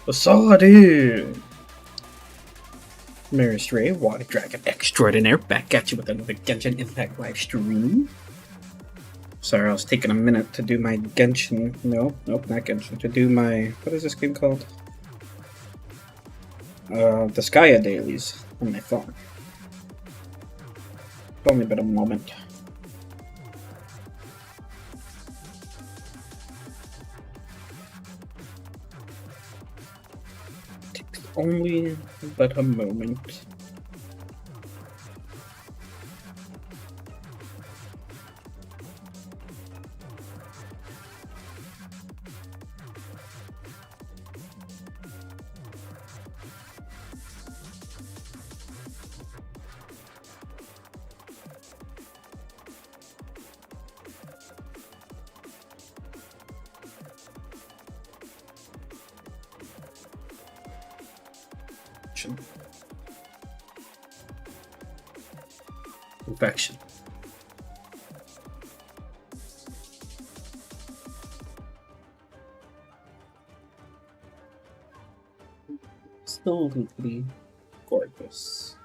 Asadi! Maris Rey, Water Dragon Extraordinaire, back at you with another Genshin Impact live stream. Sorry, I was taking a minute to do my Genshin. Nope, not Genshin. To do my. What is this game called? The Skya dailies on my phone. Only been a moment. Takes only but a moment. Perfection. Absolutely gorgeous.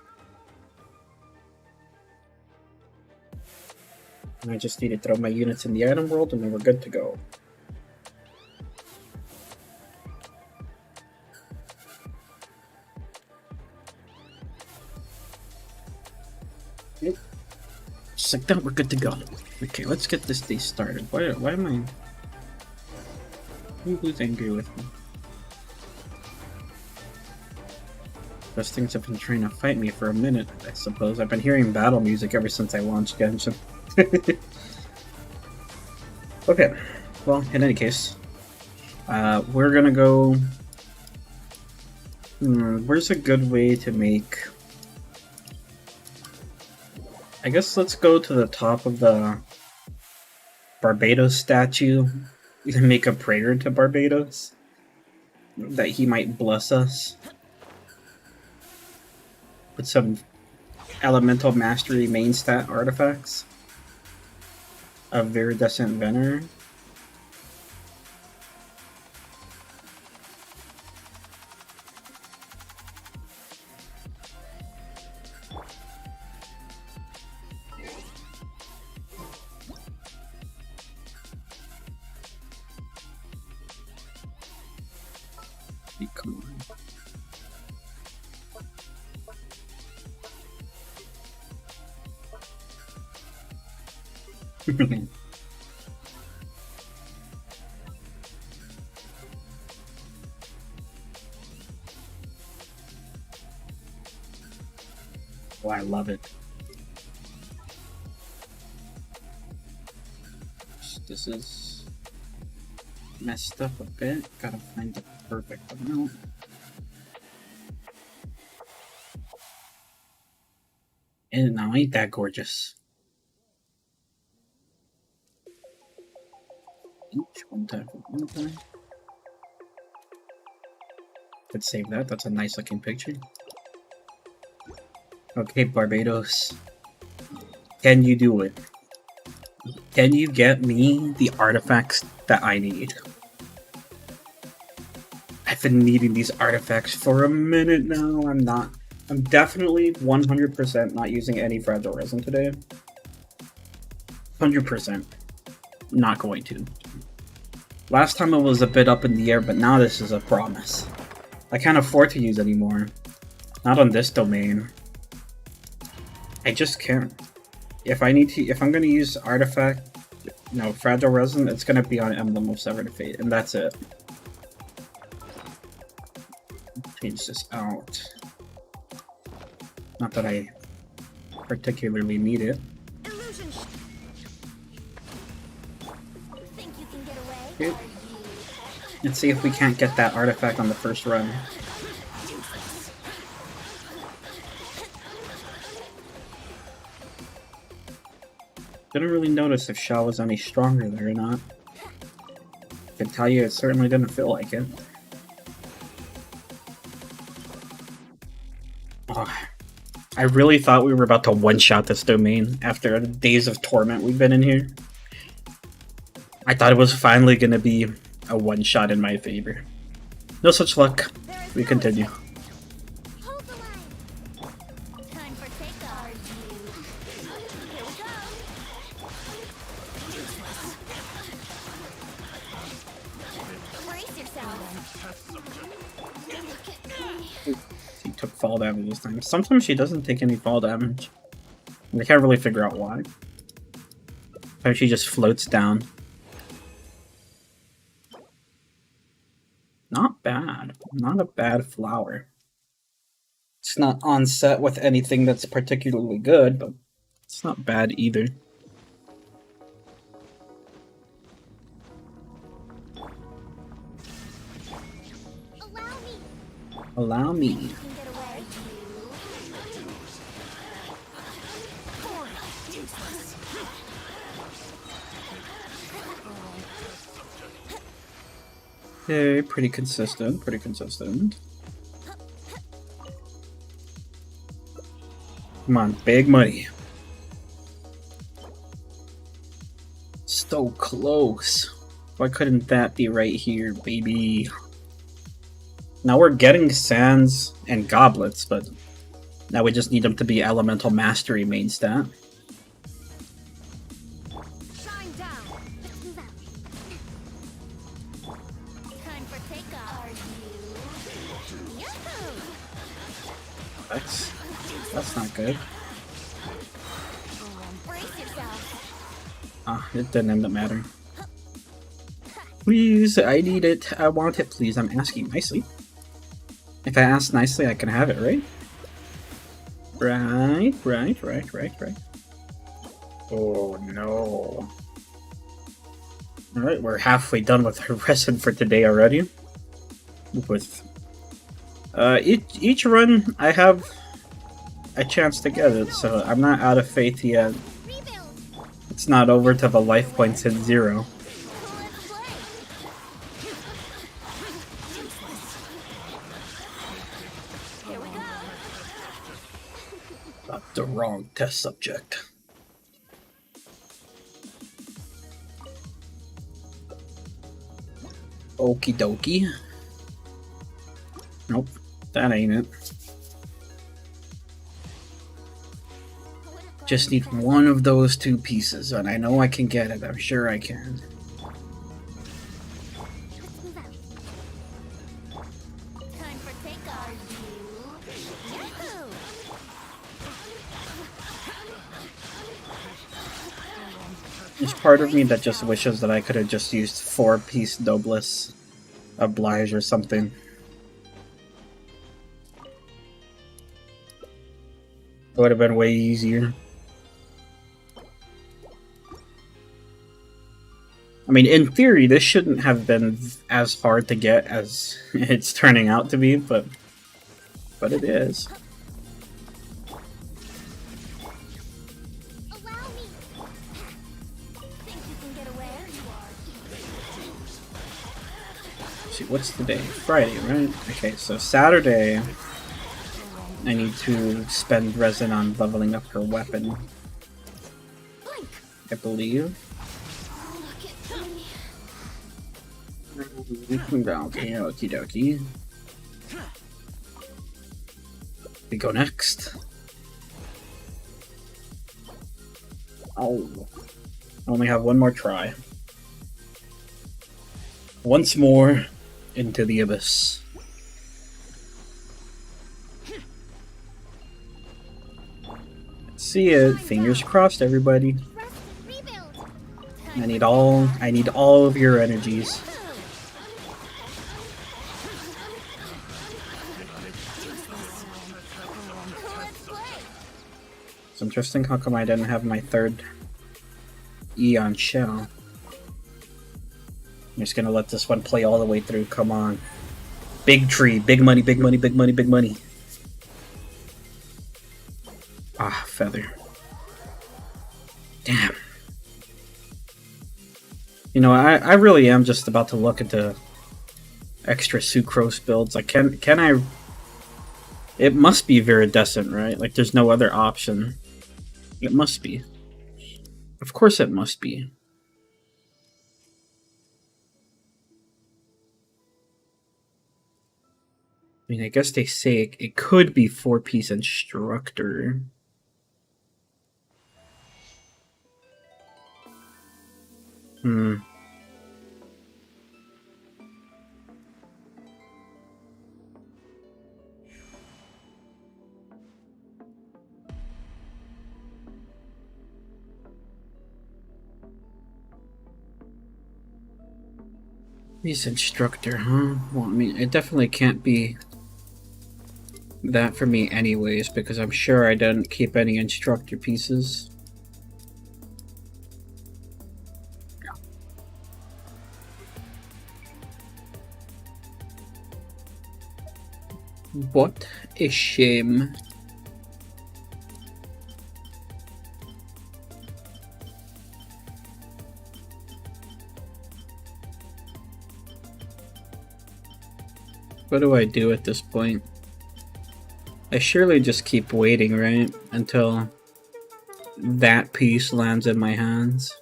And I just need to throw my units in the item world and then we're good to go. Just like that, we're good to go. Okay, let's get this day started. Why am I... Who's angry with me? Those things have been trying to fight me for a minute, I suppose. I've been hearing battle music ever since I launched Genshin. Okay, well, in any case, we're gonna go... where's a good way to make... I guess let's go to the top of the Barbados statue and make a prayer to Barbados that he might bless us with some elemental mastery main stat artifacts of Viridescent Veneer. Come on. Oh, I love it. This is messed up a bit. Gotta find the perfect amount. And now ain't that gorgeous? Each one time. Could save that. That's a nice looking picture. Okay, Barbados. Can you do it? Can you get me the artifacts that I need? I've been needing these artifacts for a minute now. I'm definitely 100% not using any fragile resin today. 100%. Not going to. Last time it was a bit up in the air, but now this is a promise. I can't afford to use anymore. Not on this domain. I just can't. If I'm gonna use artifact, fragile resin, it's gonna be on Emblem of Severed Fate, and that's it. Change this out. Not that I particularly need it. Okay. Let's see if we can't get that artifact on the first run. Didn't really notice if Shaw was any stronger there or not. I can tell you it certainly didn't feel like it. Oh, I really thought we were about to one-shot this domain after the days of torment we've been in here. I thought it was finally gonna be a one-shot in my favor. No such luck. We continue. Hold the line. Time for takeoff. Here we go. Brace yourself. Look at me. She took fall damage this time. Sometimes she doesn't take any fall damage. I can't really figure out why. Or she just floats down. Not bad. Not a bad flower. It's not on set with anything that's particularly good, but it's not bad either. Allow me. Allow me. You can get away. Okay, pretty consistent, pretty consistent. Come on, big money. So close. Why couldn't that be right here, baby? Now we're getting sands and goblets, but now we just need them to be elemental mastery main stat. Shine down. Let's move out. Time for takeoff. Yahoo! That's not good. Brace yourself. Ah, it didn't end up mattering. Please, I need it. I want it, please. I'm asking nicely. If I ask nicely, I can have it, right? Right. Oh no. Alright, we're halfway done with our resin for today already. With each run, I have a chance to get it, so I'm not out of faith yet. Rebuild. It's not over till the life points hit 0. Let's play. Here we go. Not the wrong test subject. Okie dokie. Nope, that ain't it. Just need one of those two pieces, and I know I can get it. I'm sure I can. Let's move out. Time for takeoff. Yahoo! There's part of me that just wishes that I could have just used 4-piece Noblesse Oblige or something. It would have been way easier. I mean, in theory, this shouldn't have been as hard to get as it's turning out to be, but it is. Allow me. Think you can get away? Let's see, what's the day? Friday, right? Okay, so Saturday, I need to spend resin on leveling up her weapon, Blink. I believe. Look at me. Okay, okie dokie. We go next. Oh, I only have one more try. Once more into the abyss. Let's see it. Fingers crossed, everybody. Rest. Rebuild. I need all of your energies. Let's play. It's interesting how come I didn't have my third Eon shell. I'm just gonna let this one play all the way through. Come on. Big tree, big money, big money, big money, big money. Ah, feather. Damn. You know, I really am just about to look into extra sucrose builds. Like, can I... It must be viridescent, right? Like, there's no other option. It must be. Of course it must be. mean, I guess they say it could be 4-piece instructor. Hmm. Piece instructor, huh? Well, I mean, it definitely can't be that for me anyways, because I'm sure I didn't keep any instructor pieces. What a shame. What do I do at this point? I surely just keep waiting, right? Until that piece lands in my hands.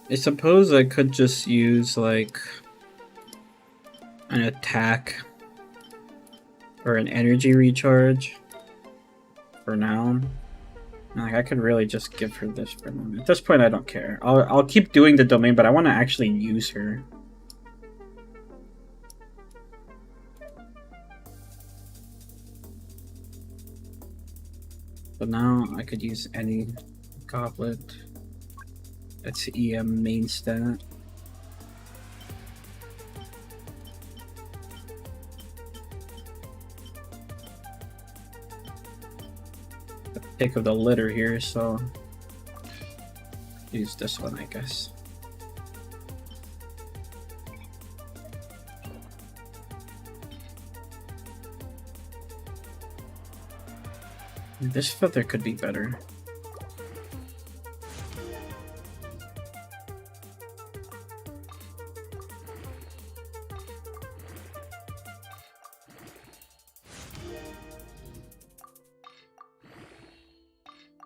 I suppose I could just use, like, an attack or an energy recharge for now. Like, I could really just give her this for now. At this point, I don't care. I'll keep doing the domain, but I want to actually use her. But now I could use any goblet. That's EM main stat. The pick of the litter here, so use this one, I guess. This feather could be better.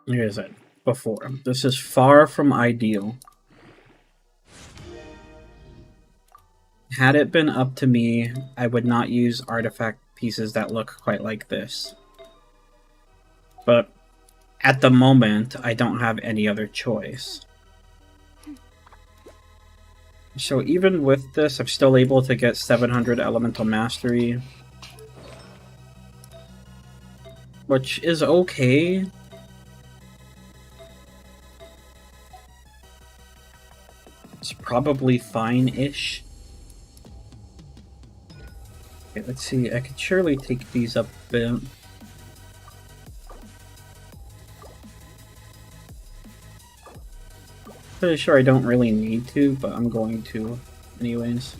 Like I said before, this is far from ideal. Had it been up to me, I would not use artifact pieces that look quite like this. But at the moment, I don't have any other choice. So even with this, I'm still able to get 700 Elemental Mastery. Which is okay. It's probably fine-ish. Okay, let's see. I could surely take these up a bit. Pretty sure I don't really need to, but I'm going to anyways.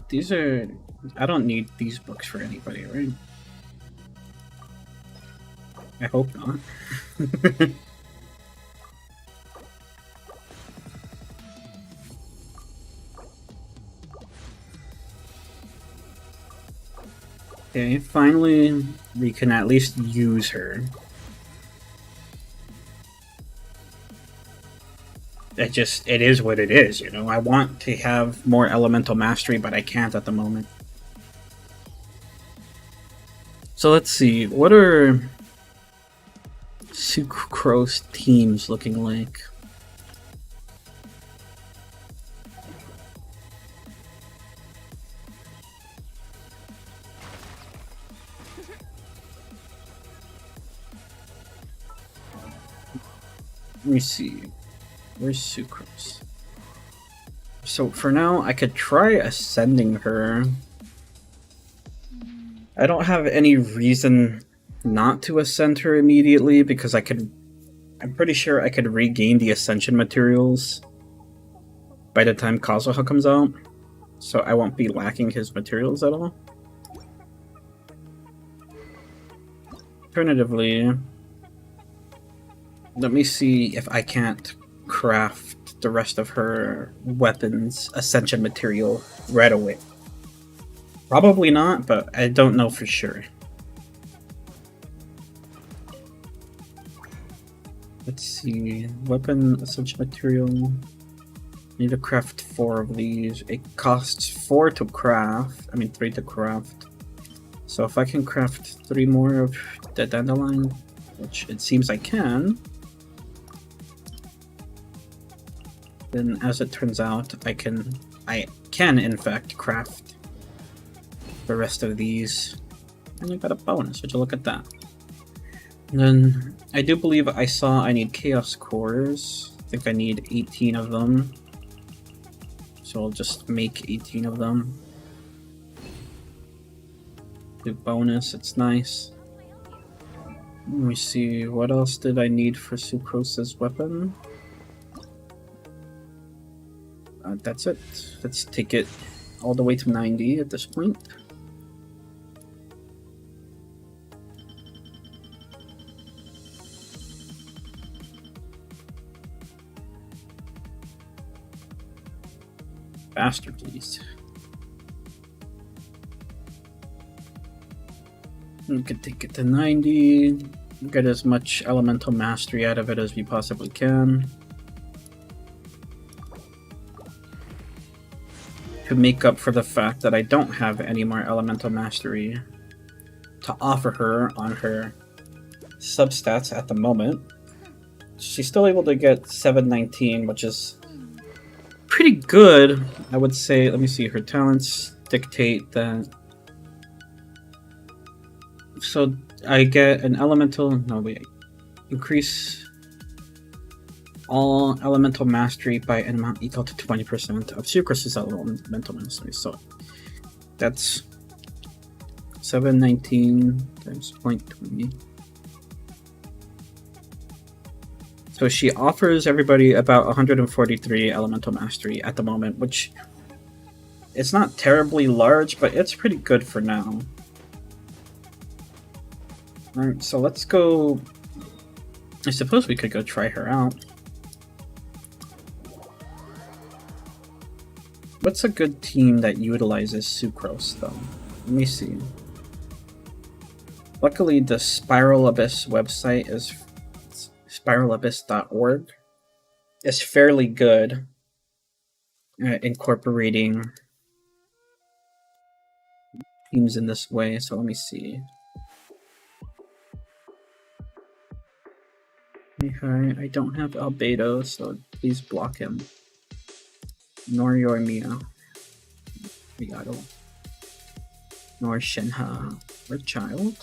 These are... I don't need these books for anybody, right? I hope not. Okay, finally we can at least use her. It is what it is, you know? I want to have more elemental mastery, but I can't at the moment. So let's see, what are Sucrose teams looking like? Let me see. Where's Sucrose? So for now, I could try ascending her. I don't have any reason not to ascend her immediately because I'm pretty sure I could regain the ascension materials by the time Kazuha comes out. So I won't be lacking his materials at all. Alternatively, Let me see if I can't craft the rest of her weapons ascension material right away. Probably not, but I don't know for sure. Let's see. Weapon ascension material. Need to craft 4 of these. It costs 4 to craft. I mean 3 to craft. So if I can craft 3 more of the dandelion, which it seems I can, then as it turns out, I can in fact craft the rest of these. And I got a bonus, would you look at that. And then I do believe I saw I need chaos cores. I think I need 18 of them. So I'll just make 18 of them. Do bonus, it's nice. Let me see, what else did I need for Sucrose's weapon? That's it. Let's take it all the way to 90 at this point. Faster, please. We could take it to 90, get as much elemental mastery out of it as we possibly can. To make up for the fact that I don't have any more elemental mastery to offer her on her substats at the moment. She's still able to get 719, which is pretty good, I would say. Let me see, her talents dictate that. So I get an elemental, no wait, increase all elemental mastery by an amount equal to 20% of Sucrose's elemental mastery. So that's 719 times 0.20. So she offers everybody about 143 elemental mastery at the moment, which it's not terribly large, but it's pretty good for now. Alright, so let's go. I suppose we could go try her out. What's a good team that utilizes Sucrose, though? Let me see. Luckily, the Spiral Abyss website is spiralabyss.org is fairly good at incorporating teams in this way. So let me see. Hi, I don't have Albedo, so please block him. Nor Yormia. Rigato. Nor Shenha. Or Child.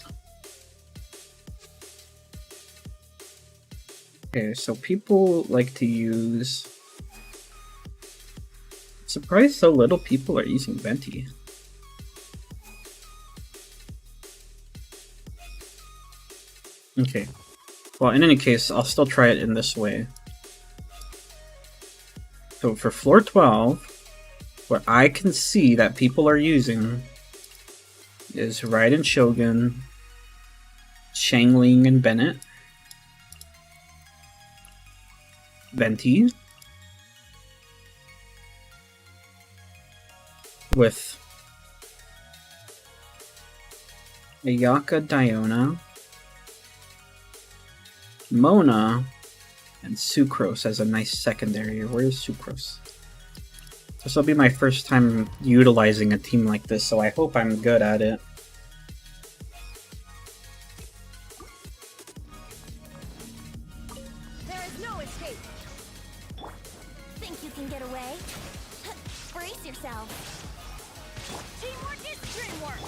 Okay, so people like to use... Surprised so little people are using Venti. Okay. Well, in any case, I'll still try it in this way. So for floor 12, what I can see that people are using is Raiden Shogun, Shangling and Bennett, Venti, with Ayaka Diona, Mona, and Sucrose as a nice secondary. Where is Sucrose? This will be my first time utilizing a team like this, so I hope I'm good at it. There is no escape. Think you can get away? Brace yourself. Teamwork is dreamwork.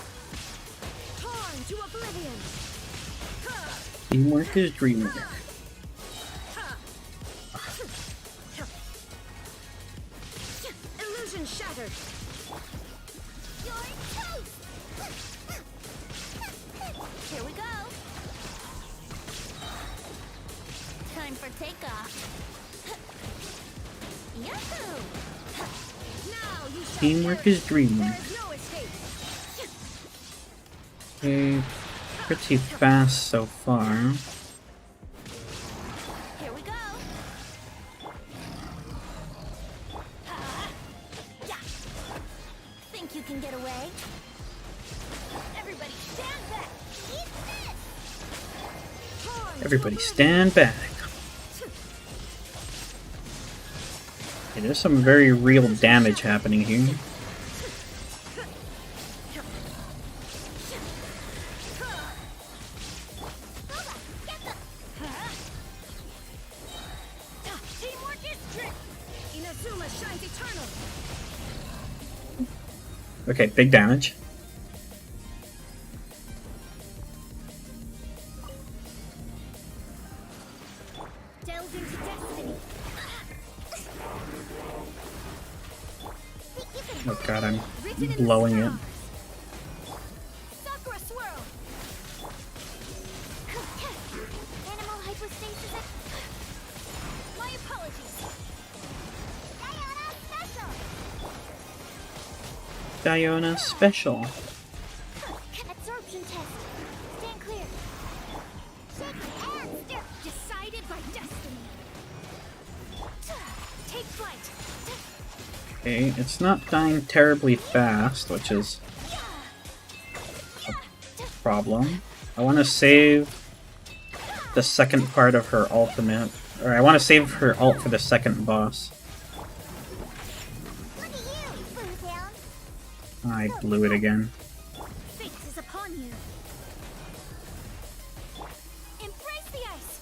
Torn to oblivion. Teamwork is dreamwork. Illusion shattered. You're toast. Here we go. Time for takeoff. Yahoo! Now you shall Teamwork is dreamwork. no escape. Okay, pretty fast so far. get away? Everybody stand back! Eat this! Everybody stand back. Okay, there's some very real damage happening here. Okay, big damage. Delve into destiny. Oh god, I'm blowing it. Sakura swirl. Animal hypostasis. My apologies. Diana special. Diana special. Absorption test. Stand clear. Shake and stir. Decided by destiny. Take flight. Okay, it's not dying terribly fast, which is a problem. I want to save the second part of her ultimate, or I want to save her ult for the second boss. Look at you, Blue Down. I blew it again. Fate is upon you. Embrace the ice.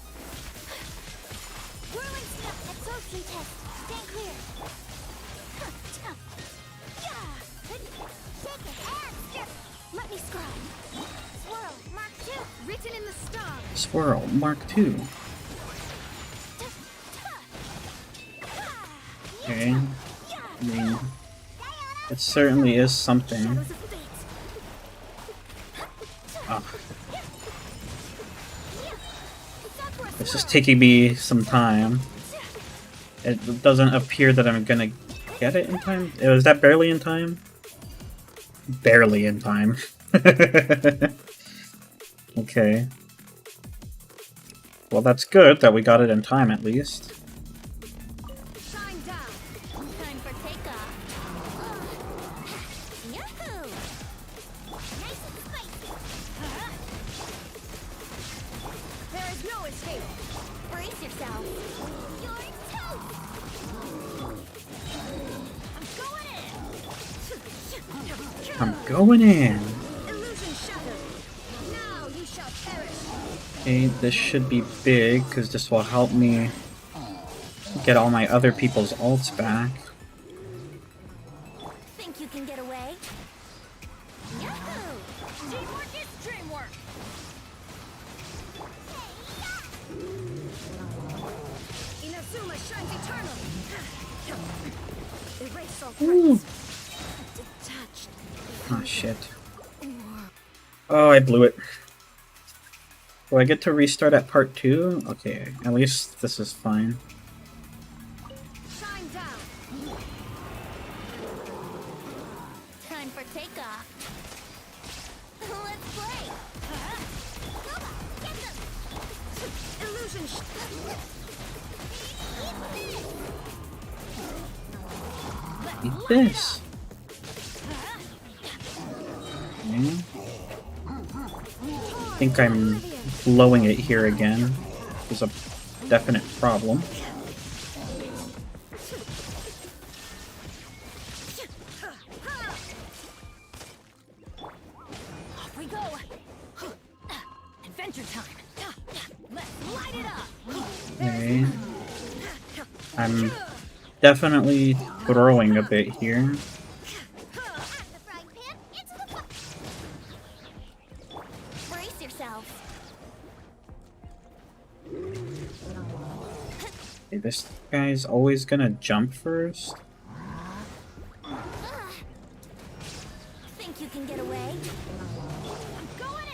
Whirling step absorption test. Stand clear. Shake it and stir. Let me scribe. Swirl, Mark 2. Written in the stars. Swirl, Mark II. Okay. I mean, it certainly is something. Shadows of fate. Ah, this is taking me some time. It doesn't appear that I'm gonna get it in time. Was that barely in time? Barely in time. Okay. Well, that's good that we got it in time at least. Shine down. Time for takeoff. Yahoo! Nice and spicy. There is no escape. Brace yourself. You're toast. I'm going in. I'm going in. Illusion shattered. Now you shall perish. Okay, this should be big, because this will help me get all my other people's ults back. Think you can get away? Yahoo! Teamwork is dreamwork. Inazuma shines eternal. Erase all threats. Detached. Ah, shit. Oh, I blew it. Do I get to restart at part 2? Okay, at least this is fine. Shine down. Time for takeoff. Let's play. Get them. Illusion. Eat this. Okay. I think I'm blowing it here again. There's a definite problem. Off we go. Adventure time. Let's light it up. Okay. I'm definitely throwing a bit here. Brace yourself. Okay, this guy's always gonna jump first. Think you can get away? I'm going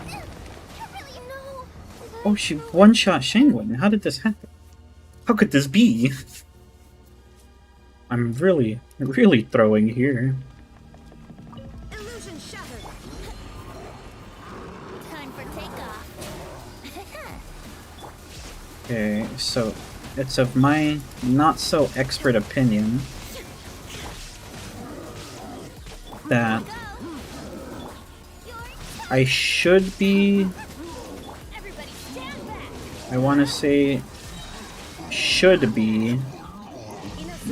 in. You really know. Oh, she one-shot Shangwin. How did this happen? How could this be? I'm really throwing here. Illusion shattered. Time for takeoff. Okay, so it's of my not-so-expert opinion that I should be, Everybody stand back. I want to say, should be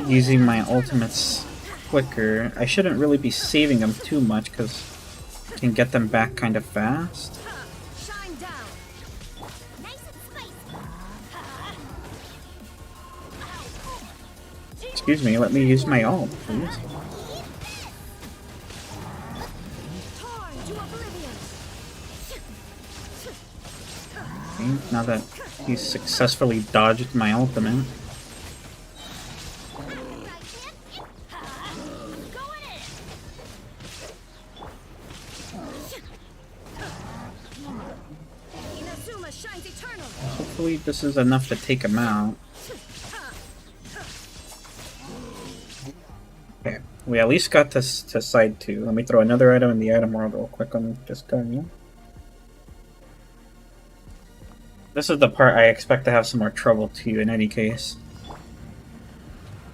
using my ultimates quicker. I shouldn't really be saving them too much because I can get them back kind of fast. Shine down. Nice and spicy. Excuse me, let me use my ult, please. Torn to oblivion. Okay, now that he's successfully dodged my ultimate. Going in. Inazuma shines eternal. Hopefully this is enough to take him out. Okay, we at least got to side 2. Let me throw another item in the item world real quick on this guy. Yeah? This is the part I expect to have some more trouble too in any case.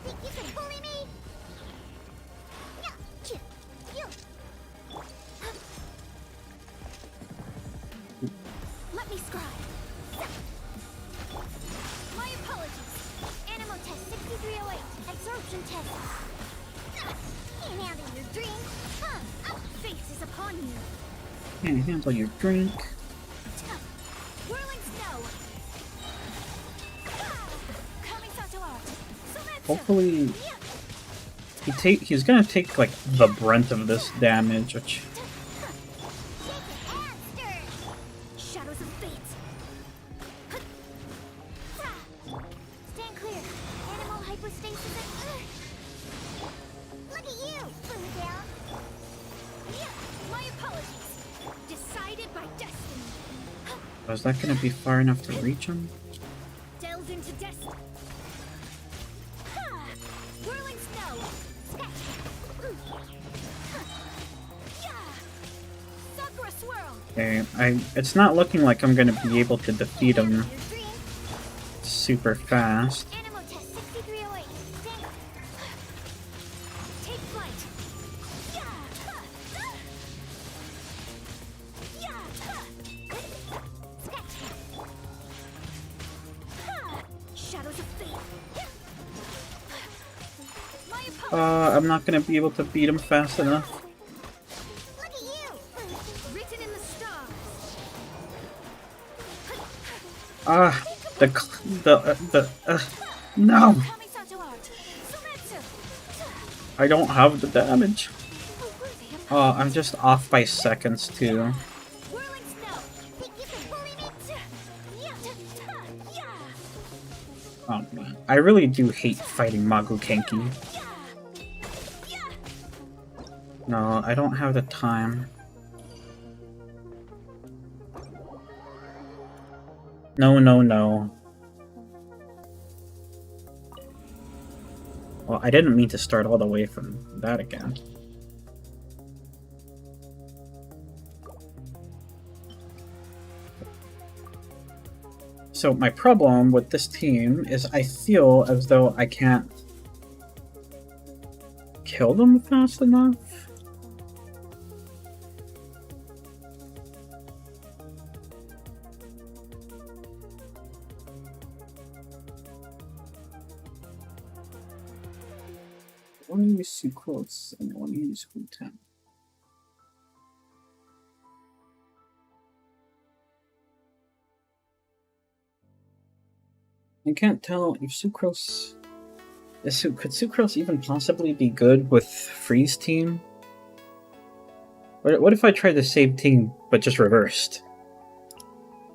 Think you can bully me? Let me scribe. My apologies. Animal test 6308. Absorption test. Can't handle your dream. Faith is upon you. Can't handle your drink. Whirling snow. Coming to art. Hopefully he's gonna take like the brunt of this damage, which Shadows of fate. Stand clear. Animal hypostasis. Look at you, Blue Gal. My apologies. Decided by destiny. was that gonna be far enough to reach him? Delve into destiny. Whirling snow. Sakura swirl. Okay, it's not looking like I'm gonna be able to defeat him Your dream. super fast. Animal test 6308. Stand. Take flight. Shadows of fate. My apologies. I'm not gonna be able to beat him fast enough. Look at you. Written in the stars. No! Kamisato art. Sumetsu. I don't have the damage. Oh, worthy of I'm just off by seconds too. whirling snow. Think you can bully me? Yeah. Oh man, I really do hate fighting Magu Kenki. No, I don't have the time. No, no, no. Well, I didn't mean to start all the way from that again. So my problem with this team is I feel as though I can't kill them fast enough. I want to use Sucrose and I want to use Hutan. I can't tell if Sucrose... Could Sucrose even possibly be good with Freeze team? What if I tried the same team but just reversed?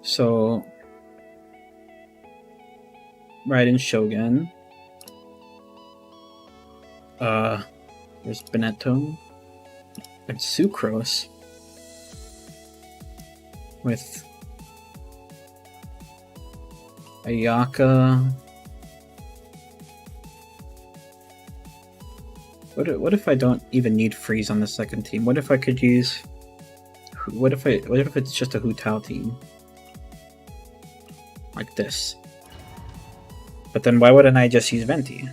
So... Raiden Shogun. There's Benetto. And Sucrose. With... Ayaka. What if I don't even need Freeze on the second team? What if I could use... What if it's just a Hu Tao team? Like this. But then why wouldn't I just use Venti?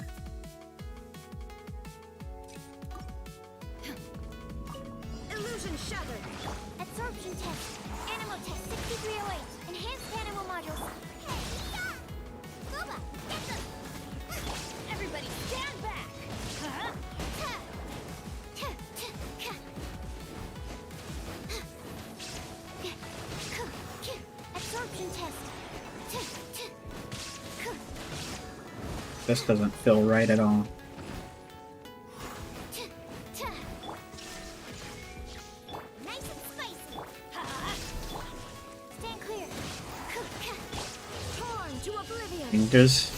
Absorption test. This doesn't feel right at all. Nice and spicy. Stand clear. Torn to I oblivion. mean, there's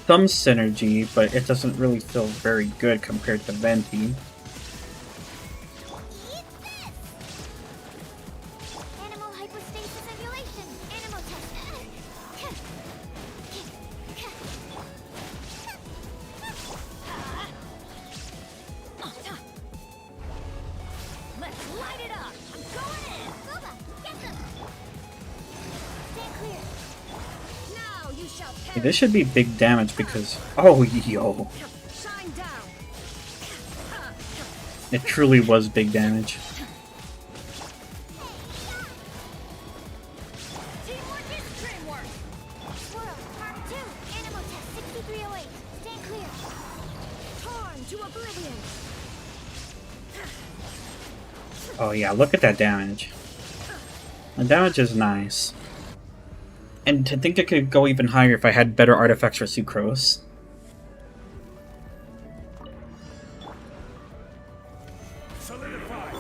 some synergy, but it doesn't really feel very good compared to Venti. Eat this. Animal hypostasis emulation. Animal test. Let's light it up. I'm going in. Silva, get them. Stand clear. Now you shall perish. This should be big damage because... Oh, yo. Shine down. It truly was big damage. Teamwork is dreamwork. Swirl, Mark 2, Animal Test 6308. Stand clear. Torn to oblivion. Oh yeah, look at that damage. The damage is nice. And to think it could go even higher if I had better artifacts for Sucrose. Solidify.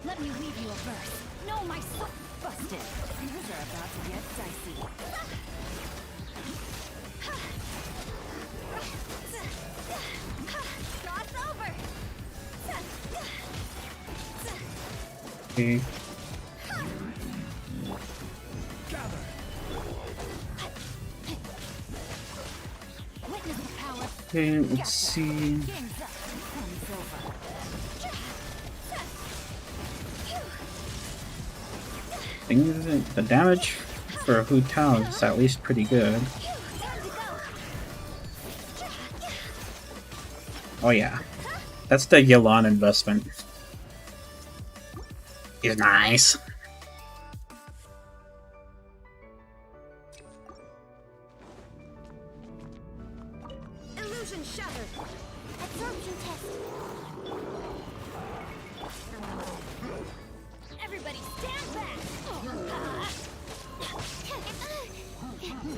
Let me weave you a verse. No, my soul busted. Things are about to get dicey. Cross over. Okay. Gather. Witness the power. Okay, let's see. Games up. Time's over. The damage for Hu Tao is at least pretty good. Time to go. Oh yeah. That's the Yelan investment. Is nice. Illusion shattered. Absorption test. Everybody stand back.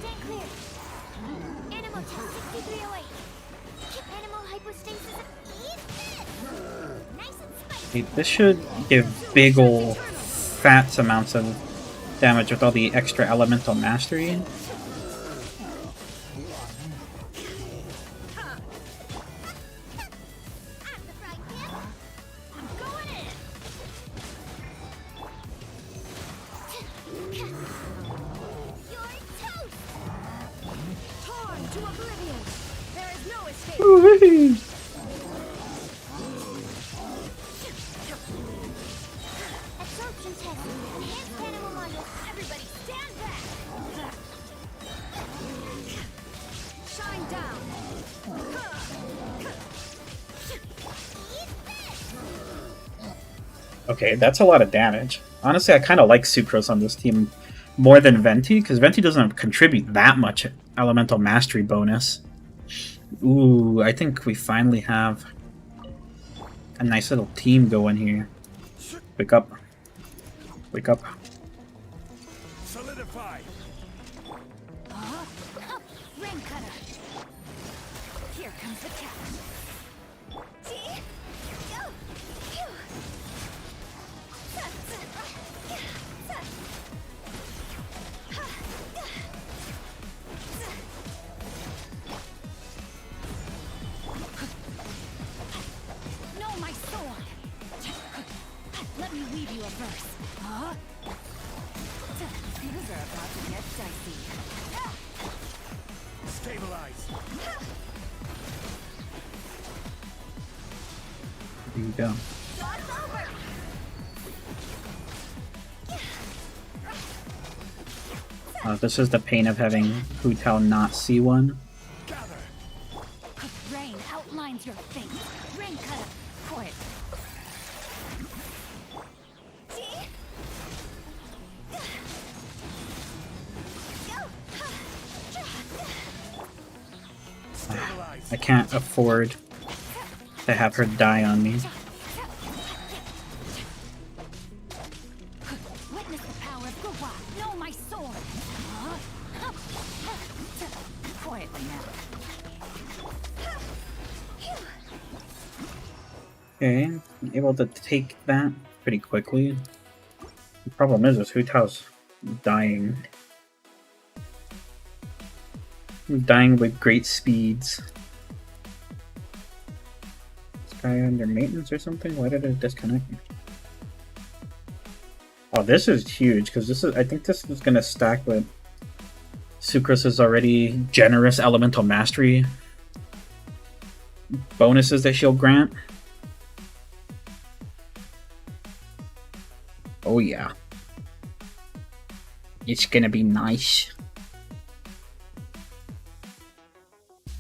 Stand clear. Animal test 6308. Animal hypostasis. Eat this. Nice and spicy. This should give big ol' fat amounts of damage with all the extra elemental mastery. I'm the frying pan. I'm going in. You're toast. Torn to oblivion. There is no escape. Woo-wee. Absorption test. Enhanced animal module. Everybody stand back. Shine down. Eat this. Okay, that's a lot of damage. Honestly, I kind of like Sucrose on this team more than Venti, because Venti doesn't contribute that much elemental mastery bonus. Ooh, I think we finally have a nice little team going here. Wake up. Wake up. Solidify. Rain cutter. Here comes the cat. See? Go. Phew. No, my sword. Let me weave you a verse. Things are about to get dicey. Stabilize. There you go. God's over. This is the pain of having Hu Tao not see one. Gather. Rain outlines your fate. Rain cutter. Quiet. See? Go. Stabilize. I can't afford to have her die on me. Witness the power of know my sword. Quietly now. Okay, able to take that pretty quickly. The problem is Hu Tao's dying. Dying with great speeds. This guy under maintenance or something? Why did it disconnect me? Oh, this is huge, because this is, I think this is gonna stack with Sucrose's already generous elemental mastery bonuses that she'll grant. Oh yeah. It's gonna be nice.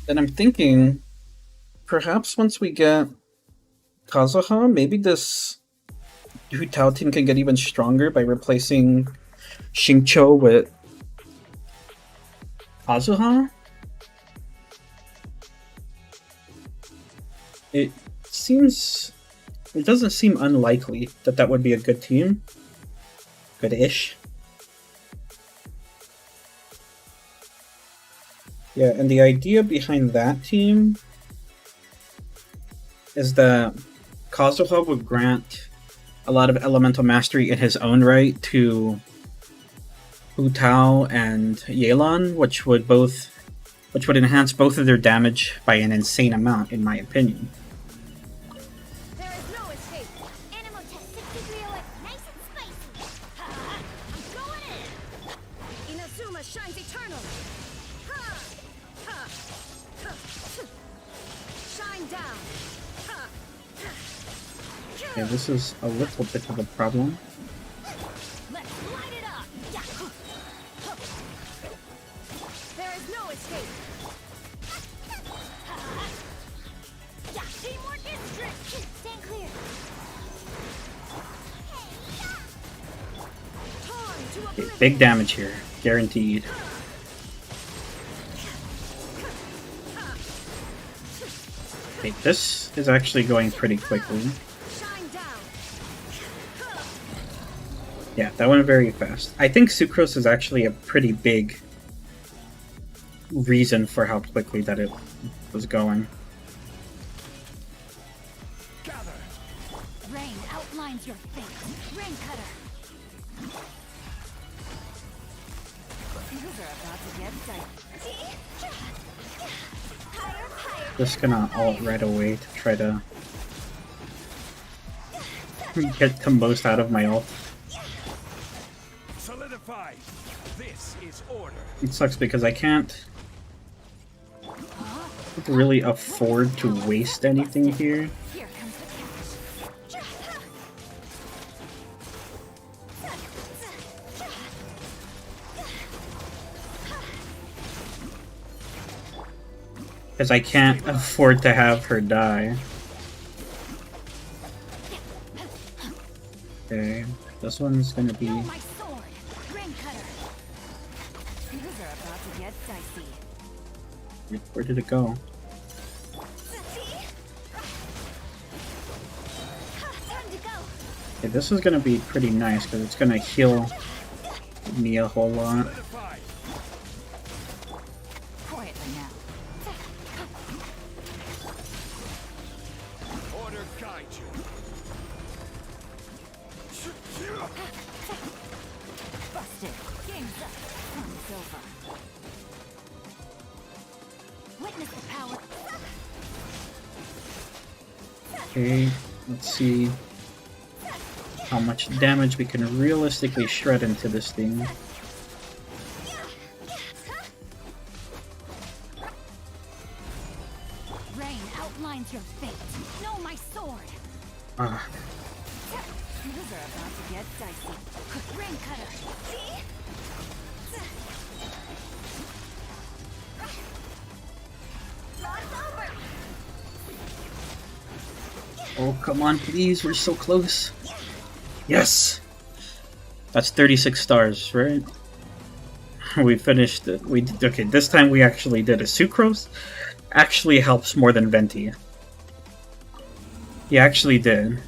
And I'm thinking, perhaps once we get Kazuha, maybe this Hu Tao team can get even stronger by replacing Xingqiu with Kazuha? It doesn't seem unlikely that that would be a good team. Good-ish. Yeah, and the idea behind that team is that Kazuha would grant a lot of elemental mastery in his own right to Hu Tao and Yelan, which would enhance both of their damage by an insane amount, in my opinion. There is no escape. Animal test 6308. Nice and spicy. Ha! I'm going in. Inazuma shines eternal. Ha! Ha! Ha! Shine down. Ha! Okay, this is a little bit of a problem. Let's light it up. There is no escape. Teamwork is strict. Stand clear. Okay, big damage here, guaranteed. Okay, this is actually going pretty quickly. Shine down. Yeah, that went very fast. I think Sucrose is actually a pretty big reason for how quickly that it was going. Gather. Rain outlines your face. Rain cutter. These are about to get dicey. Higher, higher. Just gonna ult right away to try to get the most out of my ult. Solidify. This is order. It sucks because I can't really afford to waste anything here. Here comes the cash. Because I can't afford to have her die. Okay, this one's gonna be... Know my sword. Rain cutter. These are about to get dicey. Where did it go? Time to go. Okay, this is gonna be pretty nice because it's gonna heal me a whole lot. Solidify. Quietly now. Order guide you. Busted. Game's up. Fun's over. Witness the power. Okay, let's see how much damage we can realistically shred into this thing. Rain outlines your fate. Know my sword. Ah, These are about to get dicey. Rain cutter. oh, come on, please, we're so close. Yes! That's 36 stars, right? We finished it. Okay, this time we actually did it. Sucrose actually helps more than Venti. He actually did.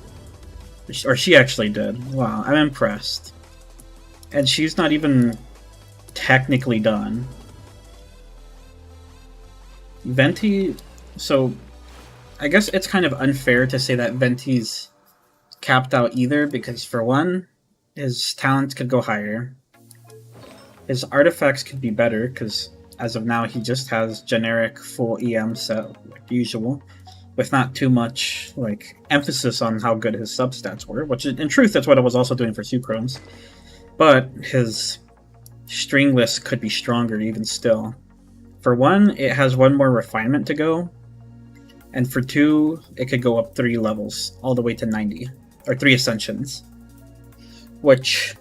Or she actually did. Wow, I'm impressed. And she's not even technically done. Venti, so I guess it's kind of unfair to say that Venti's capped out either, because for one, his talents could go higher. His artifacts could be better, because as of now he just has generic full EM set, like usual, with not too much like emphasis on how good his substats were, which in truth that's what I was also doing for Sucrose. But his string list could be stronger even still. For one, it has one more refinement to go, and for two, it could go up 3 levels, all the way to 90, or 3 ascensions, which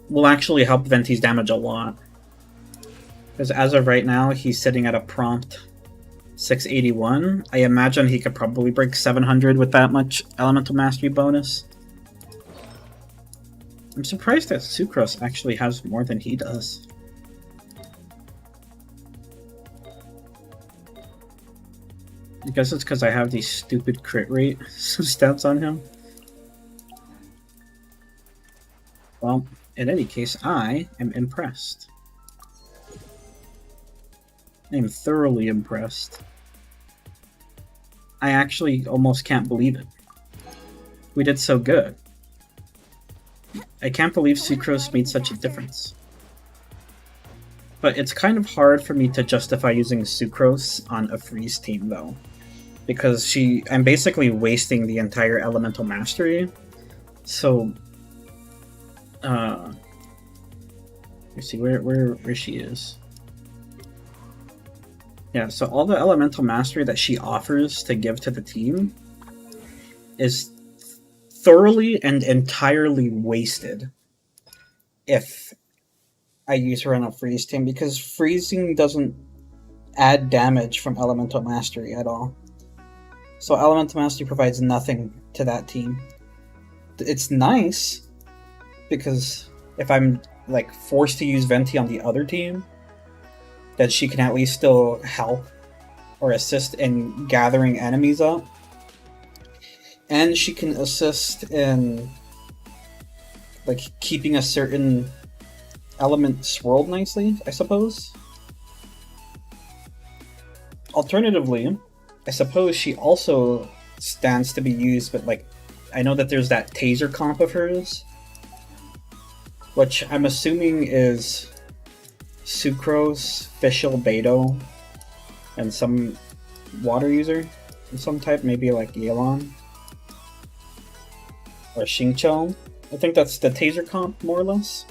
will actually help Venti's damage a lot. Because as of right now, he's sitting at a prompt 681. I imagine he could probably break 700 with that much Elemental Mastery bonus. I'm surprised that Sucrose actually has more than he does. I guess it's because I have these stupid crit rate stats on him. Well, in any case, I am impressed. I am thoroughly impressed. I actually almost can't believe it. We did so good. I can't believe Sucrose made such a difference. But it's kind of hard for me to justify using Sucrose on a freeze team though. Because I'm basically wasting the entire Elemental Mastery. So let's see where she is. Yeah, so all the Elemental Mastery that she offers to give to the team is thoroughly and entirely wasted if I use her on a freeze team, because freezing doesn't add damage from Elemental Mastery at all. So Elemental Mastery provides nothing to that team. It's nice, because if I'm like forced to use Venti on the other team, then she can at least still help or assist in gathering enemies up. And she can assist in like keeping a certain element swirled nicely, I suppose. Alternatively, I suppose she also stands to be used, but like I know that there's that taser comp of hers, which I'm assuming is Sucrose, Fischl, Beto, and some water user of some type, maybe like Yelan or Xingqiu. I think that's the taser comp, more or less,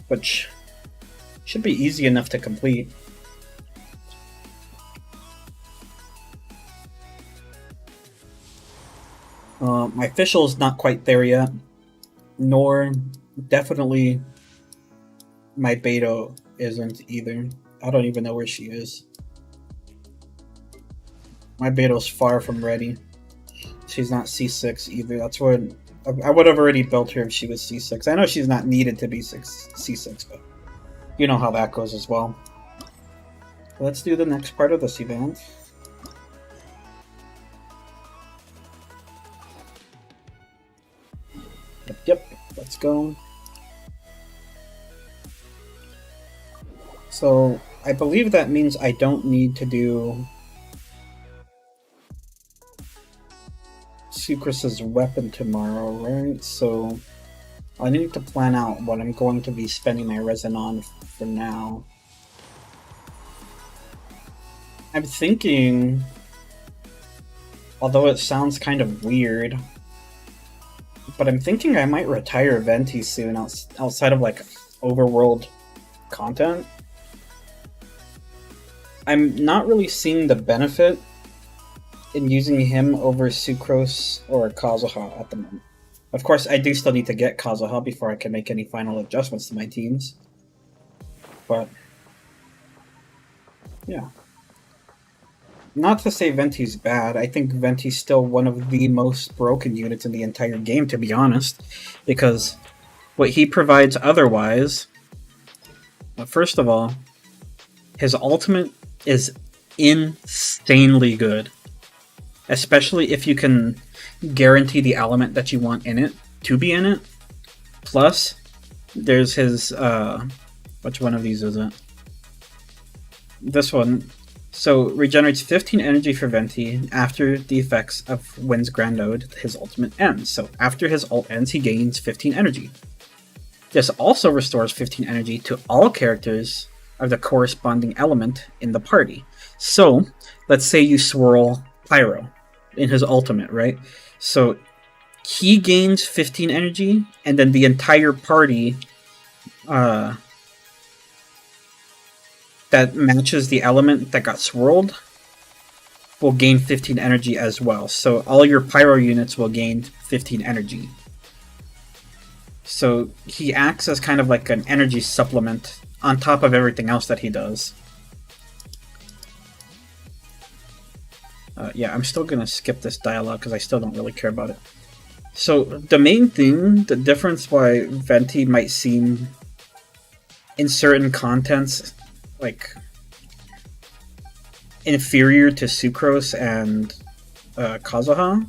which should be easy enough to complete. My Fischl's not quite there yet, nor definitely my Beto isn't either. I don't even know where she is. My Beto's far from ready. She's not C6 either. That's what I would have already built her if she was C6. I know she's not needed to be C6, but you know how that goes as well. Let's do the next part of this event. Yep, let's go. So, I believe that means I don't need to do Sucrose's weapon tomorrow, right? So, I need to plan out what I'm going to be spending my resin on for now. I'm thinking, although it sounds kind of weird, but I'm thinking I might retire Venti soon outside of like overworld content. I'm not really seeing the benefit in using him over Sucrose or Kazuha at the moment. Of course, I do still need to get Kazuha before I can make any final adjustments to my teams. But yeah. Not to say Venti's bad. I think Venti's still one of the most broken units in the entire game, to be honest. Because what he provides otherwise... Well, first of all, his ultimate is insanely good. Especially if you can guarantee the element that you want in it to be in it. Plus, There's his which one of these is it? This one. So regenerates 15 energy for Venti after the effects of Wind's Grand Ode, his ultimate ends. So after his ult ends, he gains 15 energy. This also restores 15 energy to all characters of the corresponding element in the party. So let's say you swirl Pyro in his ultimate, right? So he gains 15 energy, and then the entire party that matches the element that got swirled will gain 15 energy as well. So all your Pyro units will gain 15 energy. So he acts as kind of like an energy supplement on top of everything else that he does. Yeah, I'm still going to skip this dialogue because I still don't really care about it. So the main thing, the difference why Venti might seem in certain contents like inferior to Sucrose and Kazuha,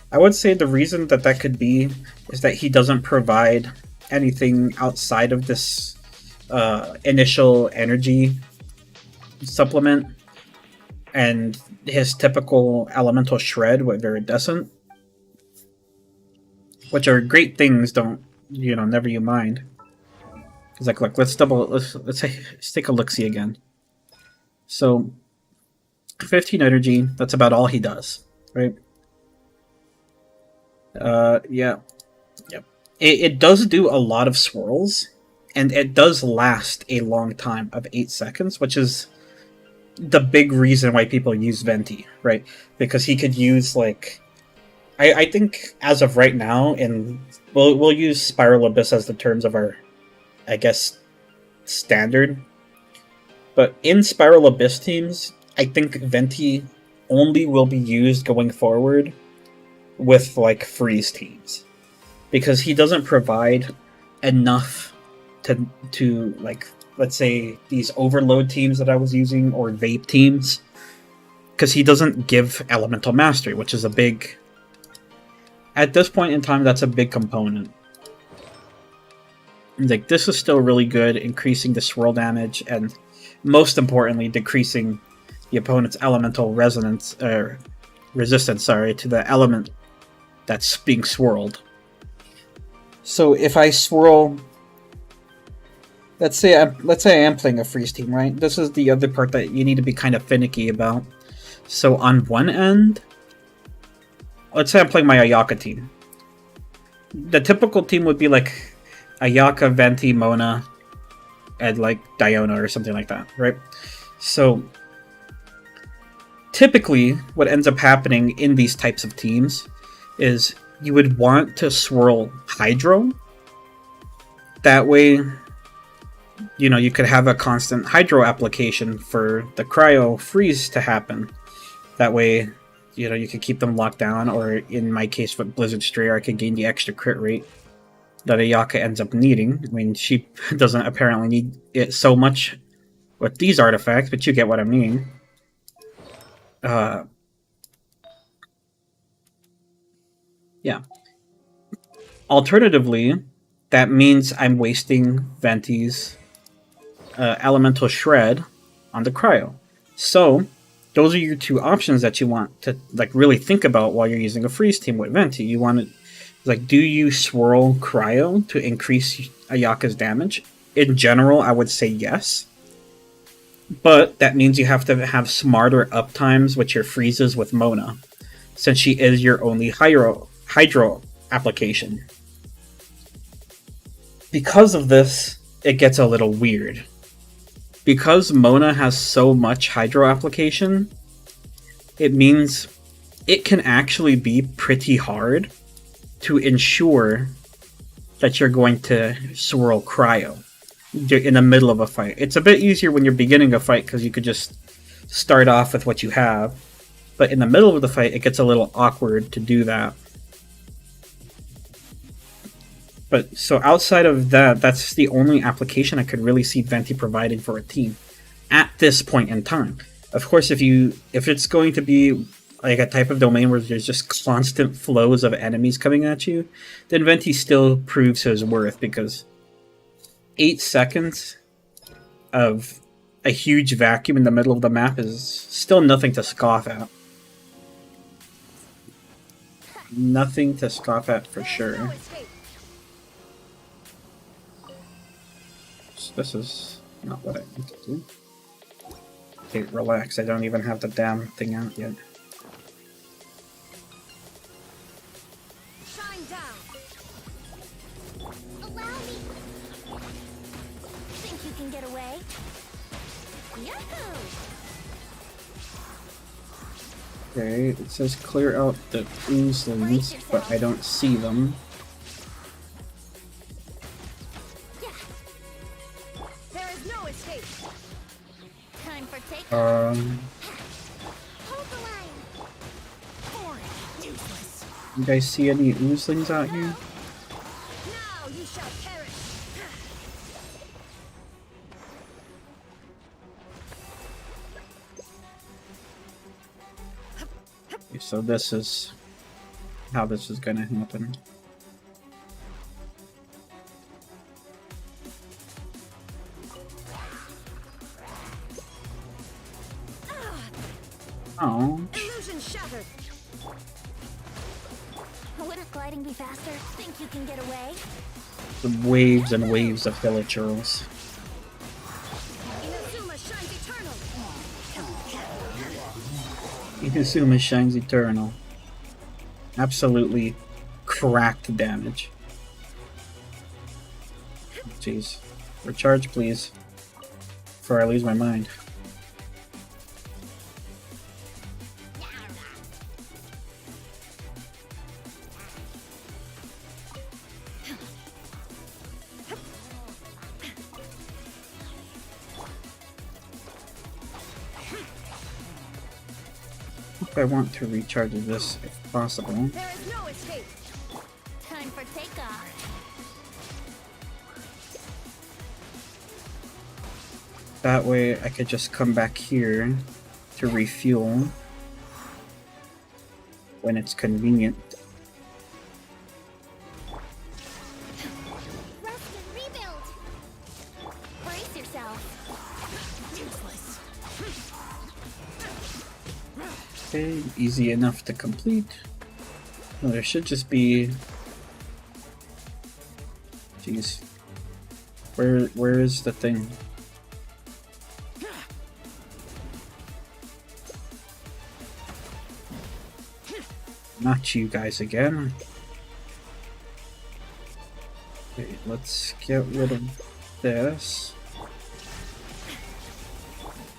I would say the reason that that could be is that he doesn't provide anything outside of this initial energy supplement and his typical elemental shred with Viridescent, which are great things. Don't never you mind. It's like, look, let's take a look-see again. So 15 energy, that's about all he does, right? Yeah. Yep. It does do a lot of swirls, and it does last a long time of 8 seconds, which is the big reason why people use Venti, right? Because he could use, like, I think as of right now, and we'll use Spiral Abyss as the terms of our, I guess, standard. But in Spiral Abyss teams, I think Venti only will be used going forward with, like, freeze teams. Because he doesn't provide enough to like, let's say, these overload teams that I was using, or vape teams. Because he doesn't give elemental mastery, which is a big... At this point in time, that's a big component. Like, this is still really good, increasing the swirl damage, and most importantly, decreasing the opponent's elemental resistance to the element that's being swirled. So if I swirl, let's say I am playing a freeze team, right? This is the other part that you need to be kind of finicky about. So on one end, let's say I'm playing my Ayaka team. The typical team would be like Ayaka, Venti, Mona, and like Diona or something like that, right? So typically what ends up happening in these types of teams is you would want to swirl Hydro. That way, you could have a constant Hydro application for the Cryo Freeze to happen. That way, you could keep them locked down, or in my case with Blizzard Strayer, I could gain the extra crit rate that Ayaka ends up needing. I mean, she doesn't apparently need it so much with these artifacts, but you get what I mean. Yeah. Alternatively, that means I'm wasting Venti's elemental shred on the cryo. So those are your two options that you want to like really think about while you're using a freeze team with Venti. You want to, like, do you swirl cryo to increase Ayaka's damage? In general, I would say yes. But that means you have to have smarter uptimes with your freezes with Mona, since she is your only Hydro application. Because of this, it gets a little weird. Because Mona has so much Hydro application, it means it can actually be pretty hard to ensure that you're going to swirl cryo in the middle of a fight. It's a bit easier when you're beginning a fight because you could just start off with what you have. But in the middle of the fight, it gets a little awkward to do that. But so outside of that, that's the only application I could really see Venti providing for a team at this point in time. Of course, if it's going to be like a type of domain where there's just constant flows of enemies coming at you, then Venti still proves his worth, because 8 seconds of a huge vacuum in the middle of the map is still nothing to scoff at. Nothing to scoff at for sure. So this is not what I need to do. Okay, relax, I don't even have the damn thing out yet. Shine down. Allow me. Think you can get away? Yahoo! Okay, it says clear out the oozlings, but I don't see them. Yeah. There is no escape. Time for take. Um, Hold the line. Boring. Useless. you guys see any oozlings out here? Now you shall perish. Okay, so this is how this is gonna happen. Oh, Illusion shattered. Wouldn't gliding be faster? Think you can get away? the waves and waves of villagers. Inazuma shines eternal. Inazuma shines eternal. Absolutely cracked damage. Jeez. Recharge, please. Before I lose my mind. I want to recharge this if possible. There is no escape. Time for takeoff. That way I could just come back here to refuel when it's convenient. Rest and rebuild. Brace yourself. Useless. Okay, easy enough to complete. Oh, there should just be... Jeez. Where is the thing? Not you guys again. Okay, let's get rid of this.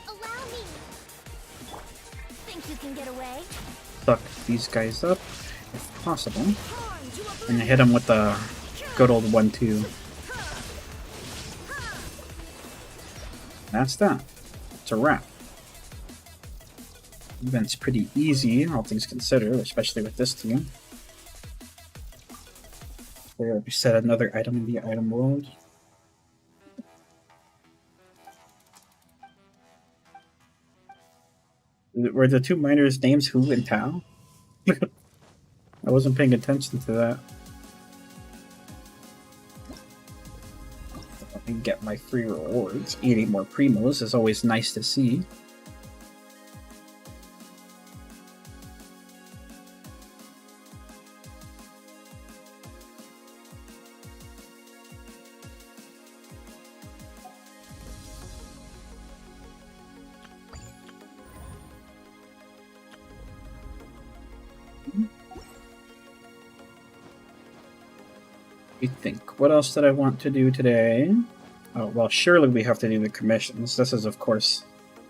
Allow me. Think you can get away? Suck these guys up if possible. Torn to oblivion. And hit them with the good old 1-2. That's that. It's a wrap. Event's pretty easy, all things considered, especially with this team. Where we set another item in the item world. Were the two miners' names Hu and Tao? I wasn't paying attention to that. Let me get my 3 rewards. Eating more primos is always nice to see. We think. What else did I want to do today? Oh, well, surely we have to do the commissions. This is, of course,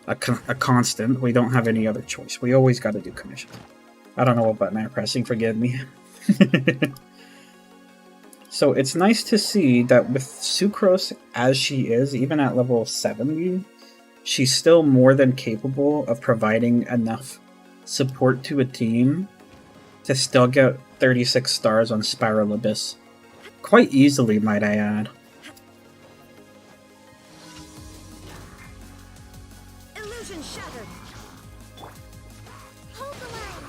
a constant. We don't have any other choice. We always got to do commissions. I don't know what button I'm pressing, forgive me. So it's nice to see that with Sucrose as she is, even at level 70, she's still more than capable of providing enough support to a team to still get 36 stars on Spiral Abyss. Quite easily, might I add. Illusion shattered. Hold the line.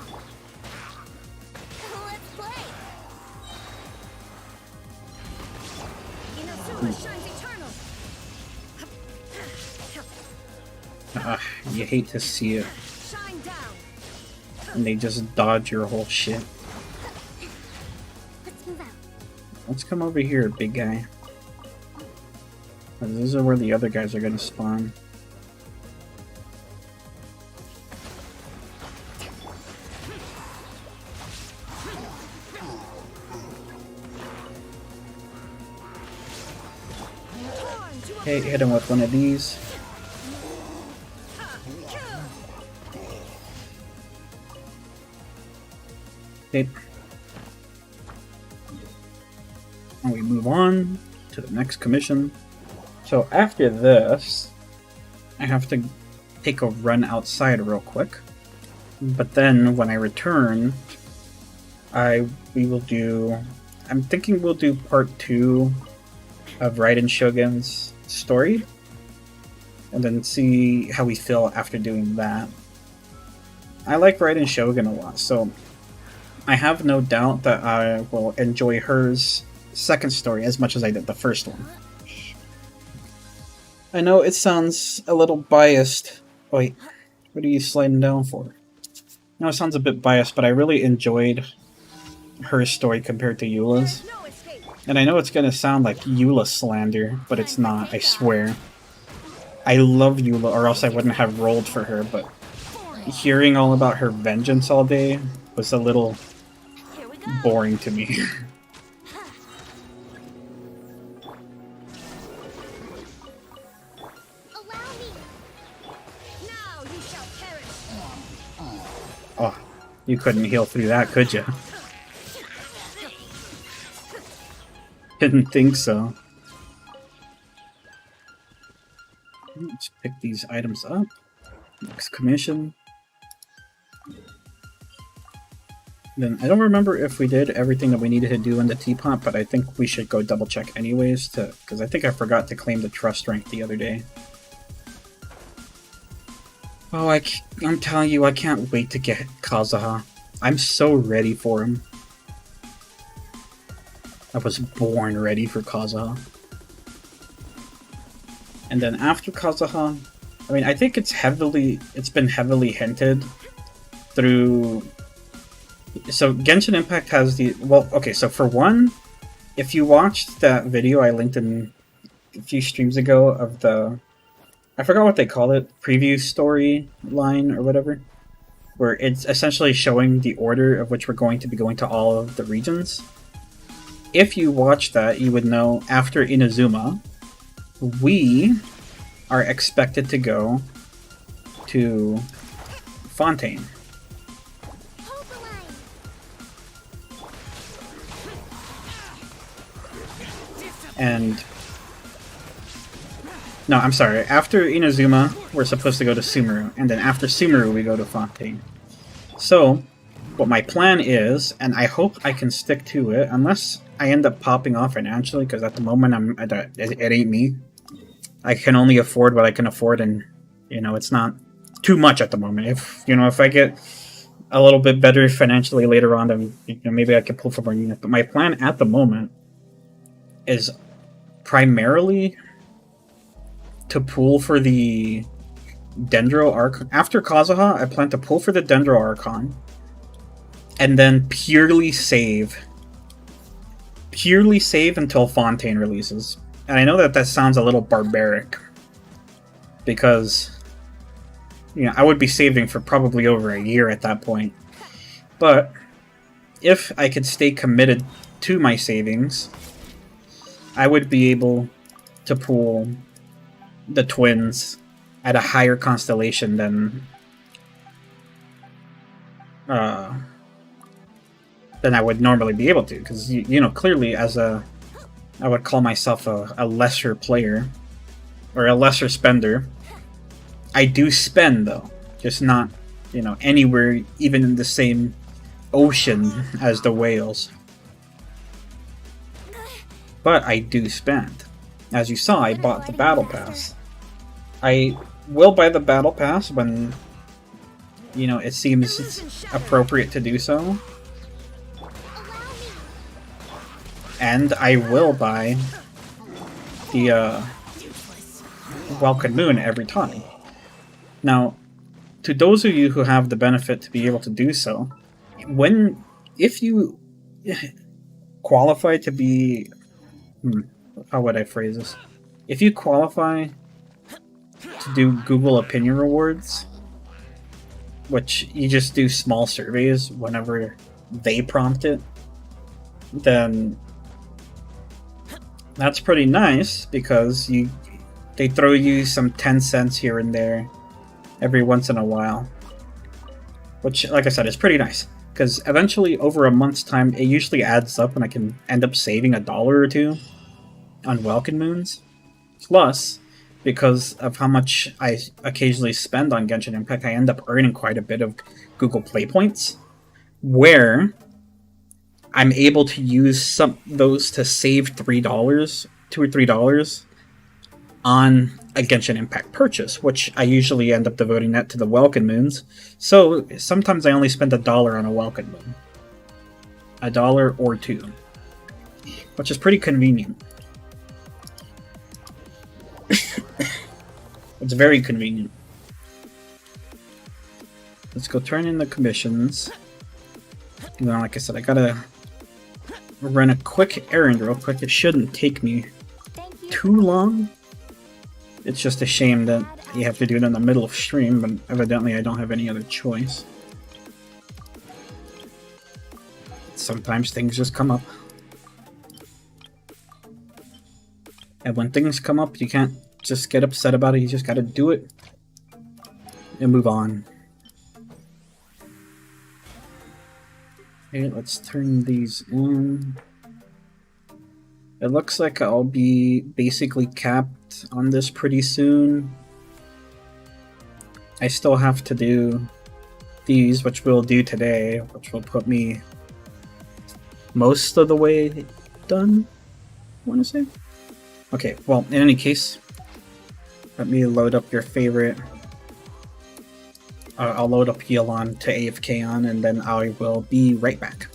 You hate to see it. Shine down. And they just dodge your whole shit. Let's move out. Let's come over here, big guy. These are where the other guys are gonna spawn. Okay, hit him with one of these. Okay. And we move on to the next commission. So after this, I have to take a run outside real quick. But then when I return, we will do... I'm thinking we'll do part 2 of Raiden Shogun's story. And then see how we feel after doing that. I like Raiden Shogun a lot, so I have no doubt that I will enjoy hers second story as much as I did the first one. I know it sounds a little biased. Wait, what are you sliding down for? No, it sounds a bit biased, but I really enjoyed her story compared to Eula's. And I know it's gonna sound like Eula slander, but it's not, I swear. I love Eula, or else I wouldn't have rolled for her, but hearing all about her vengeance all day was a little boring to me. Allow me. Now you shall perish. Oh, you couldn't heal through that, could you? Didn't think so. Let's pick these items up. Next commission. Then I don't remember if we did everything that we needed to do in the teapot, but I think we should go double check anyways, because I think I forgot to claim the trust rank the other day. Oh, I'm telling you, I can't wait to get Kazuha. I'm so ready for him. I was born ready for Kazuha. And then after Kazuha, I mean, I think it's been heavily hinted through... So Genshin Impact has the... Well, okay, so for one, if you watched that video I linked in a few streams ago of the... I forgot what they call it, preview storyline or whatever, where it's essentially showing the order of which we're going to be going to all of the regions. If you watch that, you would know after Inazuma, we are expected to go to Fontaine. And... No, I'm sorry. After Inazuma, we're supposed to go to Sumeru. And then after Sumeru, we go to Fontaine. So, what my plan is, and I hope I can stick to it, unless I end up popping off financially, because at the moment, it ain't me. I can only afford what I can afford, and, you know, it's not too much at the moment. If I get a little bit better financially later on, then, maybe I can pull for more units. But my plan at the moment is primarily to pull for the Dendro Archon. After Kazuha, I plan to pull for the Dendro Archon, and then purely save until Fontaine releases. And I know that sounds a little barbaric, because, I would be saving for probably over a year at that point. But if I could stay committed to my savings, I would be able to pull the twins at a higher constellation than I would normally be able to, because clearly I would call myself a lesser player or a lesser spender. I do spend though, just not anywhere even in the same ocean as the whales. But I do spend. As you saw, I bought the Battle Pass. I will buy the Battle Pass when, it seems appropriate to do so. And I will buy the Welcome Moon every time. Now, to those of you who have the benefit to be able to do so, if you qualify to be, how would I phrase this? If you qualify to do Google Opinion Rewards, which you just do small surveys whenever they prompt it, then that's pretty nice because they throw you some 10 cents here and there every once in a while, which, like I said, is pretty nice because eventually over a month's time it usually adds up and I can end up saving $1 or $2 on Welkin Moons. Plus, because of how much I occasionally spend on Genshin Impact, I end up earning quite a bit of Google Play points, where I'm able to use some those to save $3, $2 or $3 on a Genshin Impact purchase, which I usually end up devoting that to the Welkin Moons. So sometimes I only spend $1 on a Welkin Moon, $1 or $2, which is pretty convenient. It's very convenient. Let's go turn in the commissions. And then, like I said, I gotta run a quick errand real quick. It shouldn't take me too long. It's just a shame that you have to do it in the middle of stream, but evidently I don't have any other choice. Sometimes things just come up. And when things come up, you can't just get upset about it. You just gotta do it and move on. Okay, let's turn these in. It looks like I'll be basically capped on this pretty soon. I still have to do these, which we'll do today, which will put me most of the way done, I want to say. Okay, well, in any case, let me load up your favorite. I'll load up Healon to AFK on, and then I will be right back.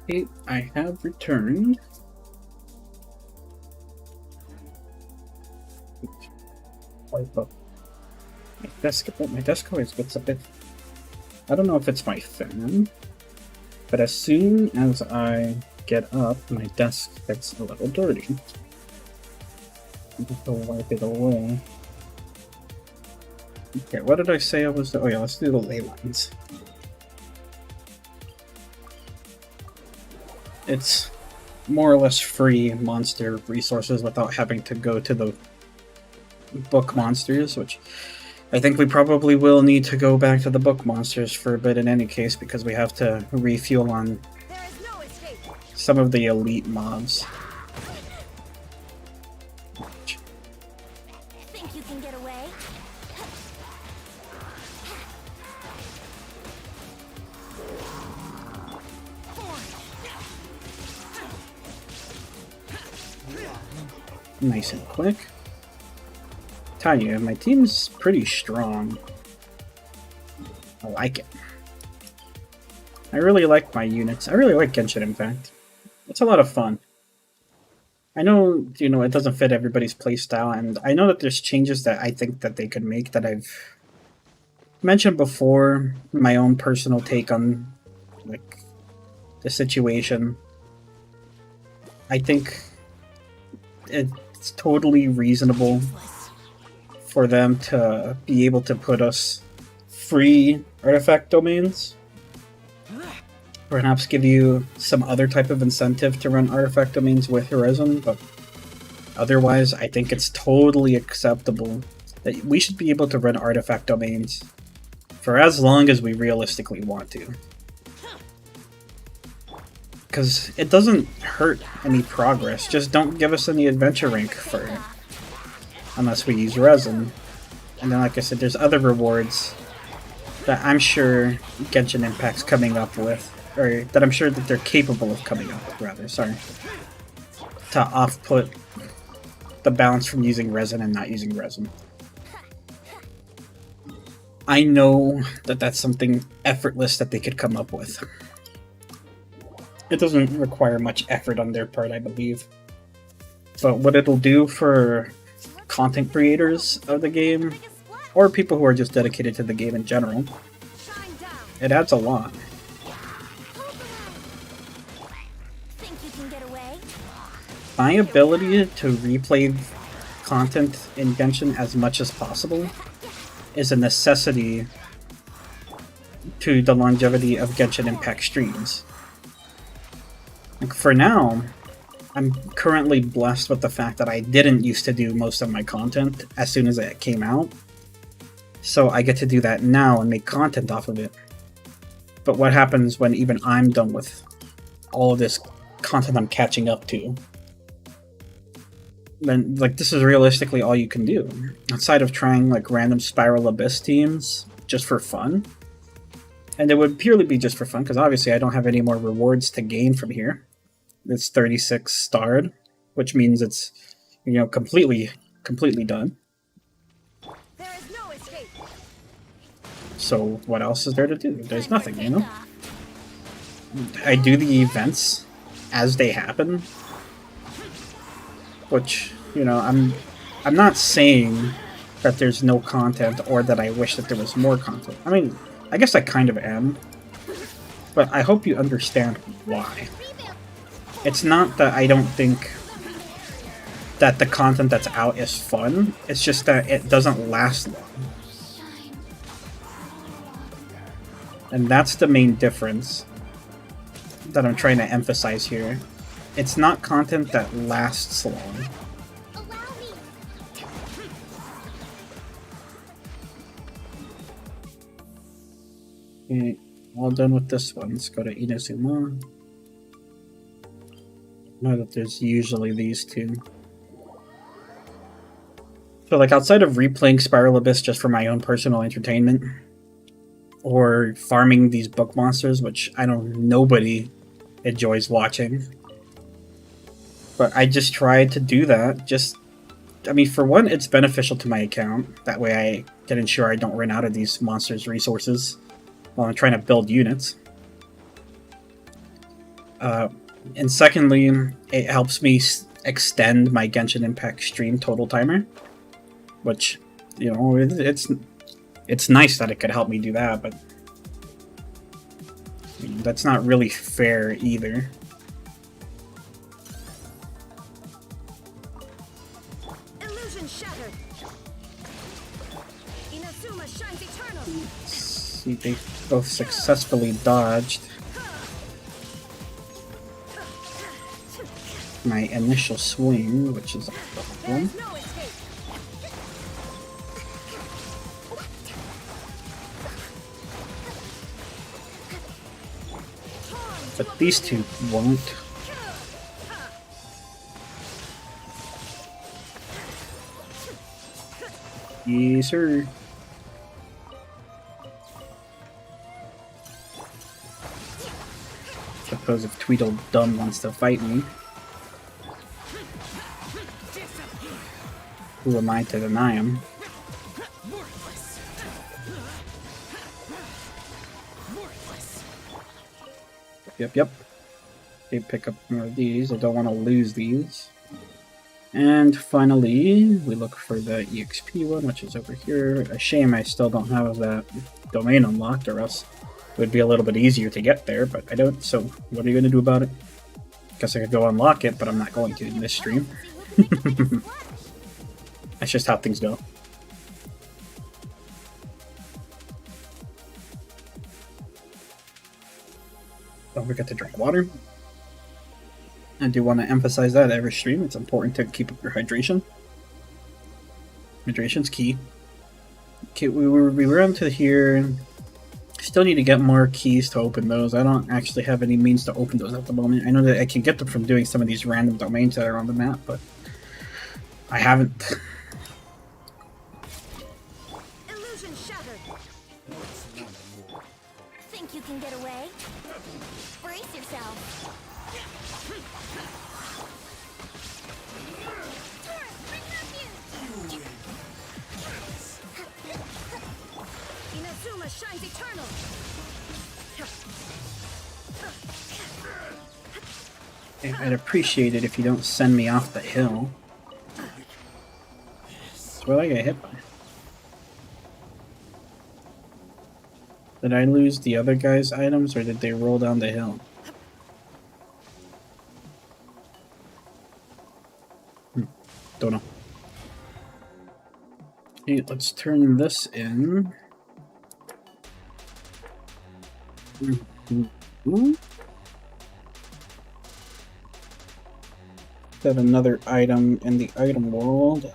Okay, I have returned. Wipe up my desk. Oh, my desk always gets a bit. I don't know if it's my fan, but as soon as I get up, my desk gets a little dirty. I have to wipe it away. Okay, what did I say I was? Oh yeah, let's do the ley lines. It's more or less free monster resources without having to go to the book monsters, which I think we probably will need to go back to the book monsters for a bit in any case, because we have to refuel on some of the elite mobs. Think you can get away? Nice and quick. Tell you, my team's pretty strong. I like it. I really like my units. I really like Genshin, in fact. It's a lot of fun. I know, you know, it doesn't fit everybody's playstyle, and I know that there's changes that I think that they could make that I've mentioned before, my own personal take on, like, the situation. I think it's totally reasonable for them to be able to put us free artifact domains. Perhaps give you some other type of incentive to run artifact domains with Horizon, but otherwise I think it's totally acceptable that we should be able to run artifact domains for as long as we realistically want to. Because it doesn't hurt any progress, just don't give us any adventure rank for it. Unless we use resin. And then, like I said, there's other rewards that I'm sure Genshin Impact's coming up with. Or that I'm sure that they're capable of coming up with, rather, sorry. To off-put the balance from using resin and not using resin. I know that that's something effortless that they could come up with. It doesn't require much effort on their part, I believe. But what it'll do for content creators of the game, or people who are just dedicated to the game in general, it adds a lot. My ability to replay content in Genshin as much as possible is a necessity to the longevity of Genshin Impact streams. Like, for now, I'm currently blessed with the fact that I didn't used to do most of my content as soon as it came out. So I get to do that now and make content off of it. But what happens when even I'm done with all of this content I'm catching up to? Then, like, this is realistically all you can do. Outside of trying, like, random Spiral Abyss teams just for fun. And it would purely be just for fun, because obviously I don't have any more rewards to gain from here. It's 36 starred, which means it's, you know, completely done. There is no escape. So what else is there to do? There's nothing, you know? I do the events as they happen. Which, you know, I'm not saying that there's no content or that I wish that there was more content. I mean, I guess I kind of am. But I hope you understand why. It's not that I don't think that the content that's out is fun. It's just that it doesn't last long. And that's the main difference that I'm trying to emphasize here. It's not content that lasts long. Okay, all done with this one. Let's go to Inazuma. Know that there's usually these two. So, like, outside of replaying Spiral Abyss just for my own personal entertainment, or farming these book monsters, which I know nobody enjoys watching, but I just try to do that. I mean, for one, it's beneficial to my account. That way I can ensure I don't run out of these monsters' resources while I'm trying to build units. And secondly, it helps me extend my Genshin Impact stream total timer, which, you know, it's nice that it could help me do that, but I mean, that's not really fair either. Illusion shattered. Inazuma shines eternal. See, they both successfully dodged my initial swing, which is a problem. There's no escape. But these two won't. Yes, sir. Suppose if Tweedledum wants to fight me, who am I to deny him? Yep. Okay, pick up more of these. I don't want to lose these. And finally, we look for the EXP one, which is over here. A shame I still don't have that domain unlocked, or else it would be a little bit easier to get there, but I don't, so what are you going to do about it? Guess I could go unlock it, but I'm not going to in this stream. That's just how things go. Don't forget to drink water. I do want to emphasize that every stream. It's important to keep up your hydration. Hydration's key. Okay, we were onto here. Still need to get more keys to open those. I don't actually have any means to open those at the moment. I know that I can get them from doing some of these random domains that are on the map, but I haven't. Illusion shattered. Think you can get away? Brace yourself. Inazuma shines eternal. I'd appreciate it if you don't send me off the hill. That's what I got hit by. Did I lose the other guy's items, or did they roll down the hill? Don't know. Okay, let's turn this in. Got another item in the item world.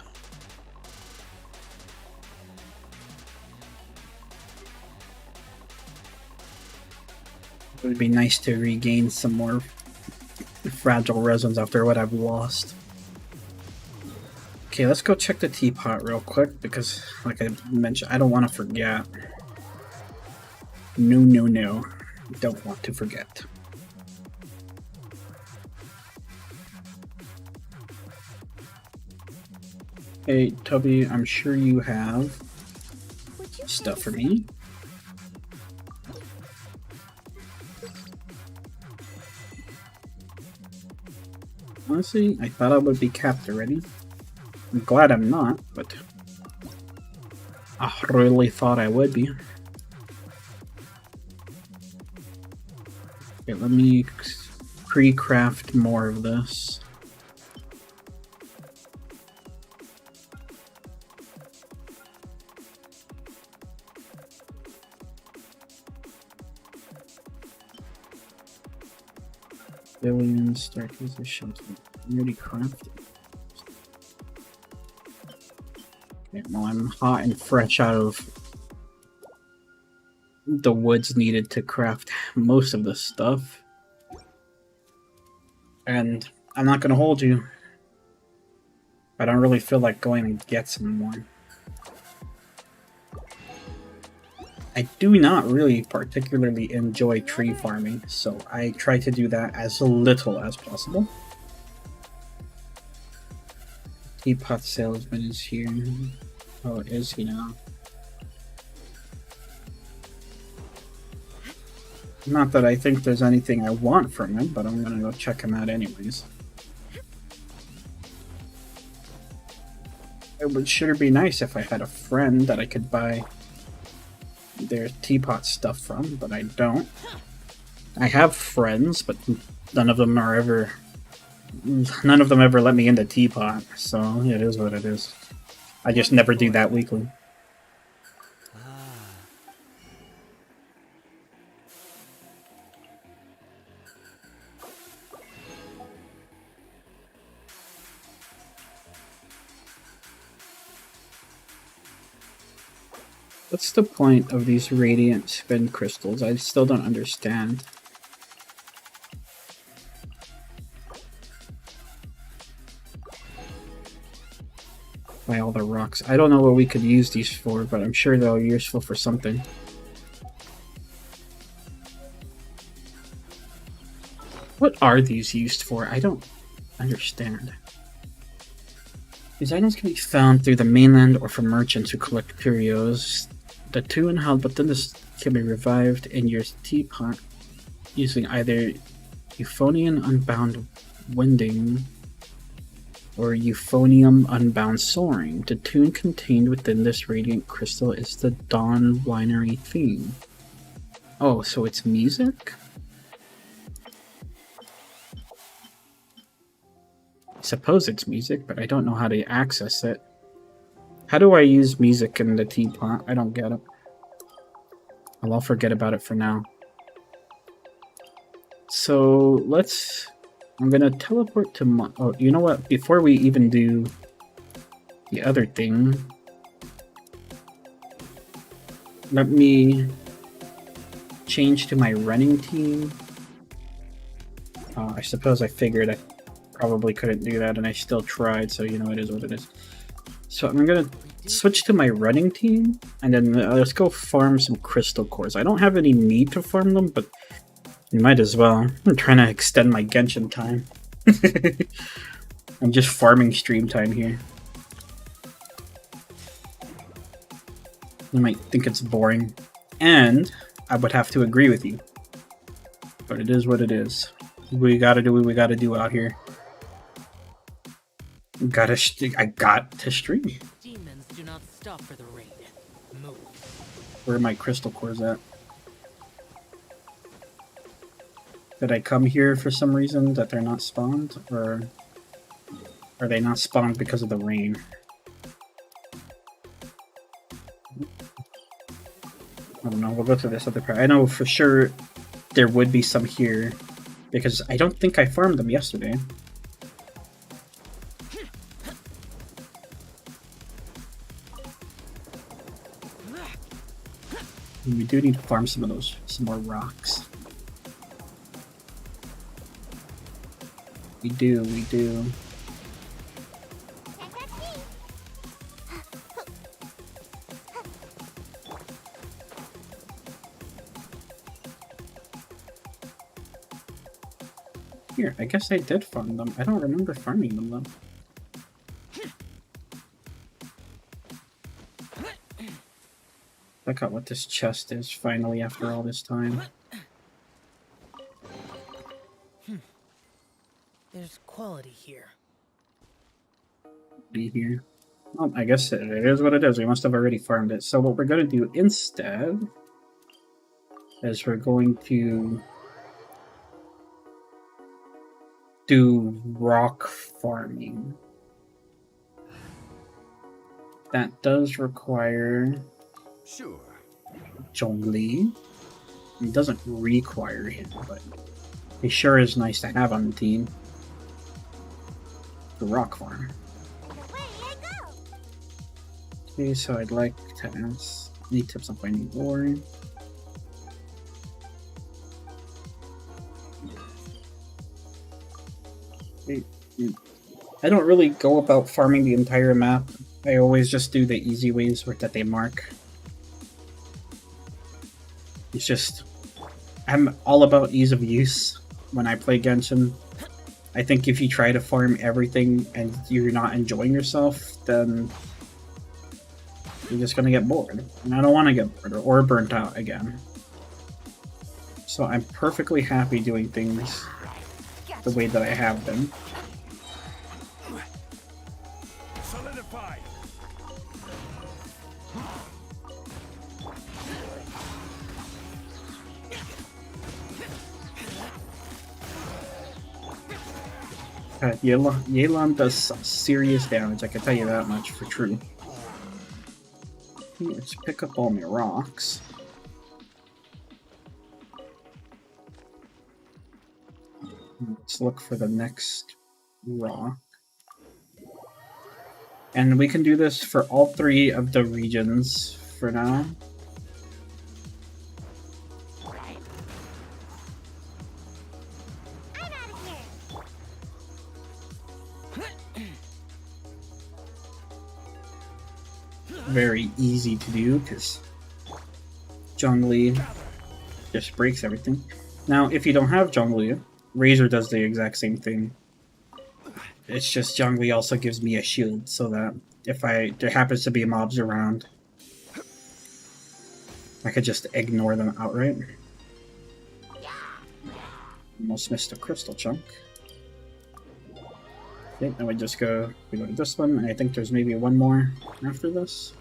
It would be nice to regain some more fragile resins after what I've lost. Okay, let's go check the teapot real quick, because, like I mentioned, I don't want to forget. No. Don't want to forget. Hey, Tubby, I'm sure you have stuff for me. Honestly, I thought I would be capped already. I'm glad I'm not, but I really thought I would be. Okay, let me pre-craft more of this. Billions, staircase of shelter. Already crafted. Okay, well, I'm hot and fresh out of the woods needed to craft most of this stuff. And I'm not gonna hold you. I don't really feel like going and get some more. I do not really particularly enjoy tree farming, so I try to do that as little as possible. Teapot salesman is here. Oh, is he now? Not that I think there's anything I want from him, but I'm gonna go check him out anyways. It would sure be nice if I had a friend that I could buy their teapot stuff from, but I don't. I have friends, but none of them ever let me into teapot, so it is what it is. I just never do that weekly. What's the point of these radiant spin crystals? I still don't understand. By all the rocks. I don't know what we could use these for, but I'm sure they're useful for something. What are these used for? I don't understand. These items can be found through the mainland or from merchants who collect curios. The two inhaled, but then this can be revived in your teapot using either Euphonium Unbound Winding or Euphonium Unbound Soaring. The tune contained within this radiant crystal is the Dawn Winery theme. Oh, so it's music? I suppose it's music, but I don't know how to access it. How do I use music in the teapot? I don't get it. Well, I'll forget about it for now. So I'm gonna teleport to my... Oh, you know what? Before we even do the other thing, let me change to my running team. I suppose I figured I probably couldn't do that, and I still tried, so you know it is what it is. So I'm gonna switch to my running team, and then let's go farm some crystal cores. I don't have any need to farm them, but you might as well. I'm trying to extend my Genshin time. I'm just farming stream time here. You might think it's boring, and I would have to agree with you. But it is what it is. We gotta do what we gotta do out here. I got to stream. Demons do not stop for the raid. Move. Where are my crystal cores at? Did I come here for some reason that they're not spawned, or are they not spawned because of the rain? I don't know, we'll go to this other part. I know for sure there would be some here, because I don't think I farmed them yesterday. We do need to farm some of those, some more rocks. We do. Here, I guess I did farm them. I don't remember farming them though. Look at what this chest is finally after all this time. There's quality here. Be here. Well, I guess it is what it is. We must have already farmed it. So what we're going to do instead is we're going to do rock farming. That does require Sure. Zhongli. It doesn't require him, but he sure is nice to have on the team. The rock farm. Away I go! Okay, so I'd like to ask any tips on finding ore. I don't really go about farming the entire map. I always just do the easy ways that they mark. It's just, I'm all about ease of use when I play Genshin. I think if you try to farm everything and you're not enjoying yourself, then you're just gonna get bored. And I don't want to get bored or burnt out again. So I'm perfectly happy doing things the way that I have been. Solidify. Yelan does some serious damage, I can tell you that much for true. Let's pick up all my rocks. Let's look for the next rock. And we can do this for all 3 of the regions for now. I'm out of here. Very easy to do because Zhongli just breaks everything. Now, if you don't have Zhongli, Razor does the exact same thing. It's just Zhongli also gives me a shield so that if there happens to be mobs around, I could just ignore them outright. Almost missed a crystal chunk. Okay, then we go to this one, and I think there's maybe one more after this.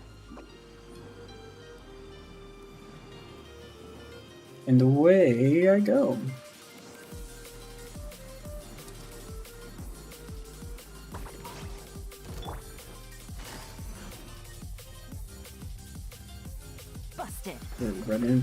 And away I go. Busted. Running.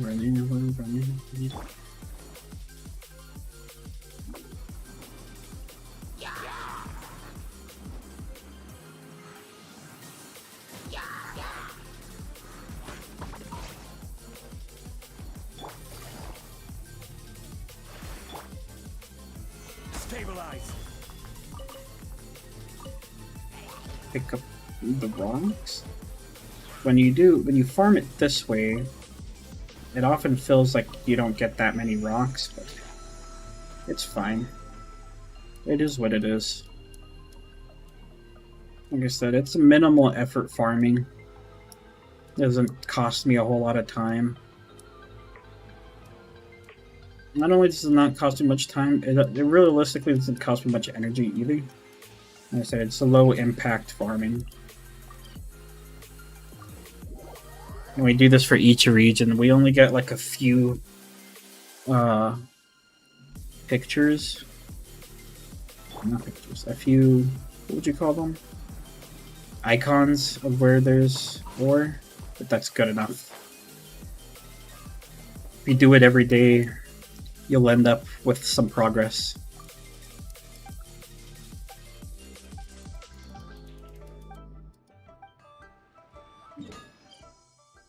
Stabilize. Pick up the rocks. When you farm it this way, it often feels like you don't get that many rocks, but it's fine. It is what it is. Like I said, it's a minimal effort farming. It doesn't cost me a whole lot of time. Not only does it not cost me much time, it realistically doesn't cost me much energy either. Like I said, it's a low impact farming. And we do this for each region. We only get like a few pictures. Not pictures. A few, what would you call them? Icons of where there's ore, but that's good enough. If you do it every day, you'll end up with some progress.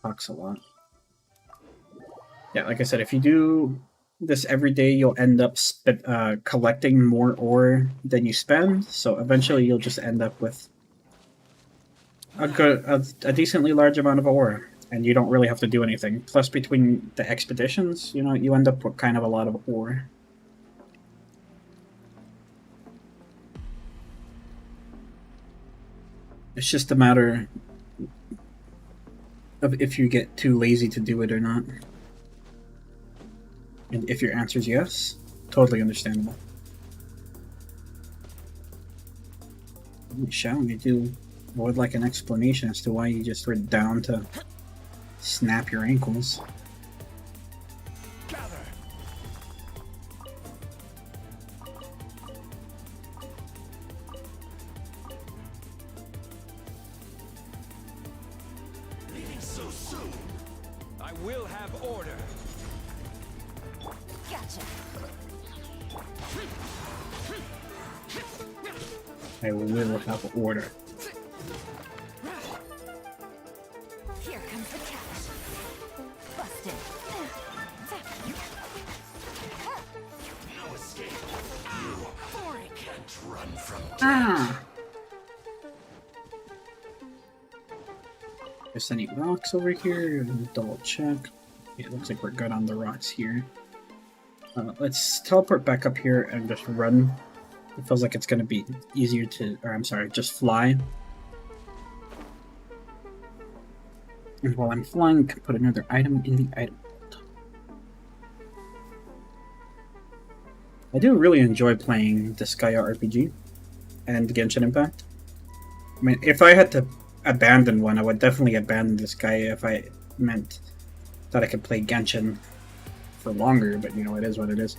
Talks a lot. Yeah, like I said, if you do this every day, you'll end up collecting more ore than you spend. So eventually, you'll just end up with a decently large amount of ore, and you don't really have to do anything. Plus, between the expeditions, you end up with kind of a lot of ore. It's just a matter of if you get too lazy to do it or not. And if your answer is yes, totally understandable. Shall we do? I would like an explanation as to why you just were down to snap your ankles. Gather. Leaving so soon. I will have order. Gotcha. I will have order. Here comes the catch. Busted. No escape. You can't run from Ah! There's any rocks over here? Double check. Yeah, it looks like we're good on the rocks here. Let's teleport back up here and just run. It feels like it's going to be easier to, or I'm sorry, just fly. And while I'm flying, I can put another item in the item vault. I do really enjoy playing Disgaea RPG and Genshin Impact. I mean, if I had to abandon one, I would definitely abandon Disgaea if I meant that I could play Genshin for longer, but you know, it is what it is.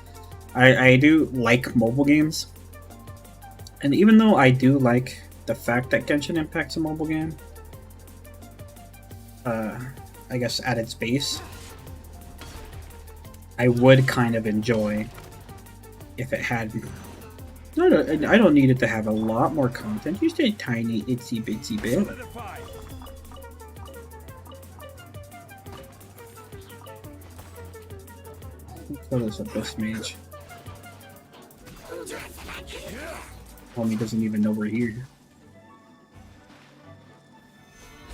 I do like mobile games, and even though I do like the fact that Genshin Impact's a mobile game, I guess at its base, I would kind of enjoy if it had... I don't need it to have a lot more content, just a tiny itsy bitsy bit. Solidify. Kill this Abyss Mage. Homie doesn't even know we're here.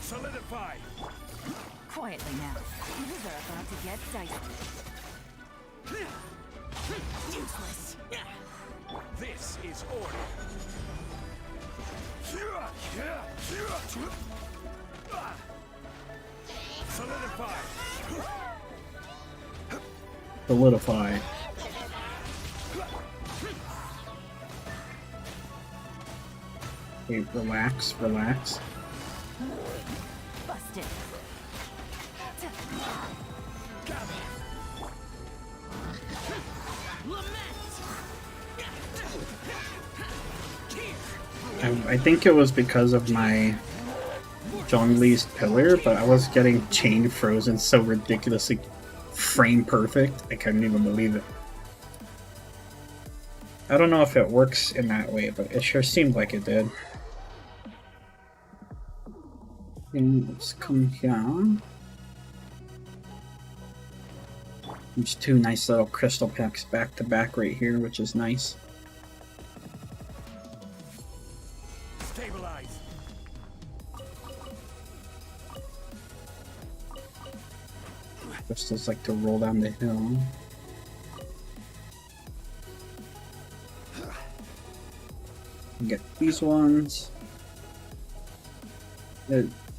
Solidify. Quietly now. Things are about to get dicey. Useless. This is order. Solidify. Solidify. Okay, relax, relax. Busted. I think it was because of my Zhongli's pillar, but I was getting chain frozen so ridiculously frame perfect, I couldn't even believe it. I don't know if it works in that way, but it sure seemed like it did. And let's come here. There's two nice little crystal packs back to back right here, which is nice. Stabilize. Crystals like to roll down the hill. Get these ones.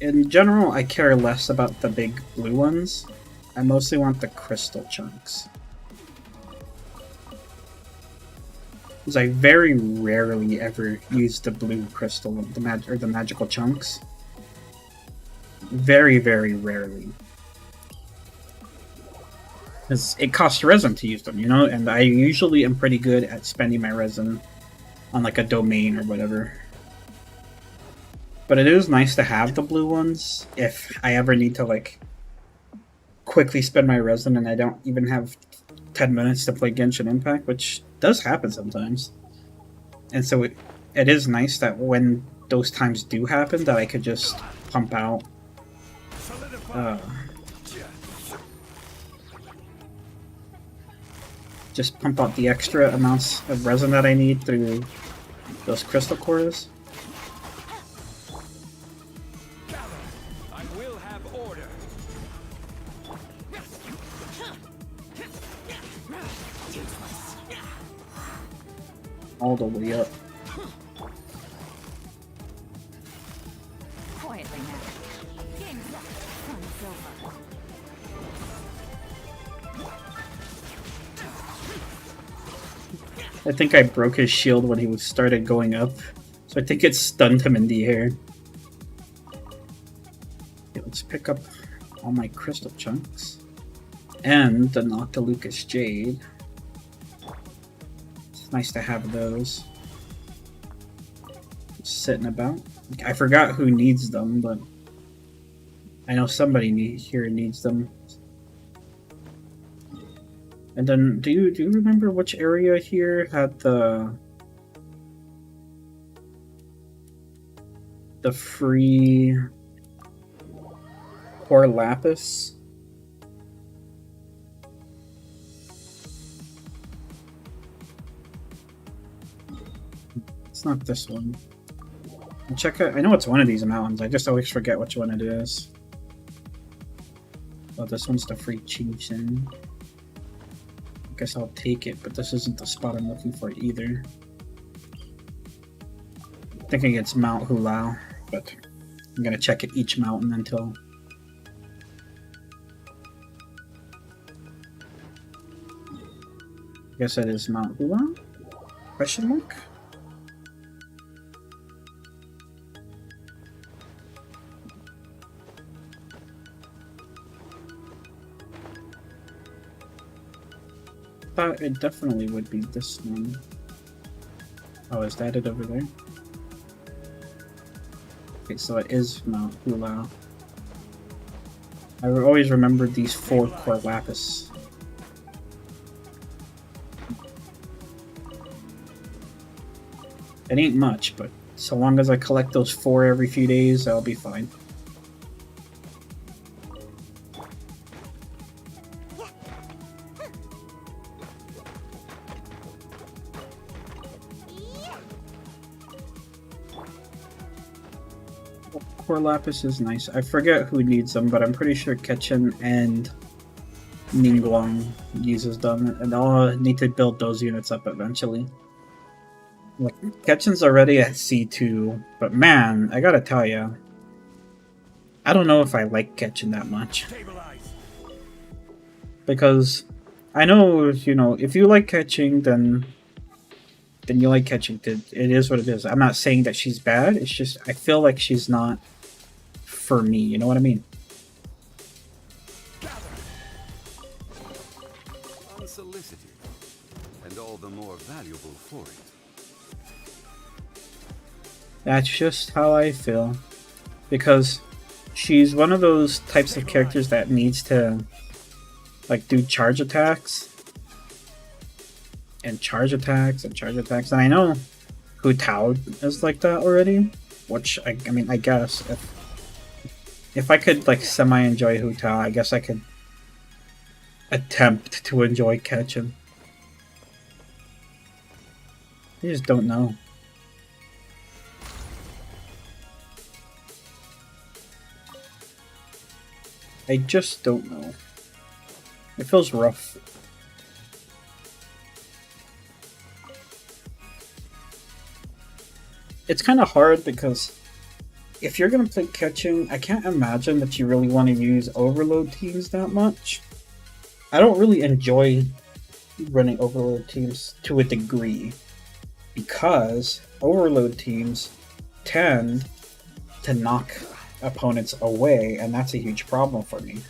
In general, I care less about the big blue ones. I mostly want the crystal chunks. Because I very rarely ever use the blue crystal, the magical chunks. Very, very rarely. Because it costs resin to use them, you know? And I usually am pretty good at spending my resin on like a domain or whatever. But it is nice to have the blue ones if I ever need to like quickly spend my resin and I don't even have 10 minutes to play Genshin Impact, which does happen sometimes. And so it is nice that when those times do happen that I could just pump out the extra amounts of resin that I need through those crystal cores. I will have order. All the way up. Quietly now. Game's up. Fun's over. I think I broke his shield when he started going up, so I think it stunned him in the air. Okay, let's pick up all my crystal chunks and the Noctilucous Jade. It's nice to have those just sitting about. I forgot who needs them, but I know somebody here needs them. And then, do you remember which area here had the free Core Lapis? It's not this one. I'll check it. I know it's one of these mountains. I just always forget which one it is. Oh, this one's the free Chinchin. Guess I'll take it, but this isn't the spot I'm looking for either. Thinking it's Mount Hulao, but I'm gonna check at each mountain until. guess it is Mount Hula? Question mark? Thought it definitely would be this one. Oh, is that it over there? Okay, so it is Mount Hula. I always remembered these 4 core lapis. It ain't much, but so long as I collect those 4 every few days, I'll be fine. Core lapis is nice. I forget who needs them, but I'm pretty sure Ketchin and Ningguang uses them, and I'll need to build those units up eventually. Like, Ketchin's already at C2, but man, I gotta tell ya, I don't know if I like Ketchin that much. Because I know, you know, if you like Ketchin, then you like Ketchin. It is what it is. I'm not saying that she's bad, it's just I feel like she's not for me, you know what I mean? Unsolicited, and all the more valuable for it. That's just how I feel. Because she's one of those types of characters that needs to, like, do charge attacks. And charge attacks, and charge attacks. And I know Hu Tao is like that already. Which, I mean, I guess. If I could, like, semi-enjoy Hu Tao, I guess I could attempt to enjoy Ketchin. I just don't know. I just don't know. It feels rough. It's kind of hard because if you're going to play Ketchin, I can't imagine that you really want to use overload teams that much. I don't really enjoy running overload teams to a degree because overload teams tend to knock opponents away, and that's a huge problem for me.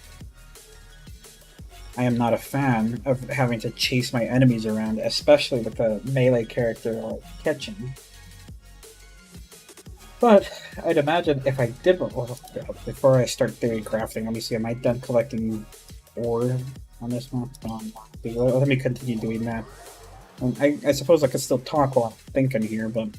I am not a fan of having to chase my enemies around, especially with a melee character like Ketchin. But I'd imagine if I did, well, before I start theory crafting, let me see, am I done collecting ore on this one? Let me continue doing that. I suppose I could still talk while I'm thinking here, but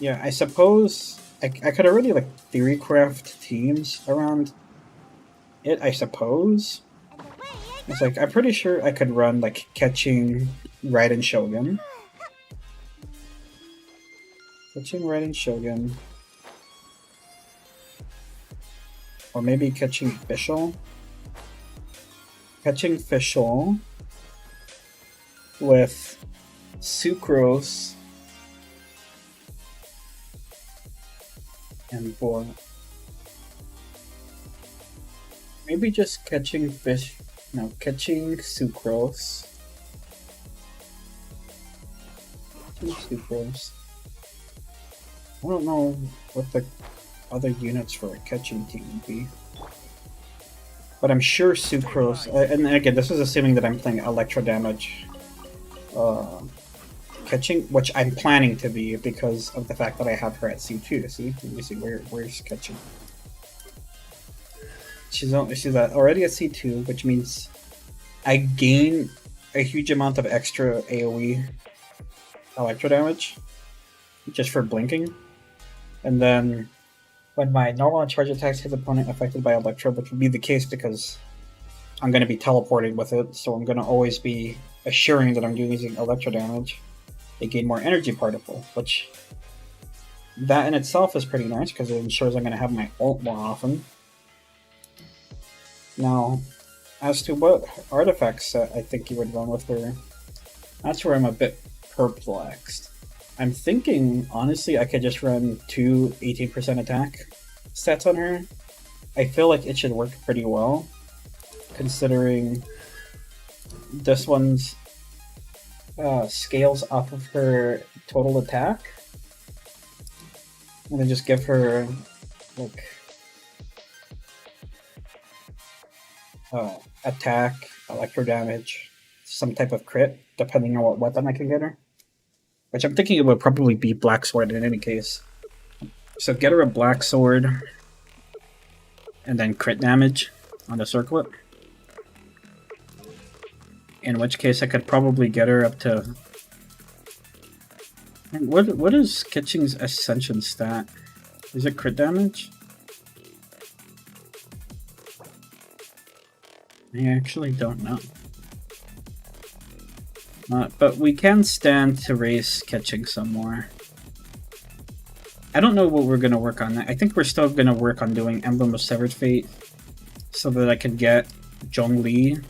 yeah, I suppose I could already like theory craft teams around it, I suppose. It's like, I'm pretty sure I could run like Ketchin, Raiden Shogun. Ketchin, Raiden Shogun. Or maybe Ketchin Fischl. Ketchin Fischl with Sucrose and Boar. Maybe just Ketchin Ketchin Sucrose. Ketchin Sucrose. I don't know what the other units for a Ketchin team would be. But I'm sure Sucrose, and again, this is assuming that I'm playing Electro Damage Ketchin, which I'm planning to be because of the fact that I have her at C2. See? Let me see, where's Ketchin? She's already at C2, which means I gain a huge amount of extra AoE Electro Damage just for blinking. And then when my normal charge attacks hit the opponent affected by Electro, which would be the case because I'm going to be teleporting with it, so I'm going to always be assuring that I'm using Electro damage, they gain more energy particle, which that in itself is pretty nice because it ensures I'm going to have my ult more often. Now, as to what artifacts I think you would run with her, that's where I'm a bit perplexed. I'm thinking, honestly, I could just run 2 18% attack stats on her. I feel like it should work pretty well. considering this one's scales off of her total attack. I'm gonna just give her like attack, electro damage, some type of crit, depending on what weapon I can get her. Which I'm thinking it would probably be Black Sword in any case. So get her a Black Sword, and then crit damage on the circlet. In which case I could probably get her up to... What is Kitching's Ascension stat? Is it crit damage? I actually don't know. But we can stand to raise Kitching some more. I don't know what we're going to work on. I think we're still going to work on doing Emblem of Severed Fate so that I can get Zhongli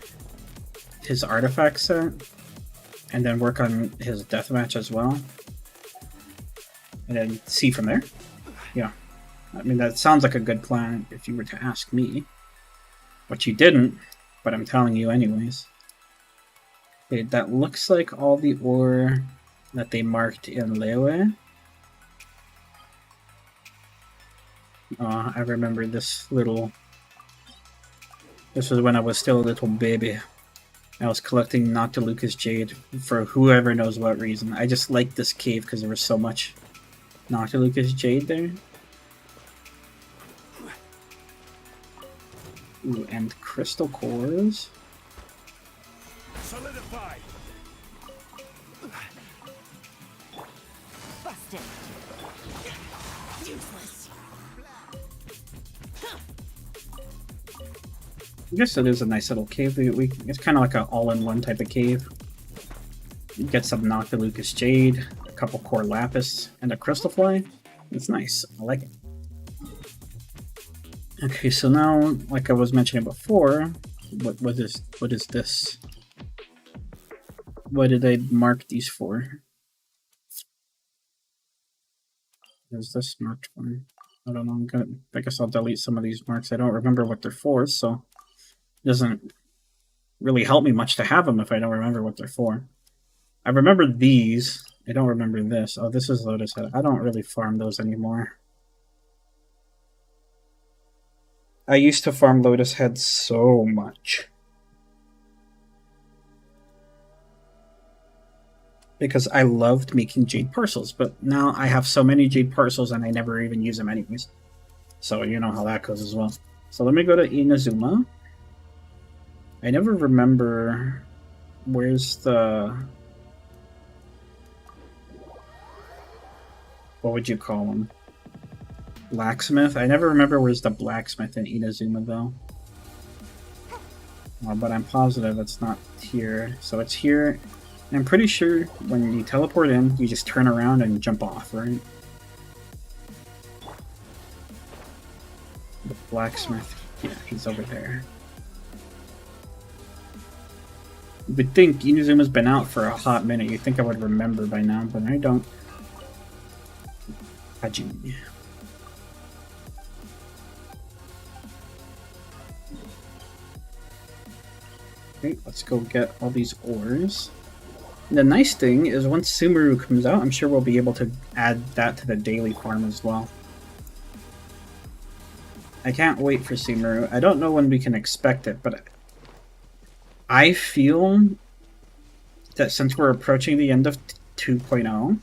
his artifact set and then work on his deathmatch as well. And then see from there. Yeah. I mean, that sounds like a good plan if you were to ask me. But you didn't. But I'm telling you anyways. Okay, that looks like all the ore that they marked in Lewe. I remember this little... This was when I was still a little baby. I was collecting Noctilucous Jade for whoever knows what reason. I just liked this cave because there was so much Noctilucous Jade there. Ooh, and crystal cores. Solidify. Busted. Useless. I guess it is a nice little cave. It's kind of like an all-in-one type of cave. You get some Noctilucous Jade, a couple core lapis, and a crystal fly. It's nice. I like it. Okay, so now, like I was mentioning before, what is this? What did I mark these for? Is this marked for? I don't know. I guess I'll delete some of these marks. I don't remember what they're for, so it doesn't really help me much to have them if I don't remember what they're for. I remember these. I don't remember this. Oh, this is Lotus Head. I don't really farm those anymore. I used to farm Lotus Head so much. Because I loved making jade parcels, but now I have so many jade parcels and I never even use them anyways. So you know how that goes as well. So let me go to Inazuma. I never remember where's the... What would you call them? Blacksmith? I never remember where's the blacksmith in Inazuma though. But I'm positive it's not here. So it's here. And I'm pretty sure when you teleport in, you just turn around and jump off, right? The blacksmith. Yeah, he's over there. You would think Inazuma's been out for a hot minute. You'd think I would remember by now, but I don't. Hajime. Okay, let's go get all these ores. And the nice thing is once Sumeru comes out, I'm sure we'll be able to add that to the daily farm as well. I can't wait for Sumeru. I don't know when we can expect it, but I feel that since we're approaching the end of 2.0,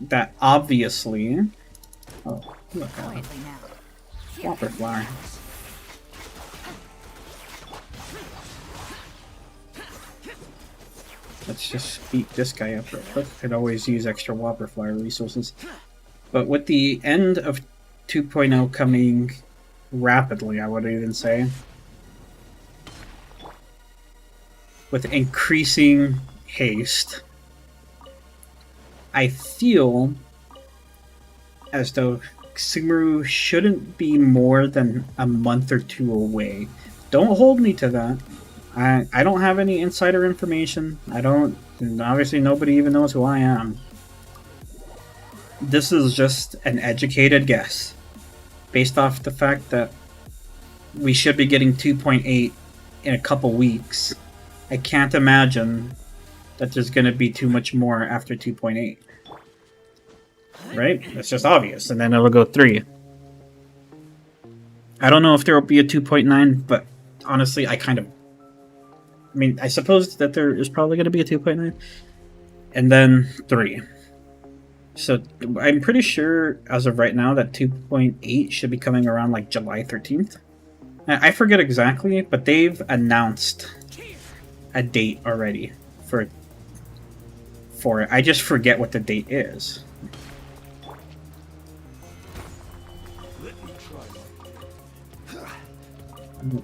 that obviously... Oh, look at it. Whopper Flower. Let's just beat this guy up real quick. Could always use extra Whopper Flower resources. But with the end of 2.0 coming rapidly, I would even say, with increasing haste, I feel as though Sumeru shouldn't be more than a month or two away. Don't hold me to that. I don't have any insider information. And obviously nobody even knows who I am. This is just an educated guess, based off the fact that we should be getting 2.8 in a couple weeks. I can't imagine that there's going to be too much more after 2.8. Right? That's just obvious. And then it'll go 3. I don't know if there will be a 2.9, but honestly, I mean, I suppose that there is probably going to be a 2.9. And then 3. So I'm pretty sure as of right now that 2.8 should be coming around like July 13th. I forget exactly, but they've announced a date already for it. I just forget what the date is.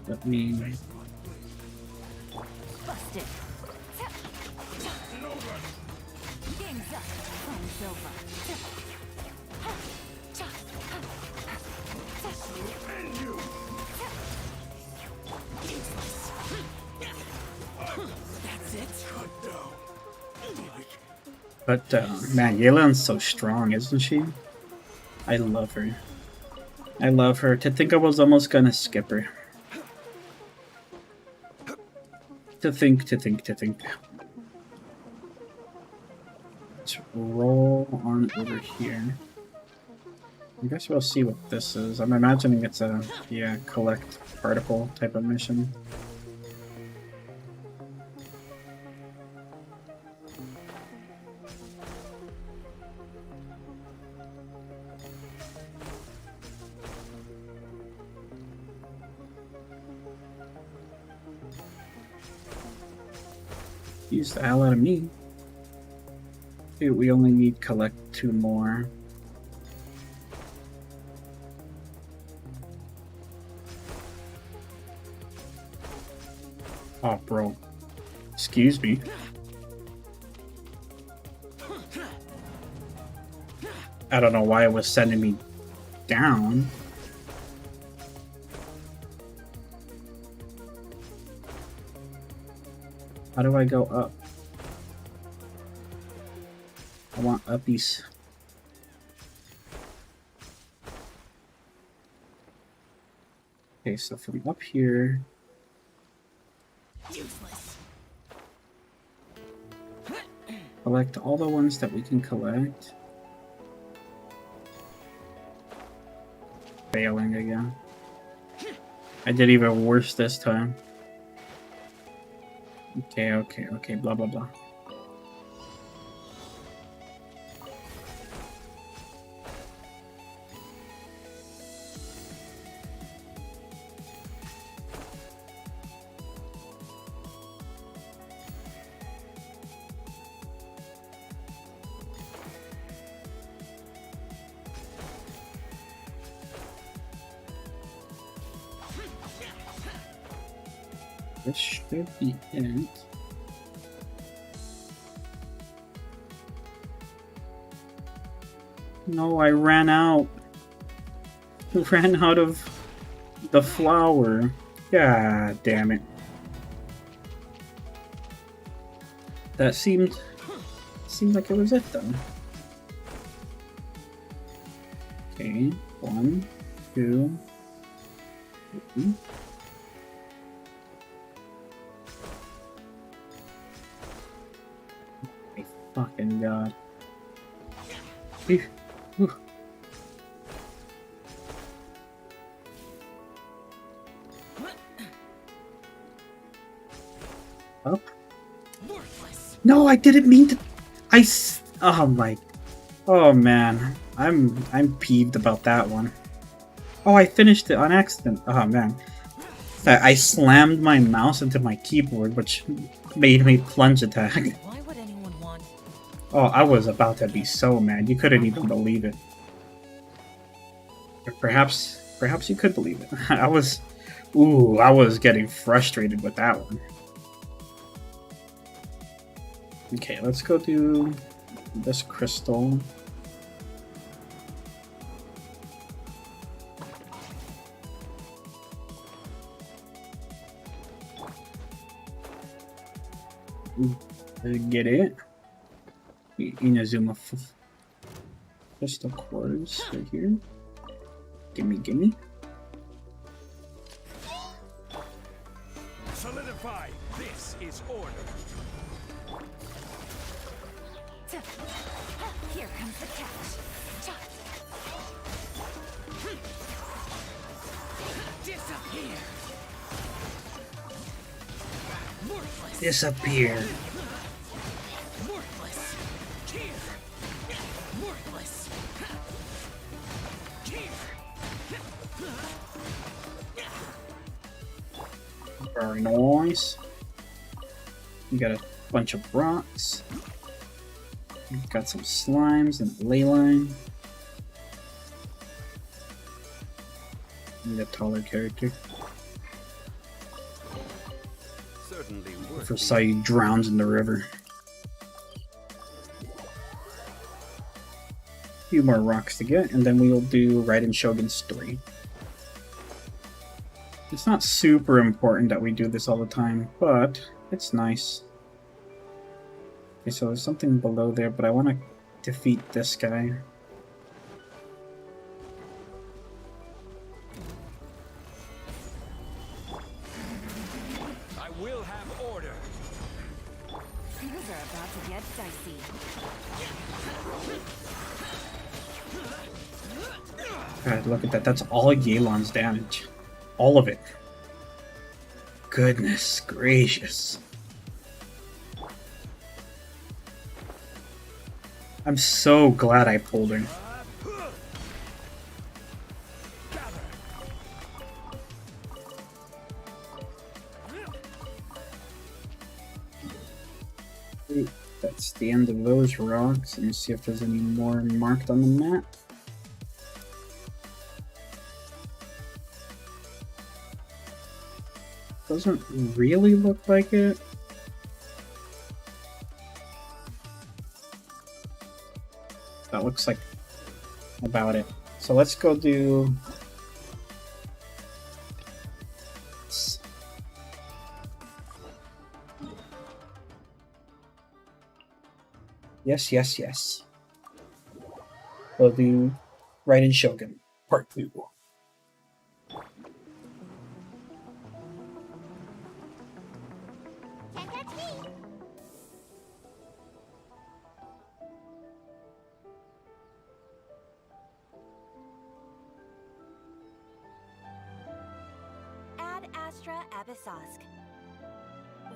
Let me... Busted. Game's up. Time's over. That's it. But, man, Yelan's so strong, isn't she? I love her. I love her. To think I was almost gonna skip her. To think. Let's roll on over here. I guess we'll see what this is. I'm imagining it's a, yeah, collect particle type of mission. Use the hell out of me. Dude, we only need collect 2 more. Oh, bro. Excuse me. I don't know why it was sending me down. How do I go up? I want uppies. Okay, so from up here... Useless. Collect all the ones that we can collect. Failing again. I did even worse this time. Okay, blah blah blah. This should be it. No, I ran out. Ran out of the flower. God damn it. That seemed like it was it then. Okay, 1, 2, 3. My fucking god. Whew. Up? No, I didn't mean to. Oh my. Oh man, I'm peeved about that one. Oh, I finished it on accident. Oh man, I slammed my mouse into my keyboard, which made me plunge attack. Why would anyone want? Oh, I was about to be so mad. You couldn't even believe it. Or perhaps you could believe it. I was getting frustrated with that one. Okay, let's go do this crystal. Get it? Inazuma crystal quartz right here. Gimme. Solidify. This is order. Here comes the catch. Disappear. Worthless. Disappear. Worthless. Here. Worthless. Here. Very nice. You got a bunch of rocks. You've got some slimes and a ley line. Need a taller character. Certainly worth For Sai drowns in the river. A few more rocks to get, and then we will do Raiden Shogun's story. It's not super important that we do this all the time, but it's nice. Okay, so there's something below there, but I want to defeat this guy. I will have order. Things are about to get dicey. God, look at that. That's all Yelan's damage. All of it. Goodness gracious. I'm so glad I pulled her. That's the end of those rocks. Let me see if there's any more marked on the map. Doesn't really look like it. That looks like about it. So let's go do... Yes, yes, yes. We'll do Raiden Shogun, Part 2. Can't catch me. Ad Astra Abyssosque.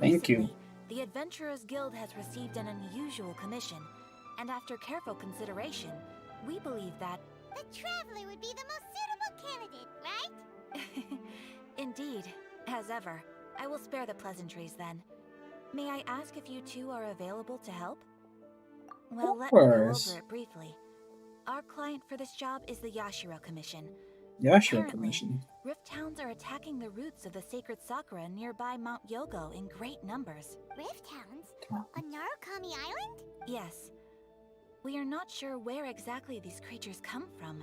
Thank you. Recently, the Adventurers Guild has received an unusual commission, and after careful consideration, we believe that... The Traveler would be the most suitable candidate, right? Indeed, as ever. I will spare the pleasantries then. May I ask if you two are available to help? Well, Of let me go course. over it briefly. Our client for this job is the Yashiro Commission. Yashiro Currently, Commission. Rift Towns are attacking the roots of the sacred Sakura nearby Mount Yogo in great numbers. Rift Hounds? On Narukami Island? Yes. We are not sure where exactly these creatures come from.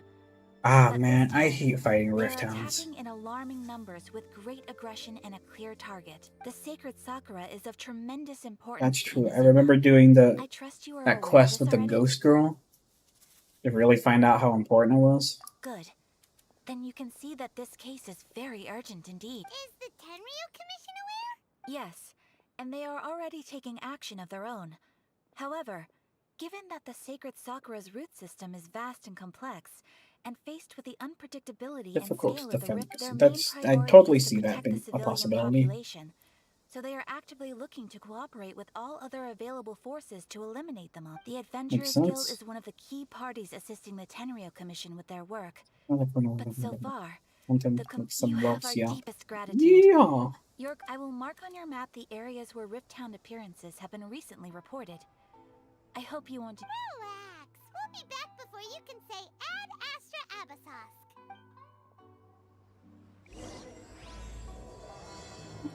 Ah, But man, this I time, hate fighting They Rift are Hounds. attacking in alarming numbers with great aggression and a clear target. The sacred Sakura is of tremendous importance. That's to true. I Inazuma. remember doing I trust you are that aware quest of with this the already? ghost girl to really find out how important it was. Good. Then you can see that this case is very urgent indeed. Is the Tenryu Commission aware? Yes, and they are already taking action of their own. However, given that the sacred Sakura's root system is vast and complex, and faced with the unpredictability Difficult and to scale of the defend. rift, their That's main I priority totally is to see that protect the being a civilian possibility. population. So they are actively looking to cooperate with all other available forces to eliminate them all. The Adventurers Guild sense. is one of the key parties assisting the Tenryu Commission with their work. But But so far, content you like some have rocks, our yeah. deepest gratitude. Yeah. I will mark on your map the areas where Rift Town appearances have been recently reported. I hope you won't... Relax. We'll be back before you can say Ad Astra Abyssosque.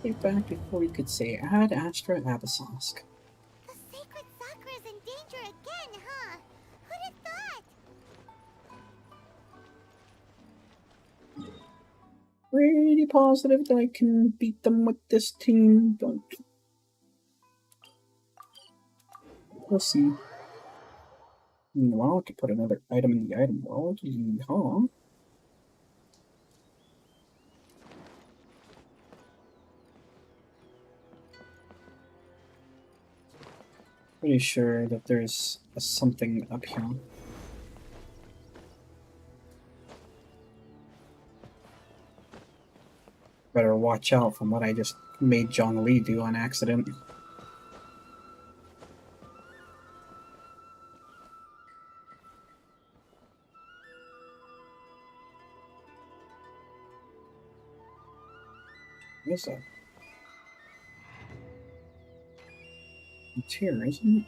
Be back before we could say Ad Astra Abyssosque. The sacred Sakura's in danger again, huh? Who'd have thought? Pretty positive that I can beat them with this team. Don't. We'll see. Meanwhile, I could put another item in the item world. Huh? Pretty sure that there's something up here. Better watch out from what I just made Zhongli do on accident. What is that? It's here, isn't it?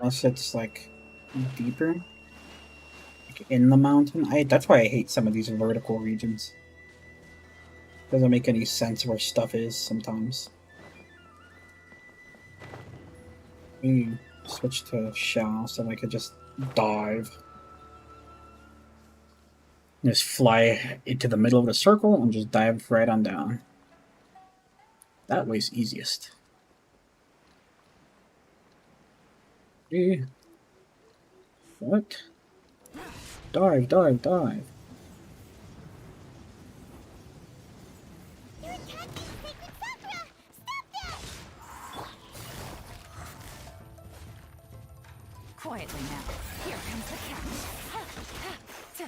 Unless it's like deeper, like in the mountain. That's why I hate some of these vertical regions. Doesn't make any sense where stuff is sometimes. Switch to Shao so I could just dive. Just fly into the middle of the circle and just dive right on down. That way's easiest. What? Dive, dive, dive. You're attacking Sacred Sakura! Stop that! Quietly now. Here comes the catch.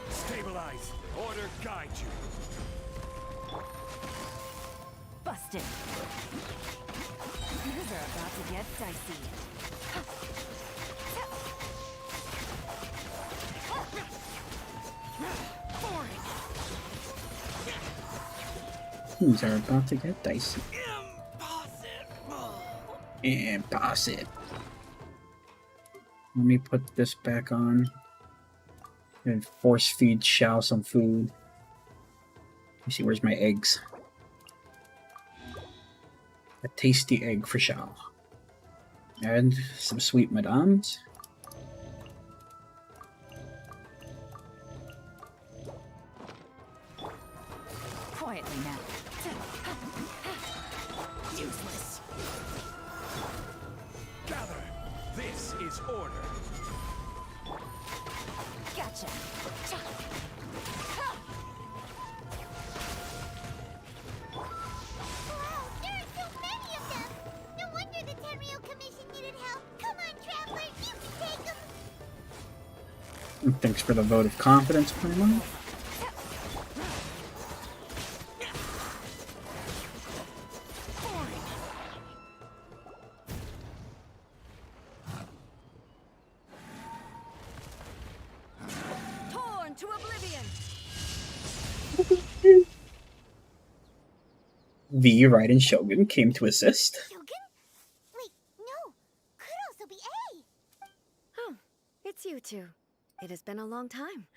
Stabilize. Order guide you. Busted. Things are about to get dicey. Things are about to get dicey. Impossible. Impossible. Let me put this back on and force feed Shao some food. Let me see, where's my eggs? A tasty egg for Shao. And some sweet madams. Quietly now. Useless. Gather. This is order. Gotcha. Wow, there are so many of them! No wonder the Tenryou Commission needed help! Come on, Traveler, you can take them! And thanks for the vote of confidence, Paimon. Torn to oblivion. V, Raiden, Shogun came to assist. Shogun? Wait, no! Could also be A! Oh, it's you two. It has been a long time.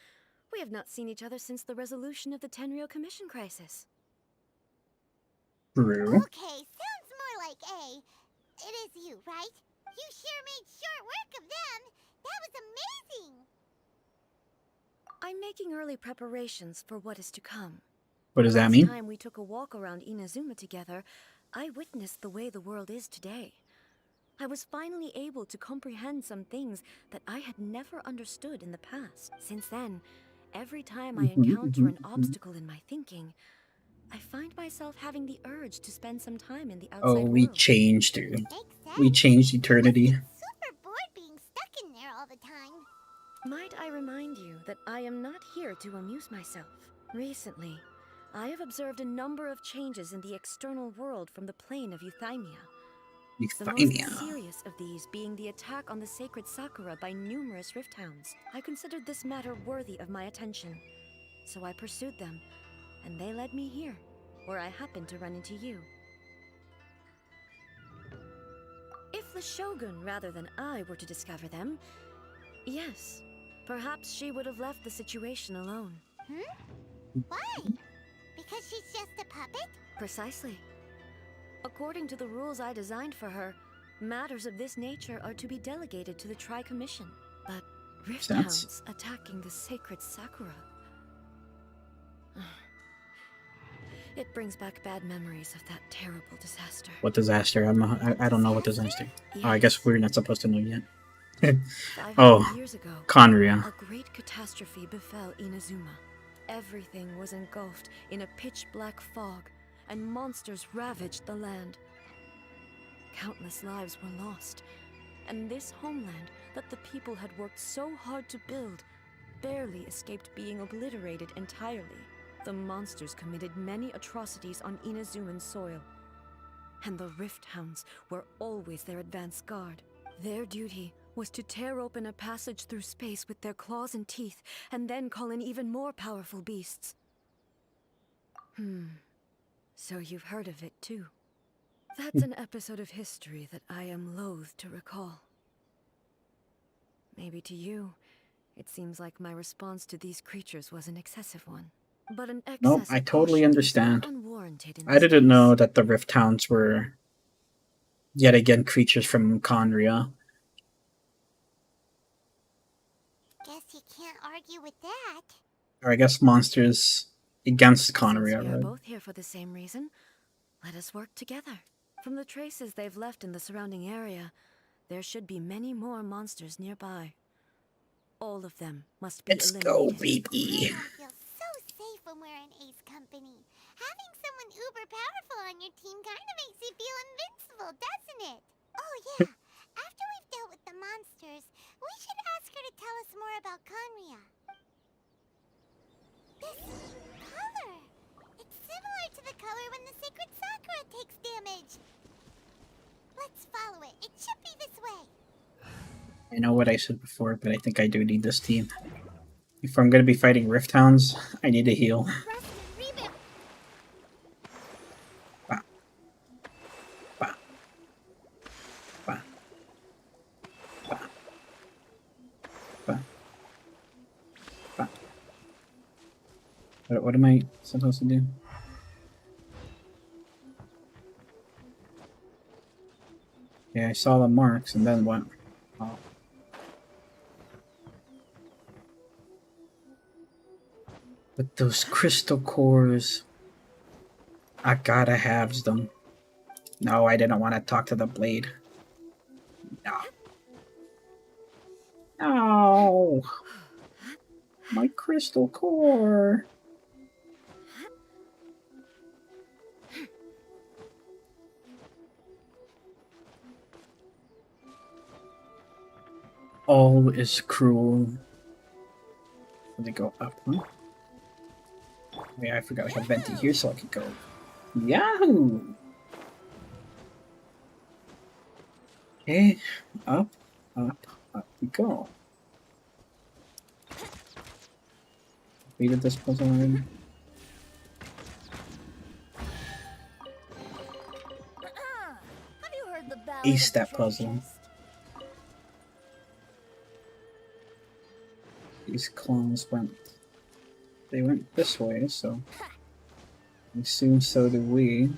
We have not seen each other since the resolution of the Tenryou Commission crisis. True. Okay, sounds more like A. It is you, right? You sure made short work of them! That was amazing! I'm making early preparations for what is to come. What does that Last mean? time we took a walk around Inazuma together, I witnessed the way the world is today. I was finally able to comprehend some things that I had never understood in the past. Since then, every time I encounter an obstacle in my thinking, I find myself having the urge to spend some time in the outside Oh, we world. changed, dude. Makes sense. We changed eternity. Super bored being stuck in there all the time. Might I remind you that I am not here to amuse myself. Recently, I have observed a number of changes in the external world from the plane of Euthymia. The most Euthymia. serious of these being the attack on the sacred Sakura by numerous rift hounds. I considered this matter worthy of my attention, so I pursued them, and they led me here, where I happened to run into you. If the Shogun rather than I were to discover them, yes, perhaps she would have left the situation alone. Why? Because she's just a puppet? Precisely. According to the rules I designed for her, matters of this nature are to be delegated to the Tri-Commission. But rift That's- hounds attacking the sacred Sakura. It brings back bad memories of that terrible disaster. What disaster? I don't know what disaster. Oh, I guess we're not supposed to know yet. 500 Oh, years ago, Conria. a great catastrophe befell Inazuma. Everything was engulfed in a pitch-black fog, and monsters ravaged the land. Countless lives were lost, and this homeland that the people had worked so hard to build barely escaped being obliterated entirely. The monsters committed many atrocities on Inazuman soil, and the Rift Hounds were always their advance guard. Their duty was to tear open a passage through space with their claws and teeth, and then call in even more powerful beasts. So you've heard of it too. That's an episode of history that I am loath to recall. Maybe to you, it seems like my response to these creatures was an excessive one. But an excess Nope, I of totally caution is understand. not unwarranted in I this didn't know case. that the Rift Hounds were yet again creatures from Conria. Guess you can't argue with that. Or I guess monsters against Since Conria, we are right? both here for the same reason, let us work together. From the traces they've left in the surrounding area, there should be many more monsters nearby. All of them must be Let's go, eliminated. baby. I now feel so safe when we're in Ace company. Having someone uber powerful on your team kind of makes you feel invincible, doesn't it? Oh yeah, after we've dealt with the monsters, we should ask her to tell us more about Conria. This color! It's similar to the color when the sacred Sakura takes damage. Let's follow it. It should be this way. I know what I said before, but I think I do need this team. If I'm going to be fighting Rift Hounds, I need to heal. Rest and reboot. Bah. Bah. Bah. Bah. Bah. Bah. What am I supposed to do? Yeah, I saw the marks, and then what? Oh. But those crystal cores, I gotta have them. No, I didn't want to talk to the blade. No. No. My crystal core. All is cruel. Let me go up, huh? Yeah, I forgot I have Venti here so I could go. Yahoo! Okay, up, up, up we go. Completed this puzzle already. Have you heard the ballad Ace of the that treasure puzzle. chest? These clones went. They went this way, so. I assume so do we.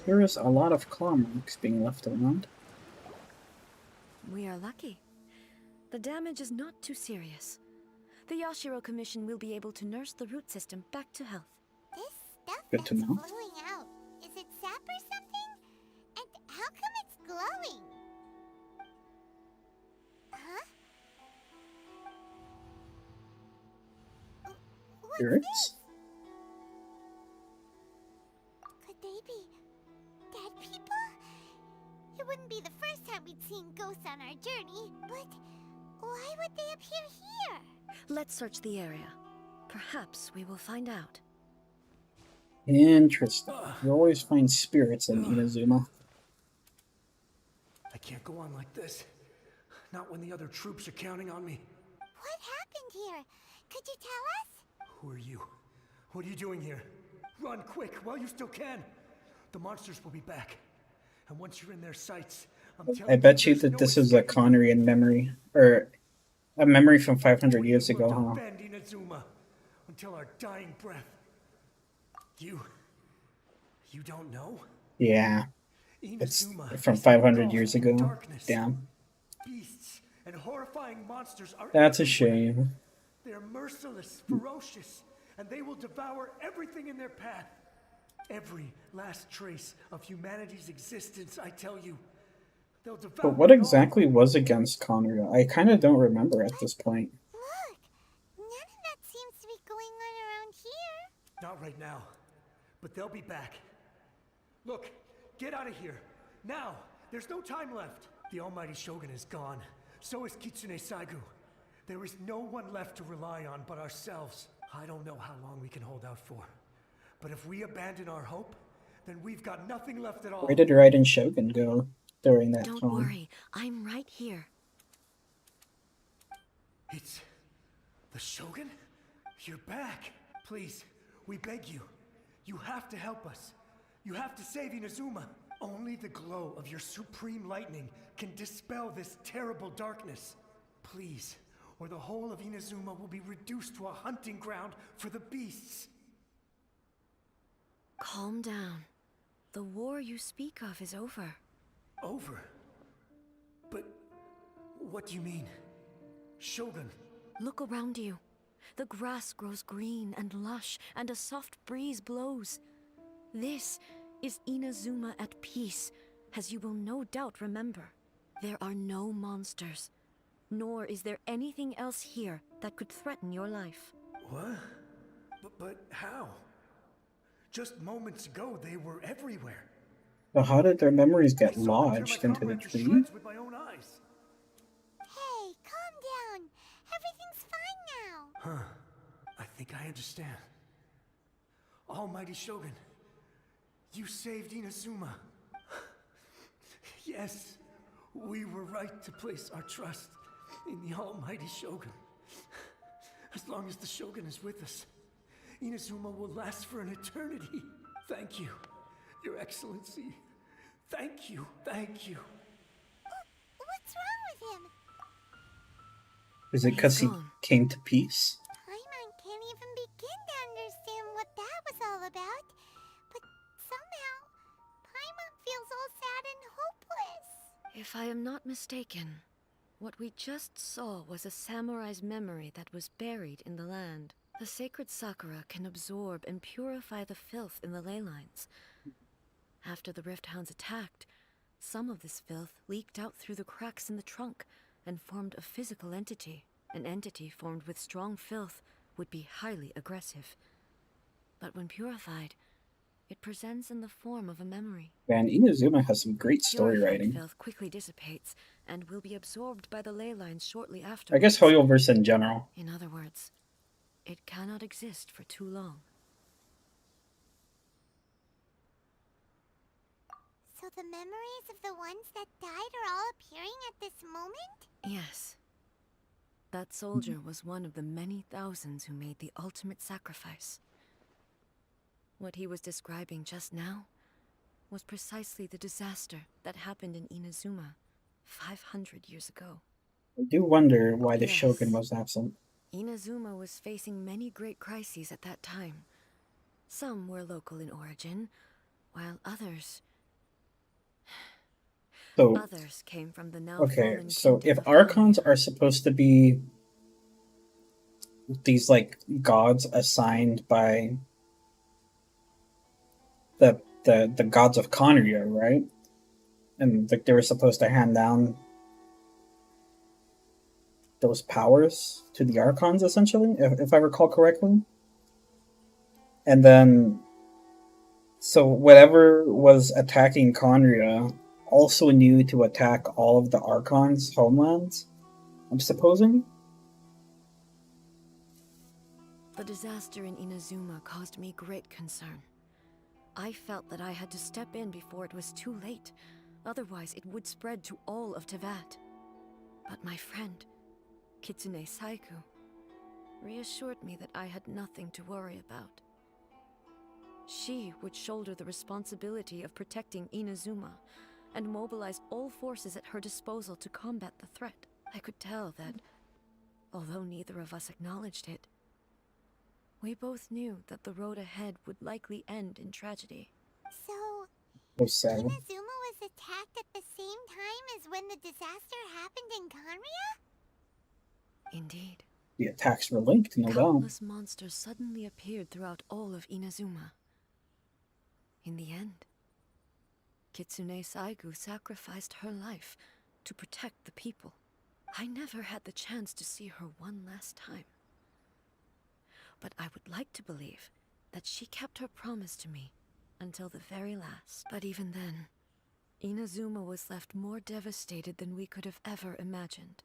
There is a lot of claw marks being left around. We are lucky. The damage is not too serious. The Yashiro Commission will be able to nurse the root system back to health. This stuff Good to that's know. glowing out. Is it sap or something? And how come it's glowing? Huh? What's Spirits? this? Could they be dead people? It wouldn't be the first time we'd seen ghosts on our journey, but why would they appear here? Let's search the area. Perhaps we will find out. Interesting. You always find spirits in Inazuma. I can't go on like this. Not when the other troops are counting on me. What happened here? Could you tell us? Who are you? What are you doing here? Run quick while you still can. The monsters will be back. And once you're in their sights, I'm telling I bet you there's that no this is a escaping. Conrian memory. Or a memory from 500 years We will ago, huh? defend Inazuma until our dying breath. You don't know? Yeah. It's Inazuma from is 500 engulfed years in ago. darkness. Damn. beasts and horrifying monsters are That's a everywhere. shame. They're merciless, ferocious, and they will devour everything in their path. Every last trace of humanity's existence, I tell you. They'll devour But what it all. exactly was against Conria? I kind of don't remember at this point. Look, none of that seems to be going on around here. Not right now, but they'll be back. Look, get out of here. Now! There's no time left. The almighty Shogun is gone. So is Kitsune Saigu. There is no one left to rely on but ourselves. I don't know how long we can hold out for. But if we abandon our hope, then we've got nothing left at all. Where did Raiden Shogun go during that Don't time? worry, I'm right here. It's the Shogun? You're back. Please, we beg you. You have to help us. You have to save Inazuma. Only the glow of your supreme lightning can dispel this terrible darkness. Please, or the whole of Inazuma will be reduced to a hunting ground for the beasts. Calm down. The war you speak of is over. Over? But what do you mean? Shogun? Look around you. The grass grows green and lush, and a soft breeze blows. This is Inazuma at peace, as you will no doubt remember. There are no monsters, nor is there anything else here that could threaten your life. What? But how? Just moments ago, they were everywhere. But how did their memories I get saw them tear lodged my into the comrade to tree? shreds with my own eyes. Hey, calm down. Everything's fine now. Huh. I think I understand. Almighty Shogun, you saved Inazuma. Yes, we were right to place our trust in the Almighty Shogun. As long as the Shogun is with us, Inazuma will last for an eternity. Thank you, Your Excellency. Thank you, thank you. What's wrong with him? Is it because he gone. came to peace? Paimon can't even begin to understand what that was all about. But somehow, Paimon feels all sad and hopeless. If I am not mistaken, what we just saw was a samurai's memory that was buried in the land. The sacred sakura can absorb and purify the filth in the ley lines. After the Rift Hounds attacked, some of this filth leaked out through the cracks in the trunk and formed a physical entity. An entity formed with strong filth would be highly aggressive. But when purified, it presents in the form of a memory. Man, Inazuma has some great story Purified writing. filth quickly dissipates and will be absorbed by the ley lines shortly after. I guess Hoyoverse in general. In other words, it cannot exist for too long. So the memories of the ones that died are all appearing at this moment? Yes. That soldier was one of the many thousands who made the ultimate sacrifice. What he was describing just now was precisely the disaster that happened in Inazuma 500 years ago. I do wonder why the Yes. Shogun was absent. Inazuma was facing many great crises at that time. Some were local in origin, while others So, came from the now okay, fallen so kingdom if of Archons Conria. are supposed to be these, like, gods assigned by the gods of Conria, right? And like they were supposed to hand down those powers to the Archons, essentially, if I recall correctly. And then, so whatever was attacking Conria also knew to attack all of the Archons' homelands, I'm supposing? The disaster in Inazuma caused me great concern. I felt that I had to step in before it was too late, otherwise it would spread to all of Teyvat. But my friend, Kitsune Saigu, reassured me that I had nothing to worry about. She would shoulder the responsibility of protecting Inazuma and mobilize all forces at her disposal to combat the threat. I could tell that, although neither of us acknowledged it, we both knew that the road ahead would likely end in tragedy. So, So sad. Inazuma was attacked at the same time as is when the disaster happened in Conria? Indeed. The attacks were linked, no doubt. Countless monsters suddenly appeared throughout all of Inazuma. In the end, Kitsune Saigu sacrificed her life to protect the people. I never had the chance to see her one last time. But I would like to believe that she kept her promise to me until the very last. But even then, Inazuma was left more devastated than we could have ever imagined.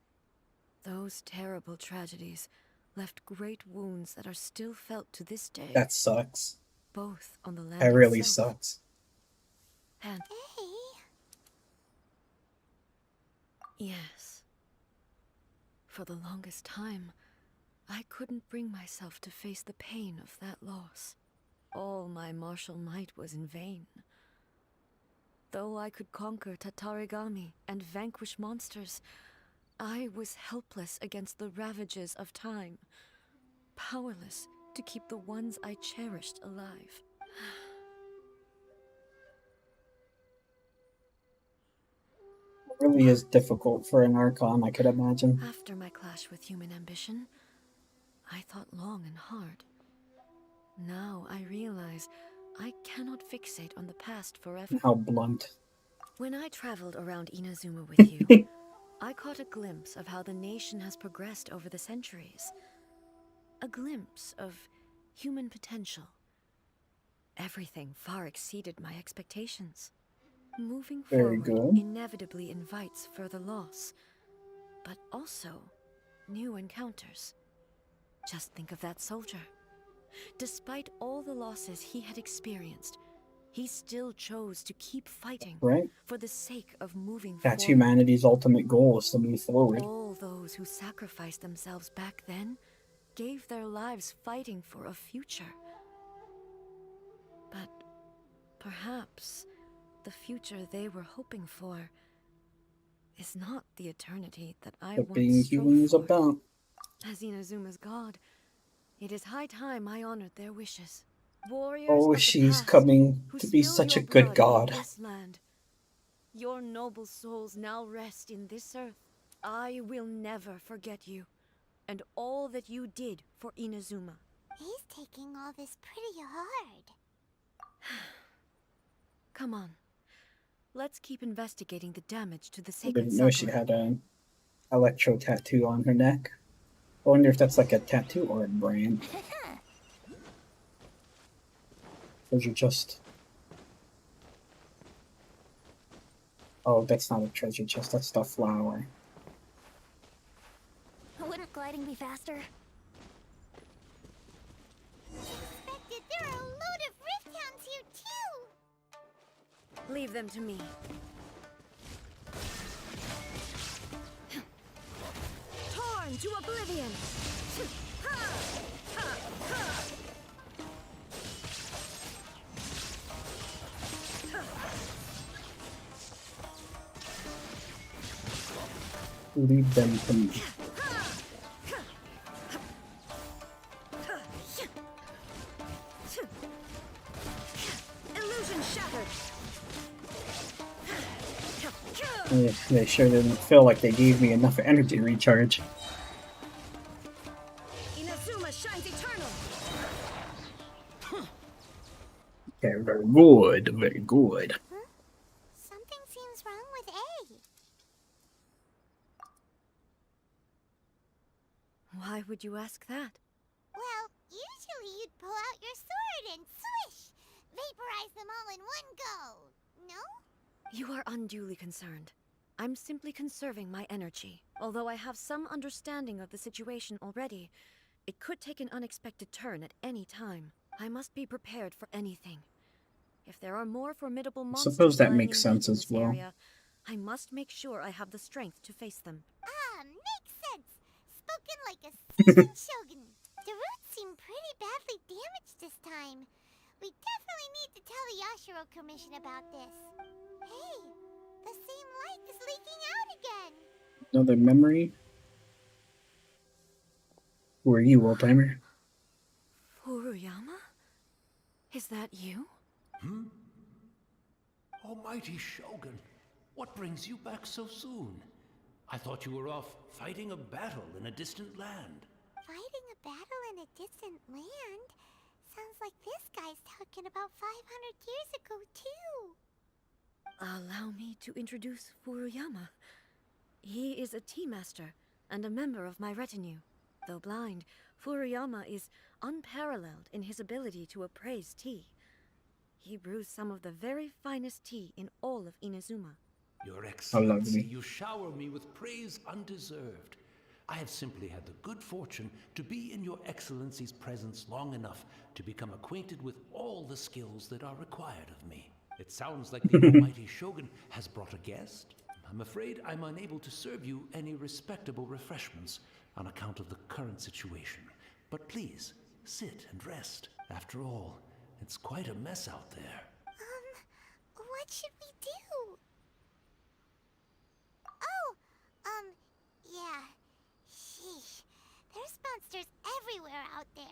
Those terrible tragedies left great wounds that are still felt to this day. That sucks. Both on the land That really itself sucks. and Hey. yes. For the longest time, I couldn't bring myself to face the pain of that loss. All my martial might was in vain. Though I could conquer Tatarigami and vanquish monsters, I was helpless against the ravages of time, powerless to keep the ones I cherished alive. It really is difficult for an Archon, I could imagine. After my clash with human ambition, I thought long and hard. Now I realize I cannot fixate on the past forever. How blunt. When I traveled around Inazuma with you, I caught a glimpse of how the nation has progressed over the centuries. A glimpse of human potential. Everything far exceeded my expectations. Moving Very forward good. inevitably invites further loss, but also new encounters. Just think of that soldier. Despite all the losses he had experienced, he still chose to keep fighting Right? for the sake of moving That's forward. humanity's ultimate goal, is to move forward. All those who sacrificed themselves back then gave their lives fighting for a future. But perhaps the future they were hoping for is not the eternity that I What being once human is strove for. about. As Inazuma's god, it is high time I honored their wishes. Warriors Oh, of the she's past coming who to be spilled such a your good blood on god. this land. Your noble souls now rest in this earth. I will never forget you, and all that you did for Inazuma. He's taking all this pretty hard. Come on. Let's keep investigating the damage to the I sacred didn't know she sakura. had an electro tattoo on her neck. I wonder if that's like a tattoo or a brand. Treasure chest. Oh, that's not a treasure chest, that's the flower. Wouldn't gliding be faster? Expected there are a load of Rift Hounds here too. Leave them to me. Torn to oblivion! Leave them to me. Illusion shattered! They sure didn't feel like they gave me enough energy recharge. Inazuma shines eternal! Okay, very good, very good. Something seems wrong with A. Why would you ask that? Well, usually you'd pull out your sword and swish! Vaporize them all in one go. No? You are unduly concerned. I'm simply conserving my energy. Although I have some understanding of the situation already, it could take an unexpected turn at any time. I must be prepared for anything. If there are more formidable monsters Suppose that lying makes in wait sense in as this well. area, I must make sure I have the strength to face them. Ah, makes sense. Spoken like a seasoned shogun. The roots seem pretty badly damaged this time. We definitely need to tell the Yashiro Commission about this. Hey, the same light is leaking out again. Another memory? Who are you, old timer? Furuyama? Is that you? Almighty Shogun, What brings you back so soon? I thought you were off fighting a battle in a distant land. Fighting a battle in a distant land? Sounds like this guy's talking about 500 years ago, too. Allow me to introduce Furuyama. He is a tea master and a member of my retinue. Though blind, Furuyama is unparalleled in his ability to appraise tea. He brews some of the very finest tea in all of Inazuma. Your How Excellency, lovely. you shower me with praise undeserved. I have simply had the good fortune to be in your Excellency's presence long enough to become acquainted with all the skills that are required of me. It sounds like the almighty Shogun has brought a guest. I'm afraid I'm unable to serve you any respectable refreshments on account of the current situation. But please, sit and rest. After all, it's quite a mess out there. What should we do? Oh, yeah. Sheesh. There's monsters everywhere out there.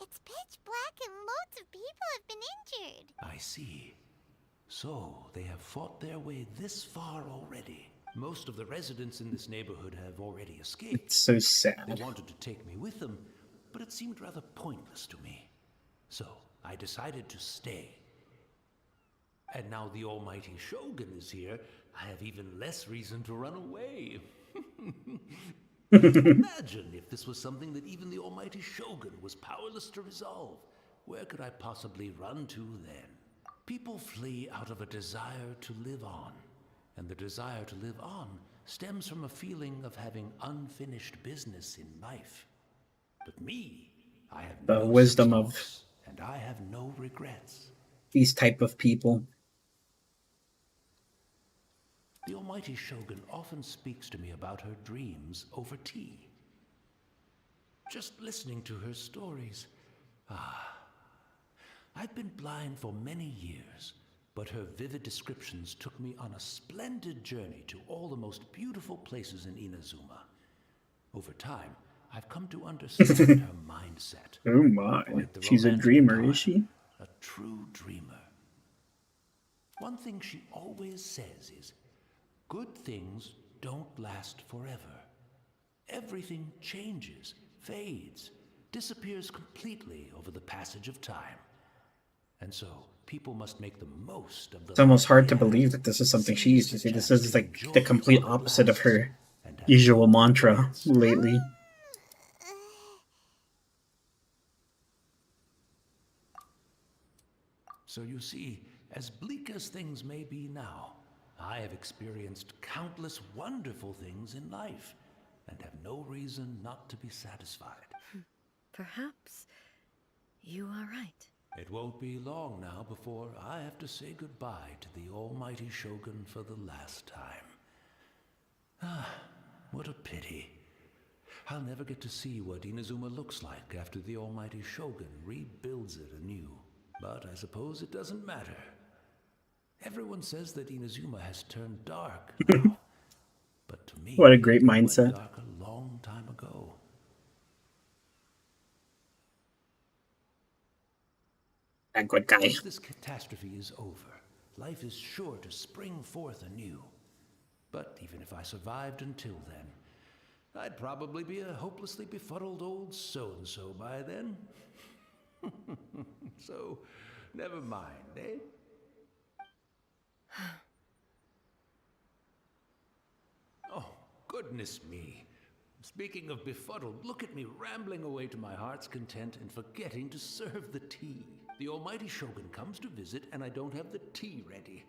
It's pitch black and loads of people have been injured. I see. So, they have fought their way this far already. Most of the residents in this neighborhood have already escaped. It's so They sad. wanted to take me with them, but it seemed rather pointless to me. So, I decided to stay. And now the almighty Shogun is here, I have even less reason to run away. Imagine if this was something that even the almighty Shogun was powerless to resolve. Where could I possibly run to then? People flee out of a desire to live on. And the desire to live on stems from a feeling of having unfinished business in life. But me, I have The no wisdom such of- loss, and I have no regrets. These type of people. The almighty Shogun often speaks to me about her dreams over tea. Just listening to her stories. I've been blind for many years, but her vivid descriptions took me on a splendid journey to all the most beautiful places in Inazuma. Over time, I've come to understand her mindset. Oh my. Quite the She's a romantic dreamer, type. is she? A true dreamer. One thing she always says is, good things don't last forever. Everything changes, fades, disappears completely over the passage of time. And so, people must make the most of the... It's almost hard to believe that this is something she used to say. This is like the complete opposite of her usual mantra lately. So you see, as bleak as things may be now, I have experienced countless wonderful things in life, and have no reason not to be satisfied. Perhaps you are right. It won't be long now before I have to say goodbye to the almighty Shogun for the last time. What a pity. I'll never get to see what Inazuma looks like after the almighty Shogun rebuilds it anew. But I suppose it doesn't matter. Everyone says that Inazuma has turned dark now. But to me, What a great it went mindset. dark a long time ago. That good guy. Once this catastrophe is over, life is sure to spring forth anew. But even if I survived until then, I'd probably be a hopelessly befuddled old so-and-so by then. So, never mind, eh? Oh, goodness me. Speaking of befuddled, look at me rambling away to my heart's content and forgetting to serve the tea. The almighty Shogun comes to visit and I don't have the tea ready.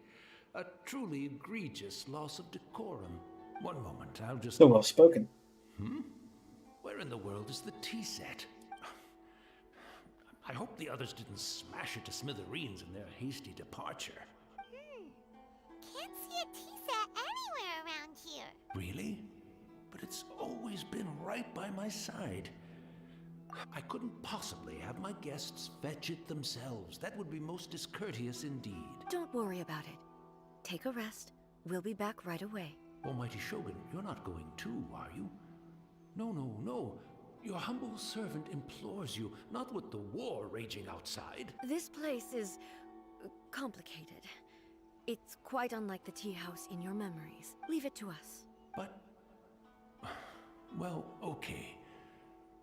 A truly egregious loss of decorum. One moment, I'll just... So well spoken. Where in the world is the tea set? I hope the others didn't smash it to smithereens in their hasty departure. Can't see a tea set anywhere around here. Really? But it's always been right by my side. I couldn't possibly have my guests fetch it themselves. That would be most discourteous indeed. Don't worry about it. Take a rest. We'll be back right away. Almighty Shogun, you're not going too, are you? No, no, no. Your humble servant implores you, not with the war raging outside. This place is complicated. It's quite unlike the tea house in your memories. Leave it to us. But... well, okay.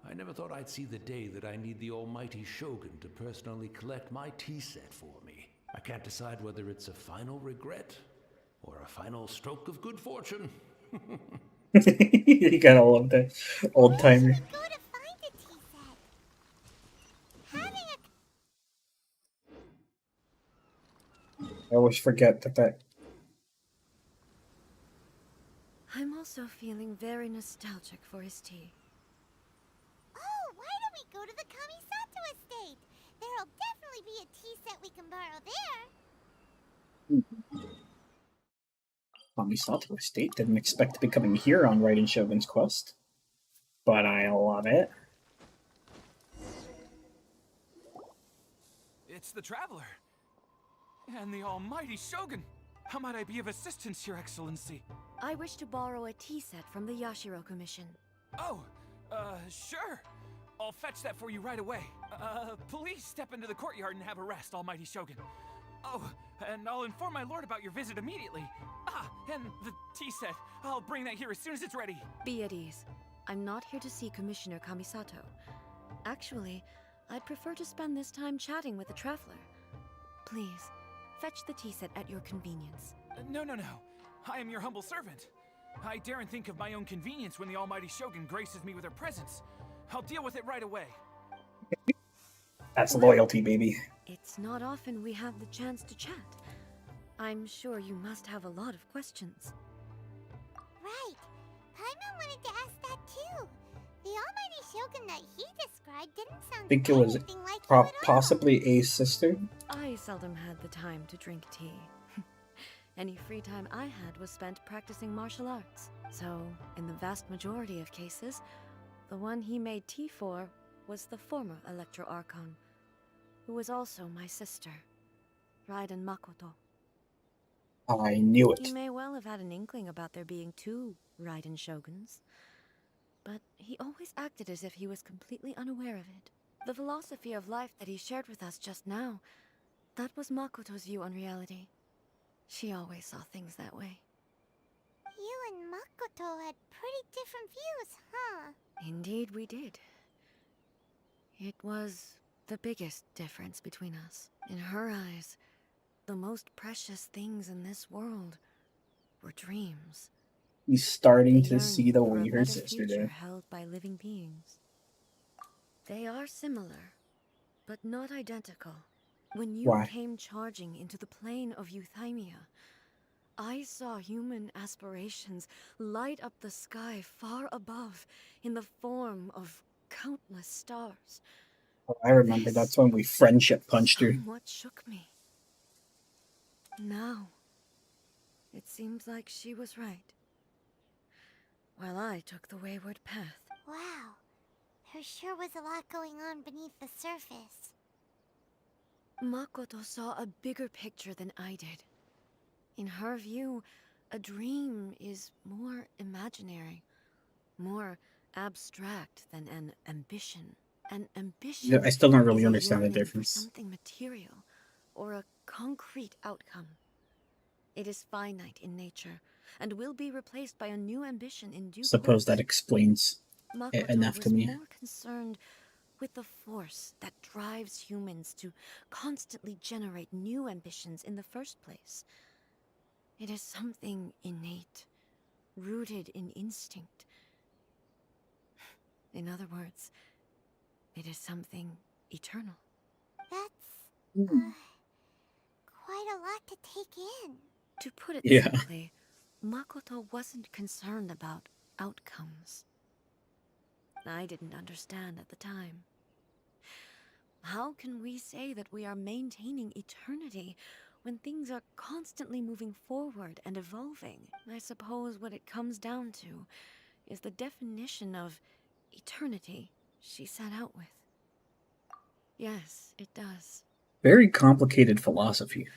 I never thought I'd see the day that I need the almighty Shogun to personally collect my tea set for me. I can't decide whether it's a final regret or a final stroke of good fortune. You gotta love that old timer. Where should we go to find a tea set? Having a I always forget that. I'm also feeling very nostalgic for his tea. Oh, why don't we go to the Kamisato estate? There'll definitely be a tea set we can borrow there. Kamisato Estate didn't expect to be coming here on Raiden Shogun's quest, but I love it. It's the Traveler. And the almighty Shogun. How might I be of assistance, Your Excellency? I wish to borrow a tea set from the Yashiro Commission. Oh, sure. I'll fetch that for you right away. Please step into the courtyard and have a rest, almighty Shogun. Oh, and I'll inform my lord about your visit immediately. Ah, and the tea set. I'll bring that here as soon as it's ready. Be at ease. I'm not here to see Commissioner Kamisato. Actually, I'd prefer to spend this time chatting with the Traveler. Please, fetch the tea set at your convenience. No. I am your humble servant. I daren't think of my own convenience when the almighty Shogun graces me with her presence. I'll deal with it right away. That's loyalty, baby. It's not often we have the chance to chat. I'm sure you must have a lot of questions. Right. Paimon wanted to ask that too. The almighty Shogun that he described didn't sound I think it was anything like you at all. possibly A's sister. I seldom had the time to drink tea. Any free time I had was spent practicing martial arts. So, in the vast majority of cases, the one he made tea for was the former Electro Archon, who was also my sister, Raiden Makoto. I knew He it. may well have had an inkling about there being two Raiden Shoguns, but he always acted as if he was completely unaware of it. The philosophy of life that he shared with us just now, that was Makoto's view on reality. She always saw things that way. You and Makoto had pretty different views, huh? Indeed we did. It was the biggest difference between us. In her eyes, the most precious things in this world were dreams. He's starting They to see the yearned way for a her better sister future did. held by living beings. They are similar, but not identical. When you Why? came charging into the plane of Euthymia, I saw human aspirations light up the sky far above in the form of countless stars. Oh, I remember This that's when we friendship punched her. somewhat shook me. Now, it seems like she was right, while I took the wayward path. Wow. There sure was a lot going on beneath the surface. Makoto saw a bigger picture than I did. In her view, a dream is more imaginary, more abstract than an ambition. An ambition Yeah, I still don't is really a understand the yearning for difference. something material or a concrete outcome. It is finite in nature and will be replaced by a new ambition in due Suppose course. that explains Makoto enough to was me. more concerned with the force that drives humans to constantly generate new ambitions in the first place. It is something innate, rooted in instinct. In other words, it is something eternal. That's, quite a lot to take in. To put it Yeah. simply, Makoto wasn't concerned about outcomes. I didn't understand at the time. How can we say that we are maintaining eternity when things are constantly moving forward and evolving? I suppose what it comes down to is the definition of eternity she set out with. Yes, it does. Very complicated philosophy,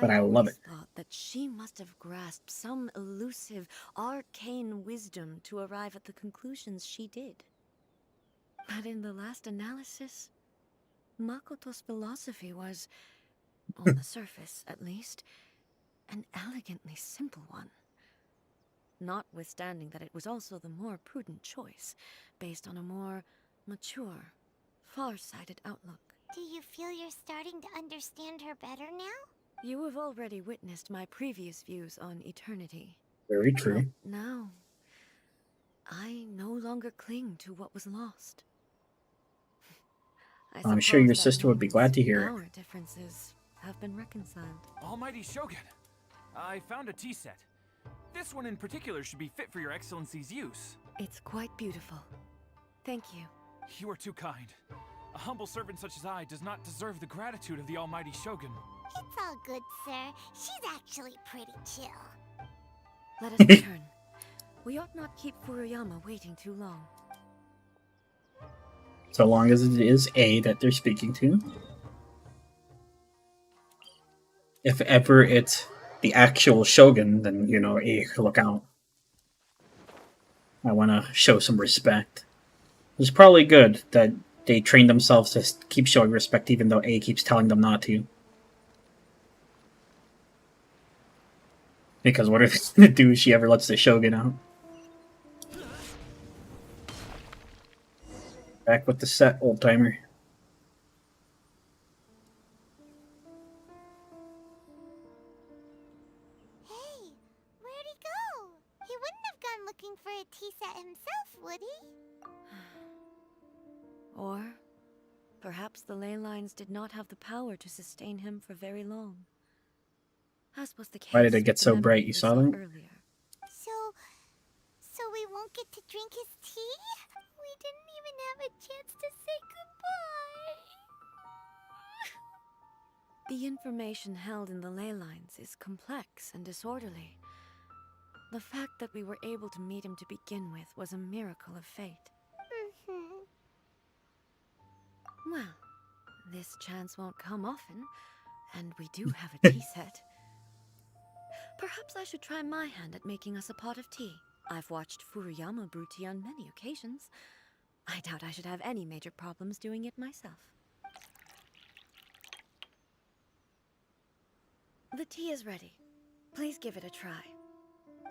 but I love always it. thought that she must have grasped some elusive, arcane wisdom to arrive at the conclusions she did. But in the last analysis, Makoto's philosophy was, on the surface at least, an elegantly simple one. Notwithstanding that it was also the more prudent choice, based on a more mature, far-sighted outlook. Do you feel you're starting to understand her better now? You have already witnessed my previous views on eternity. Very true. But now, I no longer cling to what was lost. I'm sure your sister would be glad to hear it. Our differences have been reconciled. Almighty Shogun, I found a tea set. This one in particular should be fit for your excellency's use. It's quite beautiful. Thank you. You are too kind. A humble servant such as I does not deserve the gratitude of the Almighty Shogun. It's all good, sir. She's actually pretty chill. Let us return. We ought not keep Furuyama waiting too long. So long as it is A that they're speaking to. If ever it's the actual Shogun, then, you know, A, look out. I want to show some respect. It's probably good that they train themselves to keep showing respect even though A keeps telling them not to. Because what are they going to do if she ever lets the Shogun out? Back with the set, old timer. Hey, where'd he go? He wouldn't have gone looking for a tea set himself, would he? Or perhaps the ley lines did not have the power to sustain him for very long. As was the case. Why did it get with the so memory bright? You we saw that? earlier. So we won't get to drink his tea? We didn't even have a chance to say goodbye. The information held in the ley lines is complex and disorderly. The fact that we were able to meet him to begin with was a miracle of fate. Well, this chance won't come often, and we do have a tea set. Perhaps I should try my hand at making us a pot of tea. I've watched Furuyama brew tea on many occasions. I doubt I should have any major problems doing it myself. The tea is ready. Please give it a try.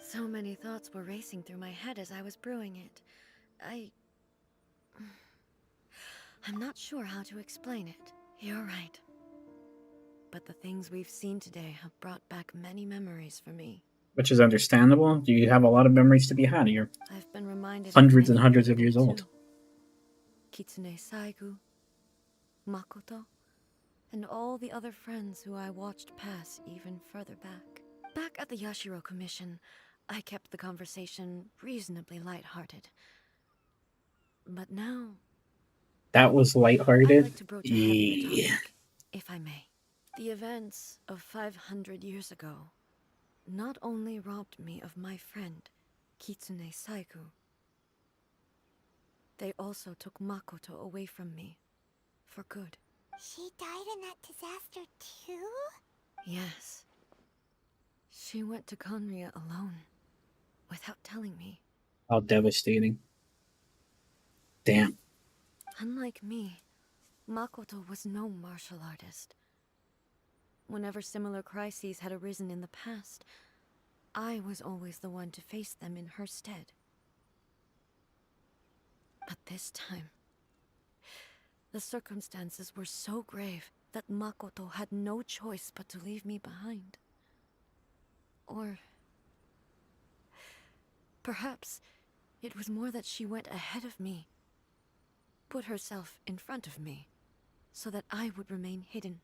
So many thoughts were racing through my head as I was brewing it. I'm not sure how to explain it. You're right. But the things we've seen today have brought back many memories for me. Which is understandable. You have a lot of memories to be had. You're I've been reminded hundreds of and many hundreds of people, years old. too. Kitsune Saigu, Makoto, and all the other friends who I watched pass even further back. Back at the Yashiro Commission, I kept the conversation reasonably lighthearted. But now, That was I'd lighthearted. like to broach a heavier Yeah. topic, if I may. The events of 500 years ago not only robbed me of my friend, Kitsune Saigu, they also took Makoto away from me, for good. She died in that disaster too? Yes. She went to Conria alone, without telling me. How devastating. Damn. Unlike me, Makoto was no martial artist. Whenever similar crises had arisen in the past, I was always the one to face them in her stead. But this time, the circumstances were so grave that Makoto had no choice but to leave me behind. Or perhaps it was more that she went ahead of me, put herself in front of me, so that I would remain hidden.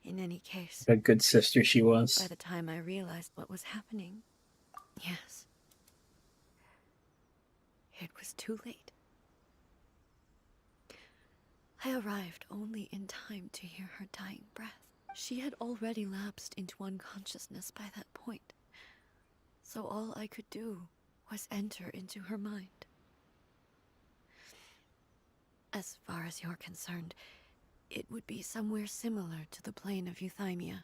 In any case, A good sister she was. by the time I realized what was happening, yes, it was too late. I arrived only in time to hear her dying breath. She had already lapsed into unconsciousness by that point, so all I could do was enter into her mind. As far as you're concerned, it would be somewhere similar to the plane of Euthymia.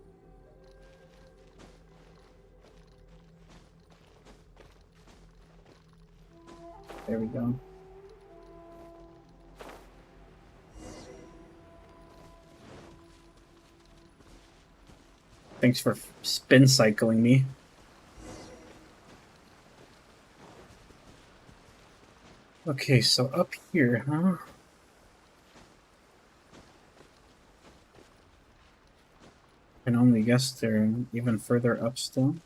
There we go. Thanks for spin cycling me. Okay, so up here, huh? I can only guess they're even further up still.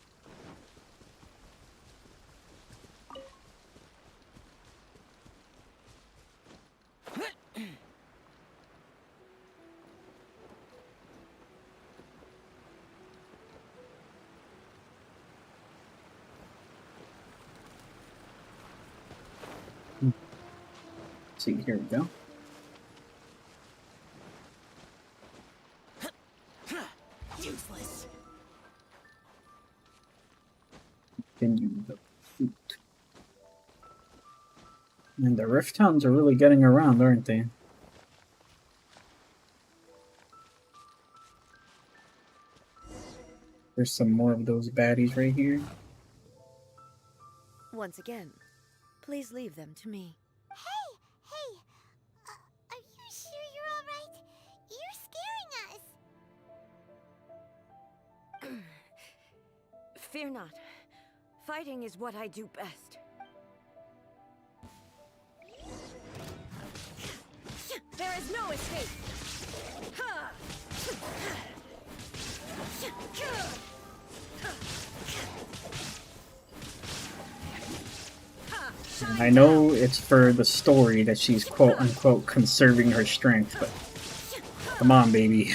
See, here we go. Useless. Continue the pursuit. And the Rift Hounds are really getting around, aren't they? There's some more of those baddies right here. Once again, please leave them to me. Hey, are you sure you're all right? You're scaring us. Fear not. Fighting is what I do best. There is no escape. And I know it's for the story that she's quote-unquote conserving her strength, but come on, baby.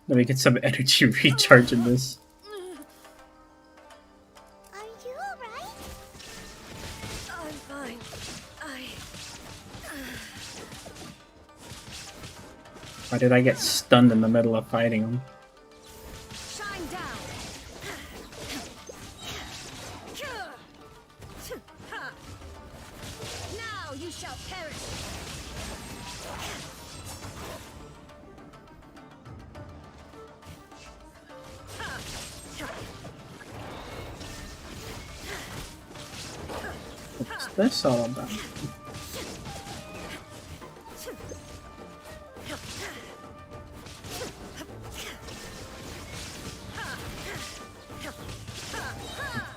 Let me get some energy recharge in this. Are you alright? I'm fine. Why did I get stunned in the middle of fighting him? Shine down. Now you shall perish. What's this all about?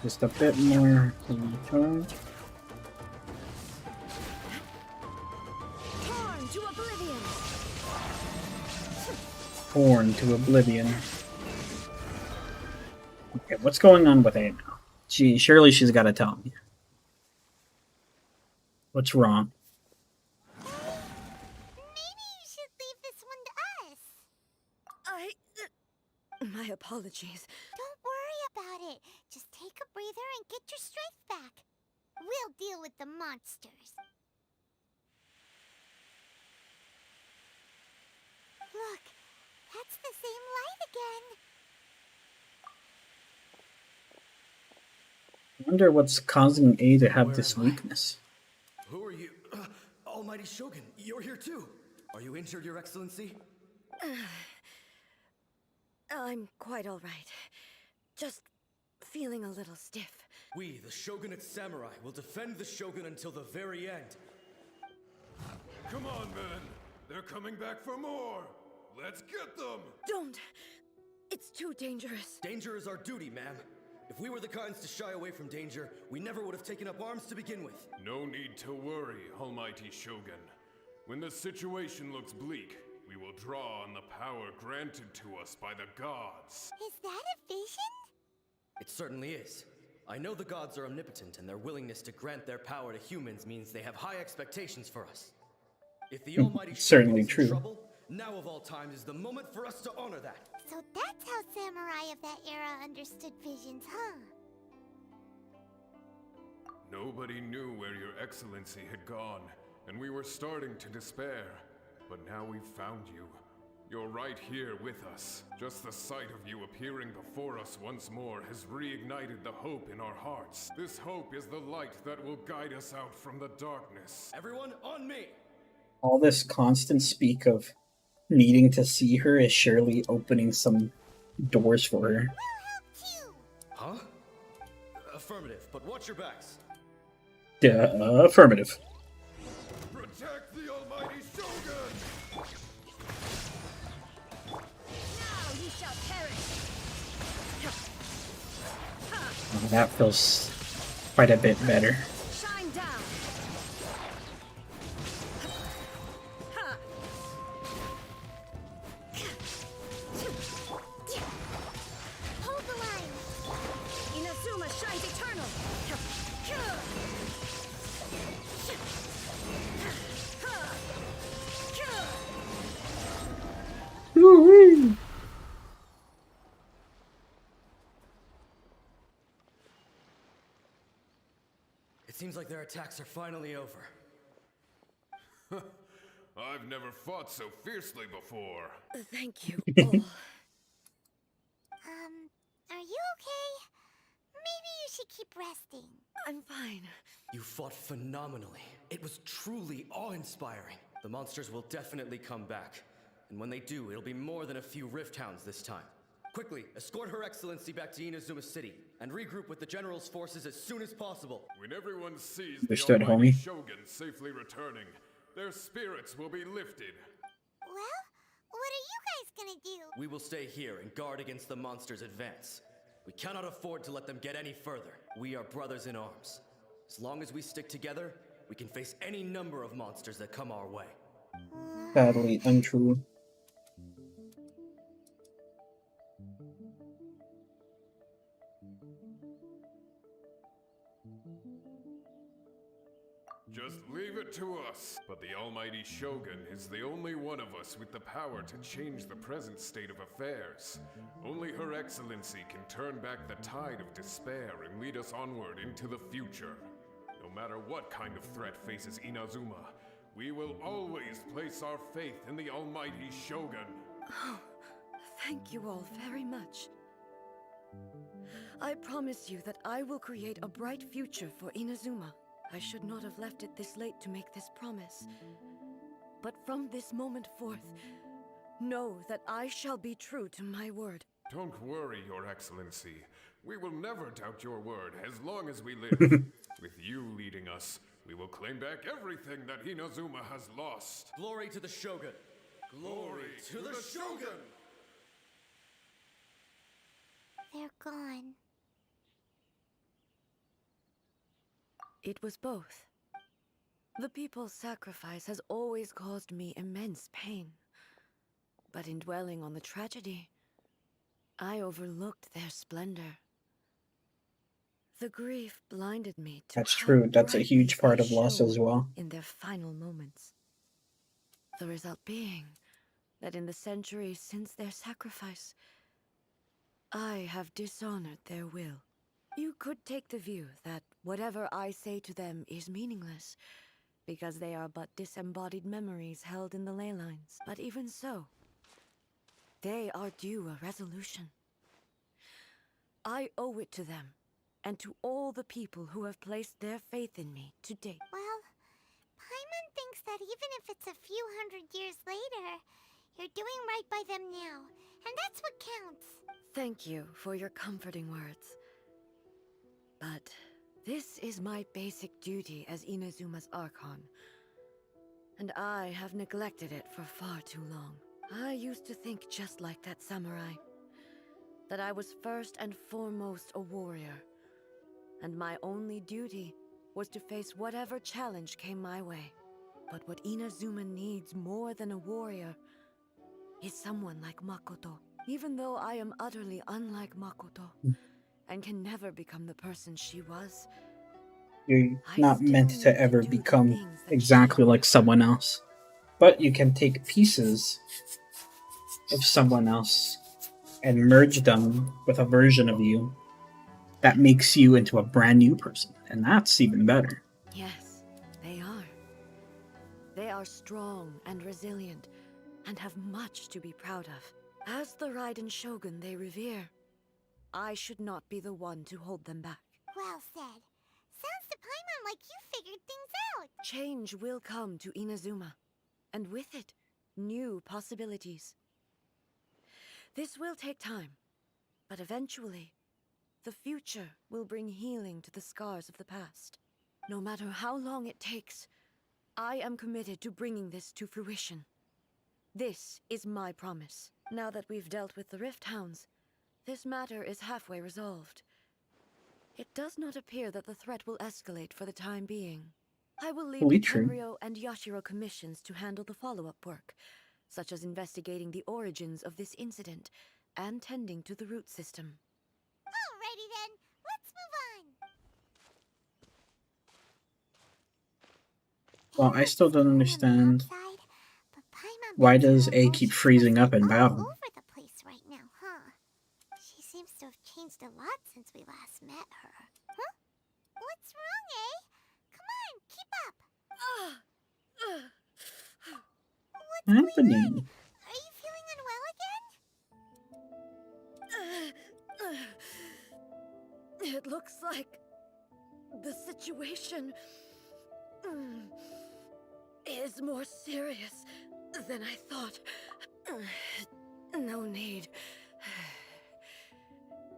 Just a bit more recharge. Torn to oblivion. Torn to oblivion. Okay, what's going on with A now? Surely she's got to tell me. What's wrong? Maybe you should leave this one to us. My apologies. Don't worry about it. Just take a breather and get your strength back. We'll deal with the monsters. Look, that's the same light again. I wonder what's causing A to have this weakness. Who are you? Almighty Shogun, you're here too. Are you injured, Your Excellency? I'm quite all right. Just feeling a little stiff. We, the Shogunate Samurai, will defend the Shogun until the very end. Come on, men. They're coming back for more. Let's get them. Don't! It's too dangerous. Danger is our duty, ma'am. If we were the kinds to shy away from danger, we never would have taken up arms to begin with. No need to worry, Almighty Shogun. When the situation looks bleak, we will draw on the power granted to us by the gods. Is that a vision? It certainly is. I know the gods are omnipotent, and their willingness to grant their power to humans means they have high expectations for us. If the Almighty Certainly Shogun is true. in trouble, now of all times is the moment for us to honor that. So that's how samurai of that era understood visions, huh? Nobody knew where Your Excellency had gone, and we were starting to despair. But now we've found you. You're right here with us. Just the sight of you appearing before us once more has reignited the hope in our hearts. This hope is the light that will guide us out from the darkness. Everyone, on me! All this constant speak of needing to see her is surely opening some doors for her. We'll help too. Huh? Affirmative, but watch your backs. Yeah, affirmative. Protect the almighty Shogun! Now you shall perish. Oh, that feels quite a bit better. Shine down. Ha. Hold the line. Inazuma shines eternal. Woo-wee. It seems like their attacks are finally over. I've never fought so fiercely before. Thank you all. Are you okay? Maybe you should keep resting. I'm fine. You fought phenomenally. It was truly awe-inspiring. The monsters will definitely come back. And when they do, it'll be more than a few Rift Hounds this time. Quickly, escort Her Excellency back to Inazuma City, and regroup with the General's forces as soon as possible. When everyone sees Understood, the almighty homie. Shogun safely returning, their spirits will be lifted. Well, what are you guys gonna do? We will stay here and guard against the monsters' advance. We cannot afford to let them get any further. We are brothers in arms. As long as we stick together, we can face any number of monsters that come our way. Sadly untrue. Just leave it to us. But the almighty Shogun is the only one of us with the power to change the present state of affairs. Only Her Excellency can turn back the tide of despair and lead us onward into the future. No matter what kind of threat faces Inazuma, we will always place our faith in the almighty Shogun. Oh, thank you all very much. I promise you that I will create a bright future for Inazuma. I should not have left it this late to make this promise. But from this moment forth, know that I shall be true to my word. Don't worry, Your Excellency. We will never doubt your word as long as we live. With you leading us, we will claim back everything that Inazuma has lost. Glory to the Shogun! Glory to the Shogun! They're gone. It was both. The people's sacrifice has always caused me immense pain. But in dwelling on the tragedy, I overlooked their splendor. The grief blinded me to That's how true. That's a brightly huge part they of loss shone as well. in their final moments. The result being that in the centuries since their sacrifice, I have dishonored their will. You could take the view that whatever I say to them is meaningless, because they are but disembodied memories held in the ley lines. But even so, they are due a resolution. I owe it to them, and to all the people who have placed their faith in me to date. Well, Paimon thinks that even if it's a few hundred years later, you're doing right by them now, and that's what counts. Thank you for your comforting words. But this is my basic duty as Inazuma's Archon, and I have neglected it for far too long. I used to think just like that samurai, that I was first and foremost a warrior, and my only duty was to face whatever challenge came my way. But what Inazuma needs more than a warrior is someone like Makoto. Even though I am utterly unlike Makoto, and can never become the person she was, You're I not still meant need to to ever do the become things that exactly she like did. someone else. But you can take pieces of someone else and merge them with a version of you that makes you into a brand new person. And that's even better. Yes, they are. They are strong and resilient, and have much to be proud of. As the Raiden Shogun they revere, I should not be the one to hold them back. Well said. Sounds to Paimon like you figured things out. Change will come to Inazuma, and with it, new possibilities. This will take time, but eventually, the future will bring healing to the scars of the past. No matter how long it takes, I am committed to bringing this to fruition. This is my promise. Now that we've dealt with the Rift Hounds, this matter is halfway resolved. It does not appear that the threat will escalate for the time being. I will leave Fully the true. Tenryo and Yashiro commissions to handle the follow-up work, such as investigating the origins of this incident and tending to the root system. Alrighty then, let's move on. Well, I still don't It's cool on the understand outside, but Paimon why bet's does her A keep emotions freezing must up be in all battle. over the place right now, huh? She seems to have changed a lot since we last met her. Huh? What's wrong, eh? Come on, keep up. What's going on? Happening? Are you feeling unwell again? It looks like the situation is more serious than I thought. No need.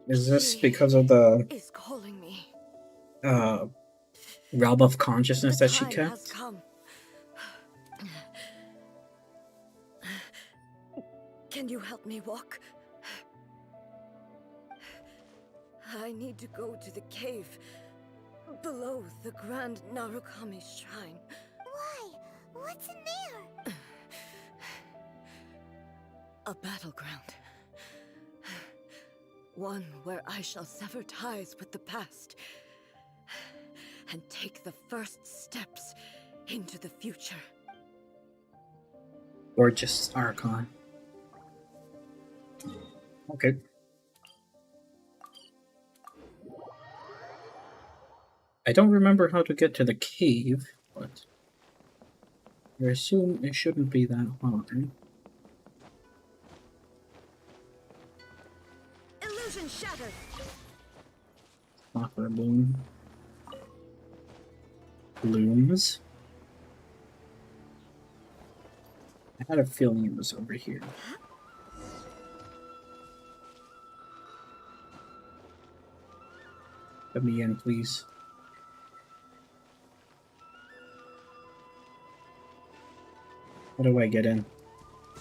Is this She because of the is calling me. realm of consciousness that she The time has kept? come. Can you help me walk? I need to go to the cave below the Grand Narukami Shrine. Why? What's in there? A battleground. One where I shall sever ties with the past and take the first steps into the future. Gorgeous Archon. Okay. I don't remember how to get to the cave, but I assume it shouldn't be that hard. Illusion shattered. Aqua bloom. Blooms. I had a feeling it was over here. Let me in, please. How do I get in?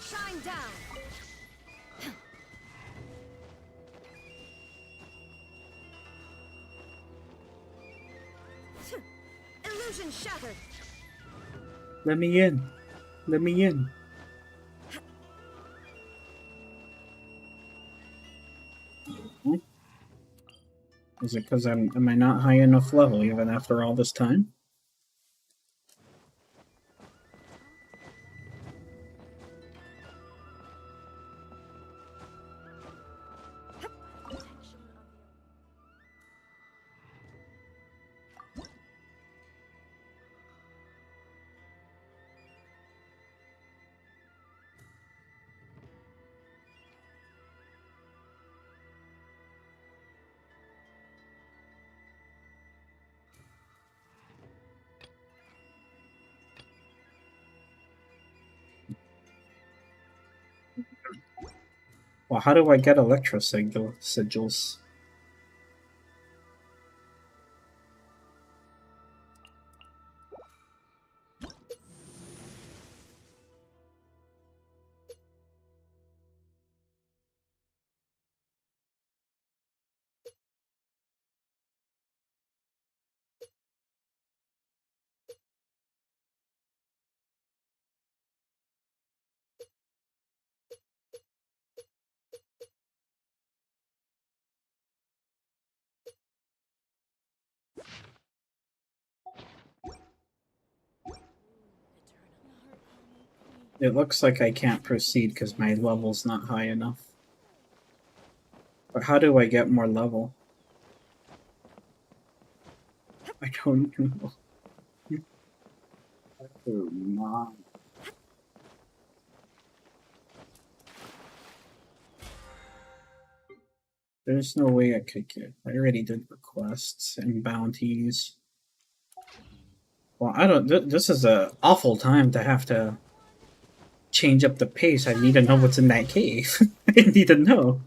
Shine down. Illusion shattered. Let me in. Let me in. Is it because am I not high enough level even after all this time? Well, how do I get electro sigils? It looks like I can't proceed because my level's not high enough. But how do I get more level? I don't know. Oh my. There's no way I could get. I already did requests and bounties. Well, I don't. This is a awful time to have to change up the pace. I need to know what's in that cave. I need to know.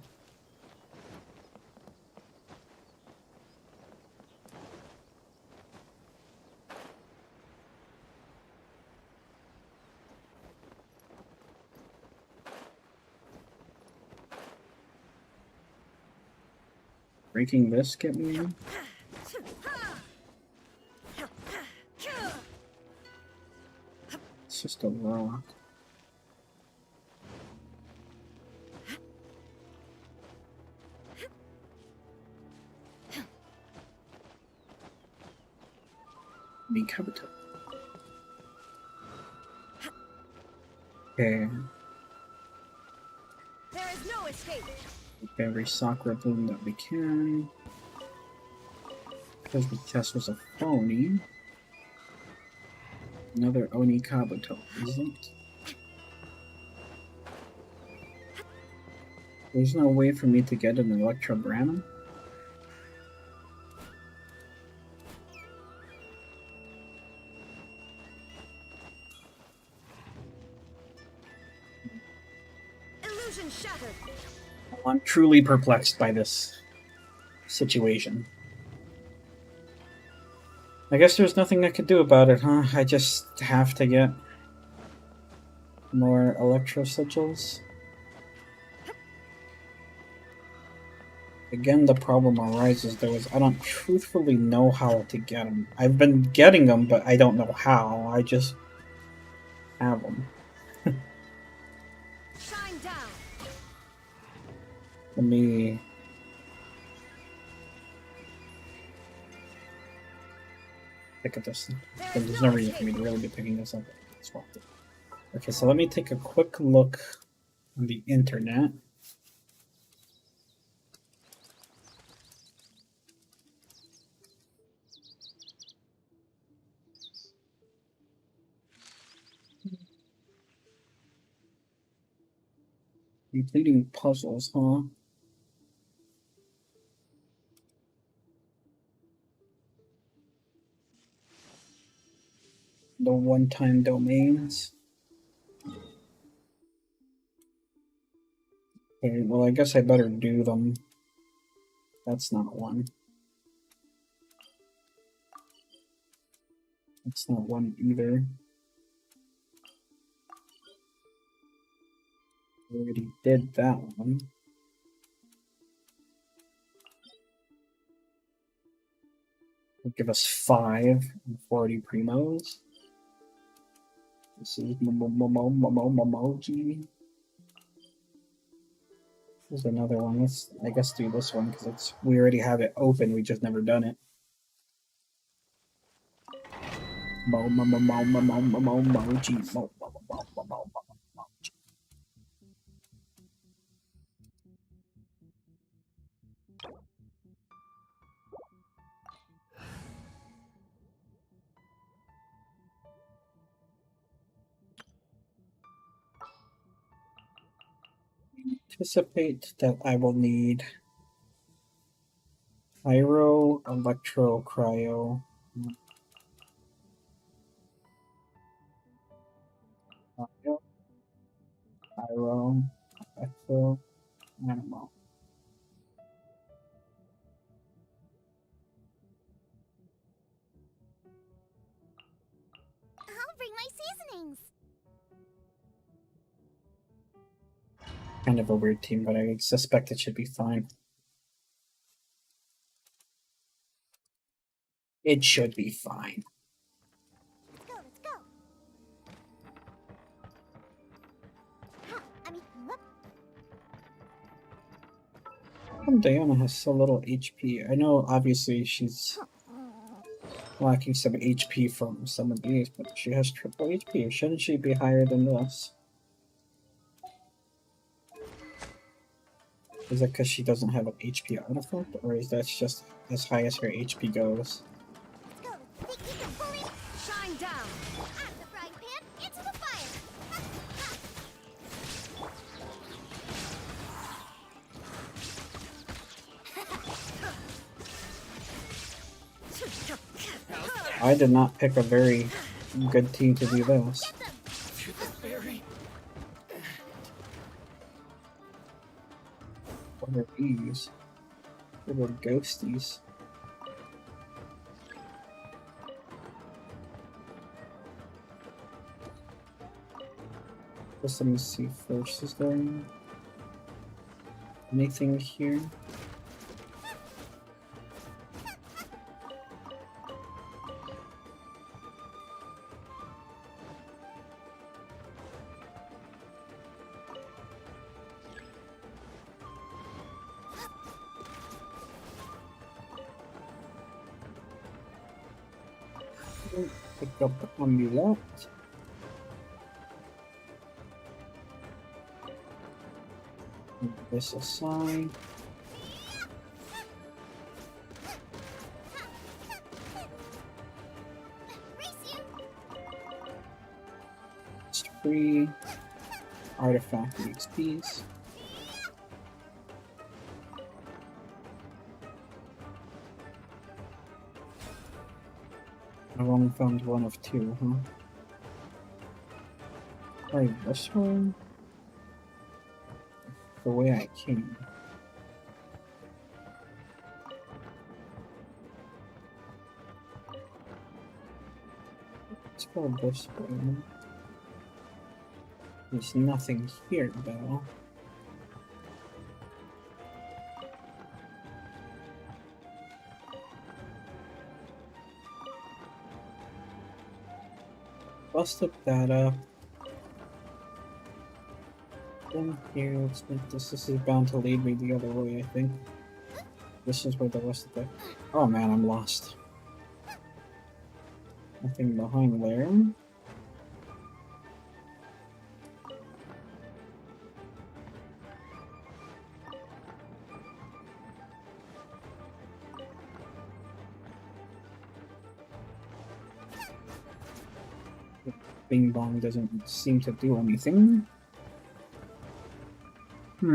breaking this get me in? It's just a rock. Me Kabuto. Okay. There is no escape. Every Sakura bloom that we can. Because the test was a phony. Another Oni Kabuto, isn't? There's no way for me to get an Electrogranum? Illusion shattered. I'm truly perplexed by this situation. I guess there's nothing I could do about it, huh? I just have to get more Electro Sigils. Again, the problem arises though is I don't truthfully know how to get them. I've been getting them, but I don't know how. I just have them. Shine down. Let me... pick up this. There's no reason for me to really be picking this up. Okay, so let me take a quick look on the internet. Completing puzzles, huh? The one-time domains. Okay, well, I guess I better do them. That's not one. That's not one either. I already did that one. It'll give us 5 and 40 primos. This is Momoji. There's another one. Let's, I guess, do this one because it's we already have it open. We just never done it. Momoji. Anticipate that I will need Pyro, Electro, Cryo. Pyro, Electro, Animal. I'll bring my seasonings. Kind of a weird team, but I suspect it should be fine. It should be fine. Let's go, let's go. Huh, I mean, whoop. Diana has so little HP. I know, obviously, she's lacking some HP from some of these, but she has triple HP. Shouldn't she be higher than this? Is it because she doesn't have an HP artifact, or is that just as high as her HP goes? Let's go. Think you can bully? Shine down. Out of the frying pan, into the fire. I did not pick a very good team to do this. What are these? Little ghosties. Just let me see first. Is there anything here? Pick up the amulet. Move this aside. It's free. Artifact XPs. I've only found one of two, huh? Try this one. The way I came. Let's go this way. There's nothing here, though. Busted that up. Then here, let's make this. This is bound to lead me the other way, I think. This is where the rest of the. Oh man, I'm lost. Nothing behind there. Bing Bong doesn't seem to do anything. I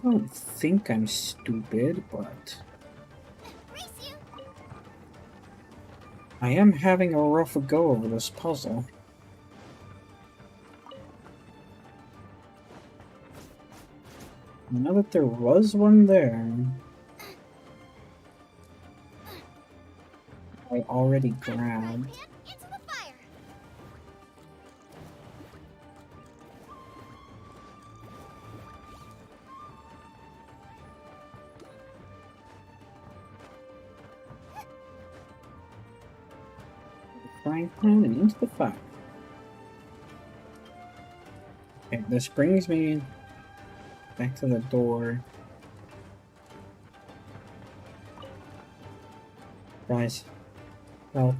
don't think I'm stupid, but I am having a rough go over this puzzle. I know that there was one there. I already grabbed. Into the fire. Frying pan and into the fire. Okay, this brings me back to the door. Guys, help.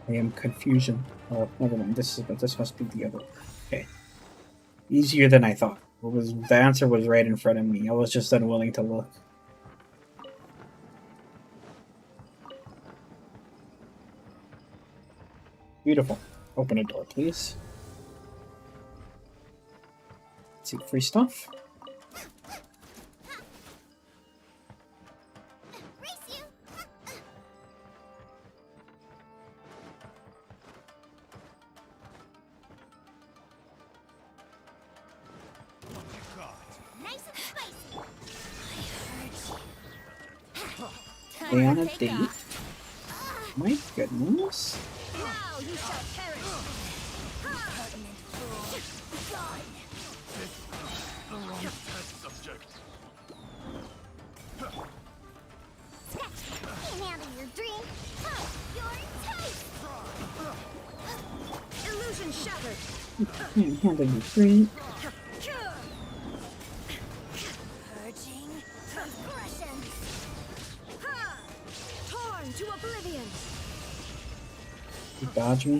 I am confusion. Oh, never mind. This must be the other one. Okay. Easier than I thought. The answer was right in front of me. I was just unwilling to look. Beautiful. Open a door, please. Let's see, free stuff. Stay on a date. My goodness. Now you shall perish. Can't handle your dream. You're tight. Illusion shattered. Can't handle your dream. Purging transgressions. Torn to oblivion. You dodge me?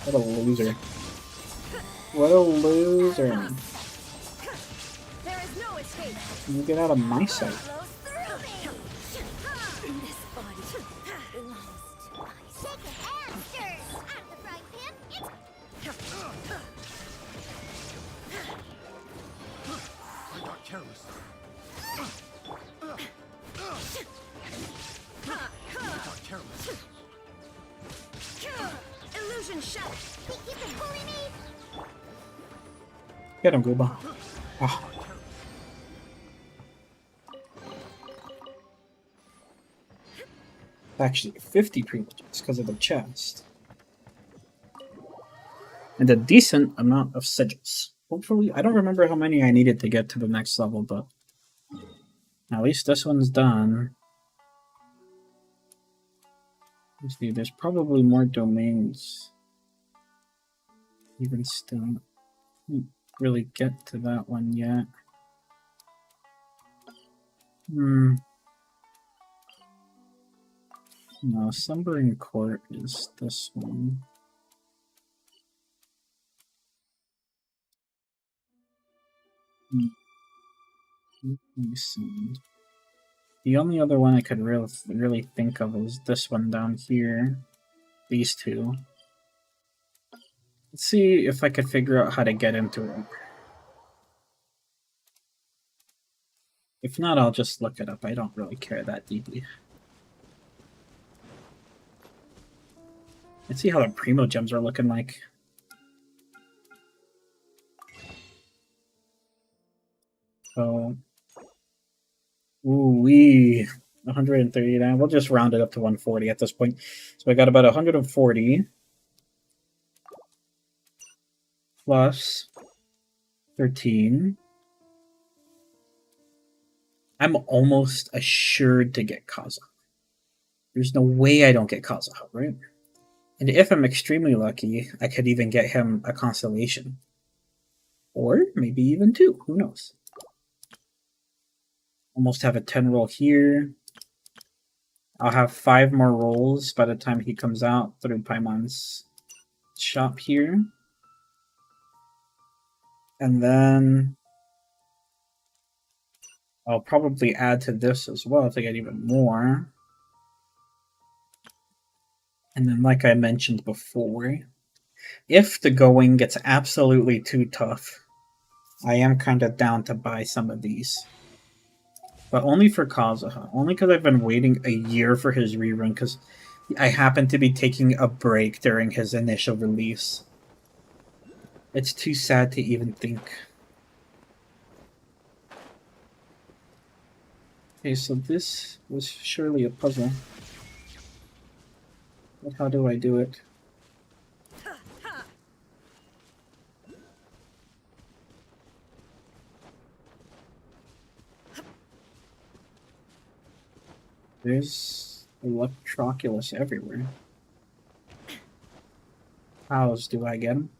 What a loser. What a loser. There is no escape. Can you get out of my sight? Flows through me. This body belongs to my Shake it and stir. Out of the frying pan. I got careless. I got careless. illusion shattered. He keeps pulling me. Get him, Gooba. Ah. Actually, 50 privileges because of the chest. And a decent amount of sigils. Hopefully, I don't remember how many I needed to get to the next level, but at least this one's done. Let's see, there's probably more domains. Even still, didn't really get to that one yet. Hmm. No, Slumbering Court is this one. Let me see. The only other one I could really think of is this one down here. These two. Let's see if I could figure out how to get into it. If not, I'll just look it up. I don't really care that deeply. Let's see how the Primo Gems are looking like. So, ooh-wee, 139. We'll just round it up to 140 at this point. So I got about 140 plus 13. I'm almost assured to get Kaza. There's no way I don't get Kaza, right? And if I'm extremely lucky, I could even get him a constellation. Or maybe even 2. Who knows? Almost have a 10 roll here. I'll have 5 more rolls by the time he comes out through Paimon's shop here. And then I'll probably add to this as well to get even more. And then, like I mentioned before, if the going gets absolutely too tough, I am kind of down to buy some of these. But only for Kazuha. Only because I've been waiting a year for his rerun, because I happen to be taking a break during his initial release. It's too sad to even think. Okay, so this was surely a puzzle. But how do I do it? There's Electroculus everywhere. How do I get him?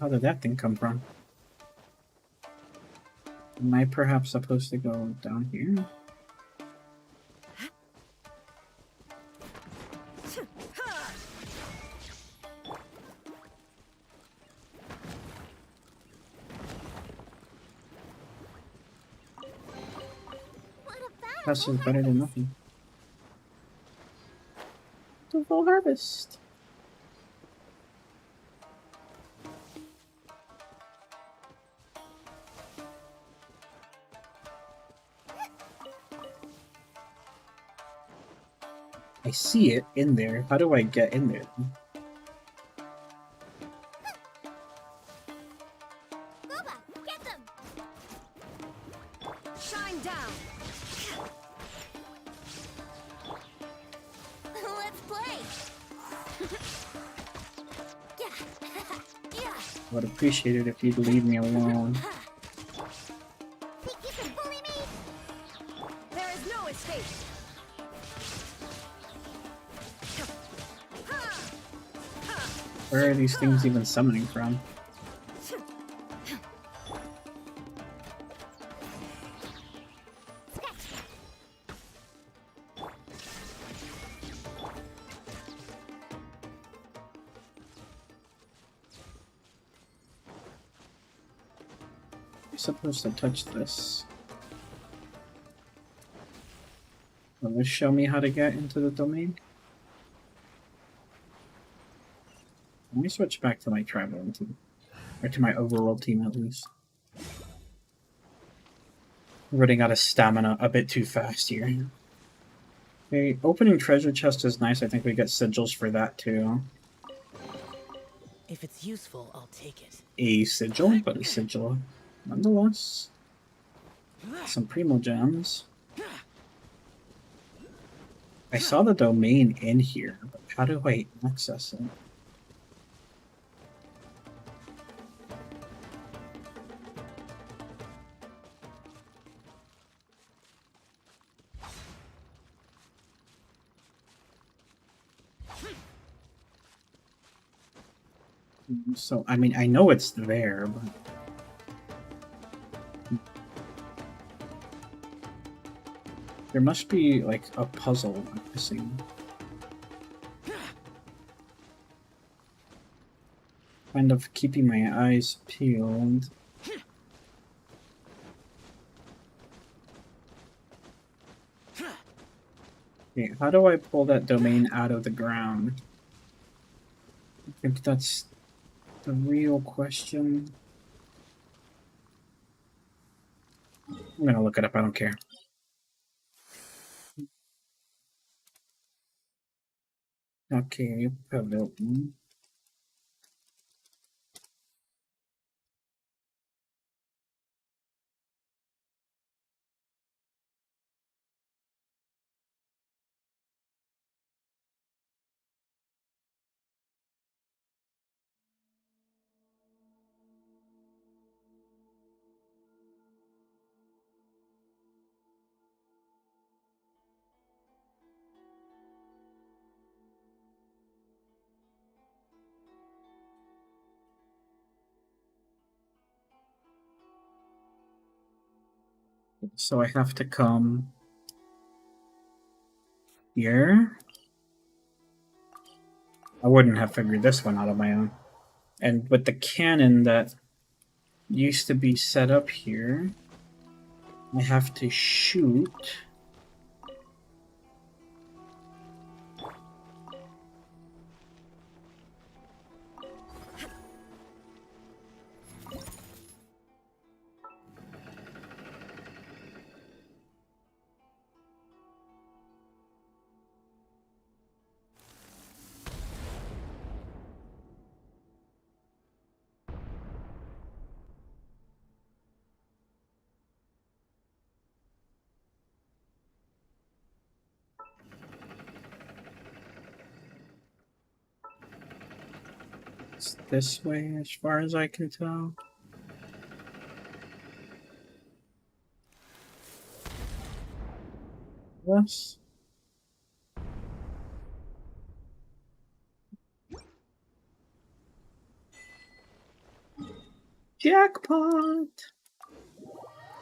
How did that thing come from? Am I perhaps supposed to go down here? That's just better than nothing. The full harvest. I see it in there. How do I get in there? Booba, get them! Shine down! Let's play! Yeah. I would appreciate it if you'd leave me alone. Think you can bully me? There is no escape! Where are these things even summoning from? I'm supposed to touch this. Will this show me how to get into the domain? Let me switch back to my traveling team. Or to my overworld team, at least. Running out of stamina a bit too fast here. Okay, opening treasure chest is nice. I think we get sigils for that, too. If it's useful, I'll take it. A sigil, but a sigil nonetheless. Some Primo Gems. I saw the domain in here, but how do I access it? So, I mean, I know it's there, but There must be like a puzzle I'm missing. Kind of keeping my eyes peeled. Okay, how do I pull that domain out of the ground? I think that's the real question. I'm gonna look it up, I don't care. Okay, pavilion. So I have to come here. I wouldn't have figured this one out on my own. And with the cannon that used to be set up here, I have to shoot. It's this way as far as I can tell. Yes. Jackpot!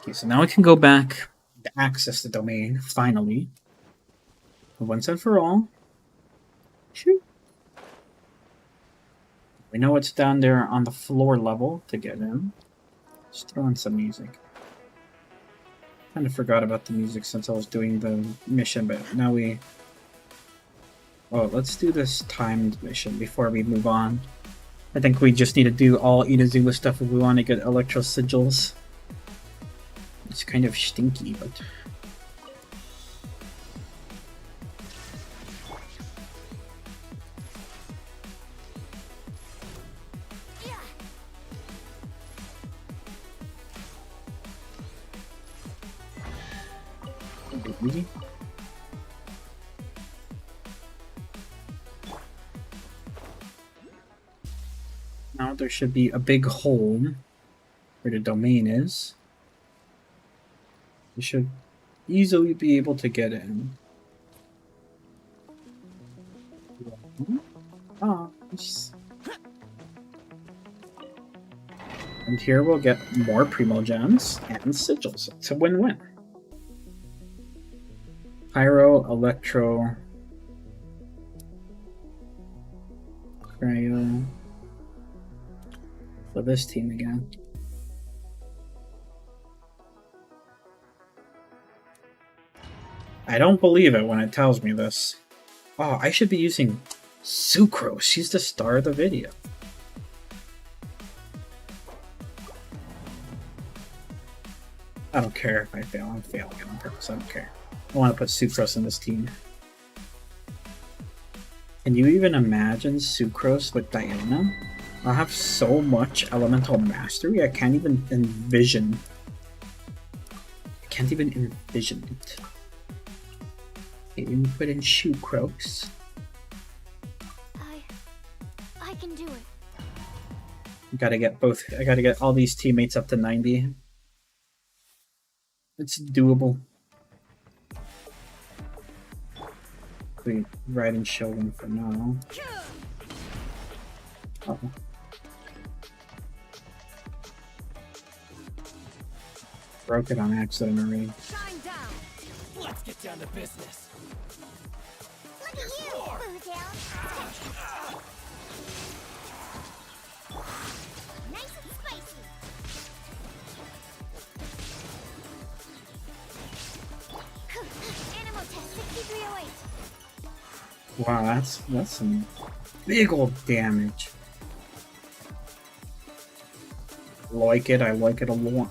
Okay, so now we can go back to access the domain, finally. Once and for all. Shoot. We know it's down there on the floor level to get in. Just throw in some music. Kind of forgot about the music since I was doing the mission, but now we... Oh, let's do this timed mission before we move on. I think we just need to do all Inazuma stuff if we want to get Electro Sigils. It's kind of stinky, but... Easy. Now there should be a big hole where the domain is. You should easily be able to get in. Nice. And here we'll get more Primo Gems and Sigils. It's a win-win. Pyro, Electro, Cryo. For this team again. I don't believe it when it tells me this. Oh, I should be using Sucrose. She's the star of the video. I don't care if I fail. I'm failing it on purpose. I don't care. I want to put Sucrose in this team. Can you even imagine Sucrose with Diana? I have so much elemental mastery, I can't even envision. I can't even envision it. Okay, we put in Sucrose. I can do it. Gotta get both. I gotta get all these teammates up to 90. It's doable. We ride and show them for now. broke it on accident already. Shine down. Let's get down to business. Look at you, Boodown. Nice and spicy. Animal test 6308. Wow, that's some big old damage. Like it, I like it a lot.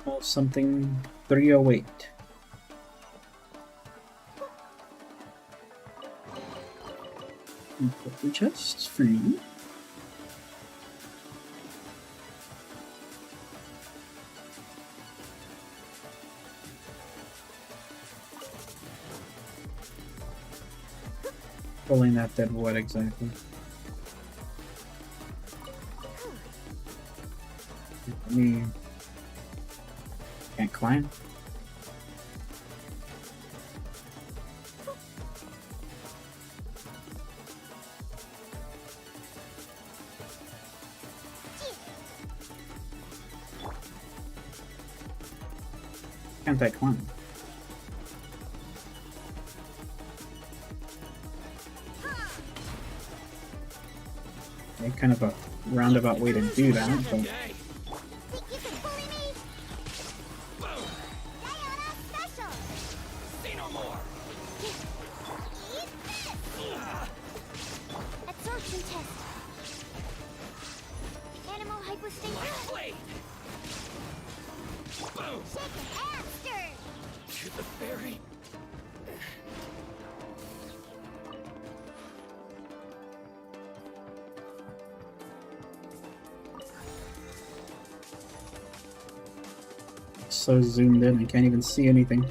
Oh, something 308. Put the chests for you. Pulling that dead wood exactly. Me can't climb. Can't I climb? Okay, kind of a roundabout way to do that, but Think you can bully me? Diana special. Say no more. Eat this. Absorption test. Animal hypostinction. Blade. Boom. Shaken and stirred. To the fairy. so zoomed in I can't even see anything.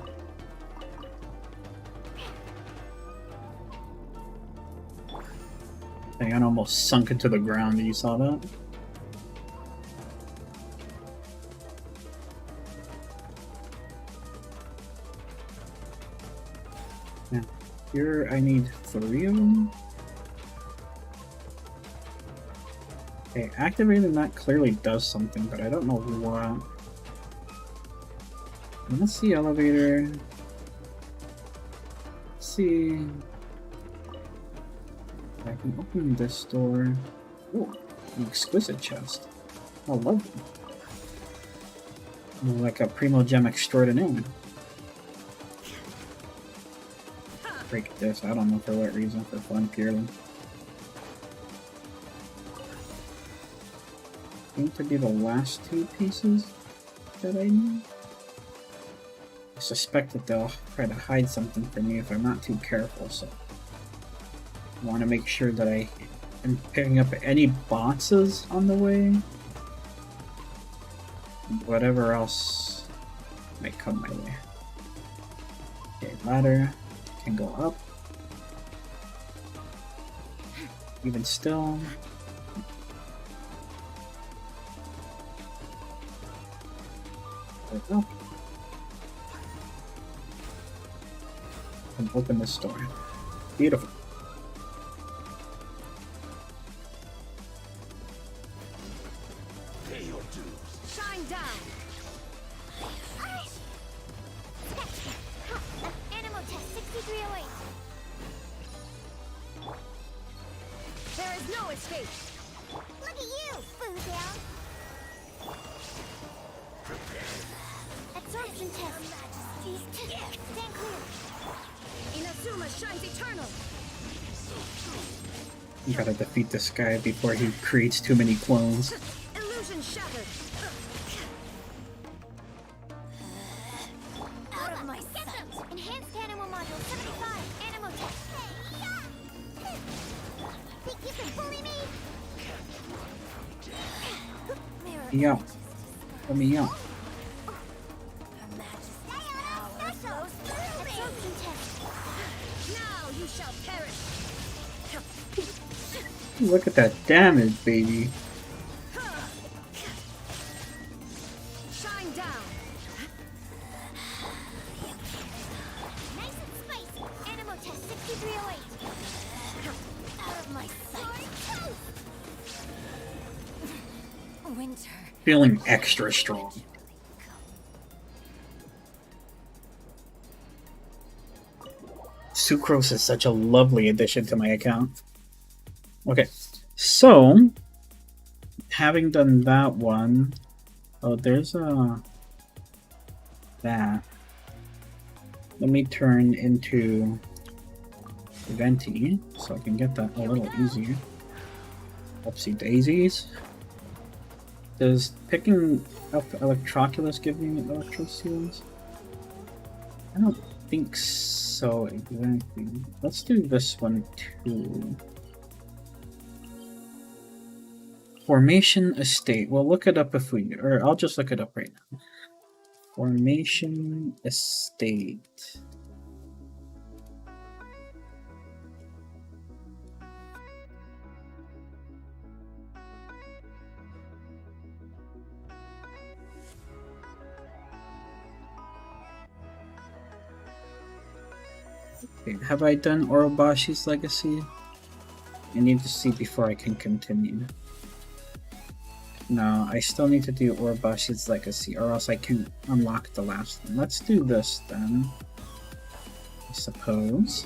Thing almost sunk into the ground. You saw that? Yeah. Here I need 3 of them. Okay, activating that clearly does something, but I don't know what. Let's see, elevator. Let's see. I can open this door. Oh, an exquisite chest. Oh, lovely. Like a primo gem extraordinaire. Break this. I don't know for what reason. For fun, purely. Seem to be the last 2 pieces that I need. I suspect that they'll try to hide something from me if I'm not too careful, so I want to make sure that I am picking up any boxes on the way. Whatever else might come my way. Okay, ladder can go up. Even still. There we go. And open this door. Beautiful. Pay your dues. Shine down. Animal test 6308. There is no escape. Look at you, Boo Down. Absorption test. Stand clear. Inazuma shines eternal. You gotta defeat this guy before he creates too many clones. Illusion shattered. Out of my sight. Enhanced animal module 75. Animal test. Think you can bully me? Let me out. Let me out. Her Majesty's power flows through me. Absorption test. Now you shall perish. Look at that damage, baby. Shine down. Nice and spicy. Animal test 6308. Out of my sight. Winter. Feeling extra strong. Sucrose is such a lovely addition to my account. Okay, so having done that one, oh, there's that. Let me turn into Venti so I can get that a little easier. Oopsie daisies. Does picking up Electroculus give me electro seals? I don't think so exactly. Let's do this one too. Formation Estate. We'll look it up if we, or I'll just look it up right now. Formation Estate. Okay, have I done Orobashi's Legacy? I need to see before I can continue. No, I still need to do Orobashi's Legacy, or else I can unlock the last one. Let's do this then, I suppose.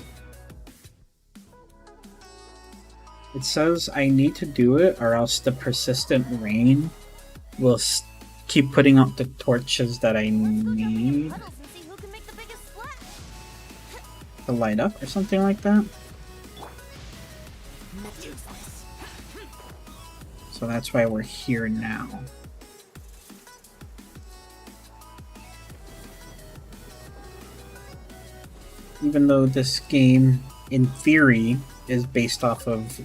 It says I need to do it, or else the persistent rain will keep putting out the torches that I need to light up, or something like that. So that's why we're here now. Even though this game, in theory, is based off of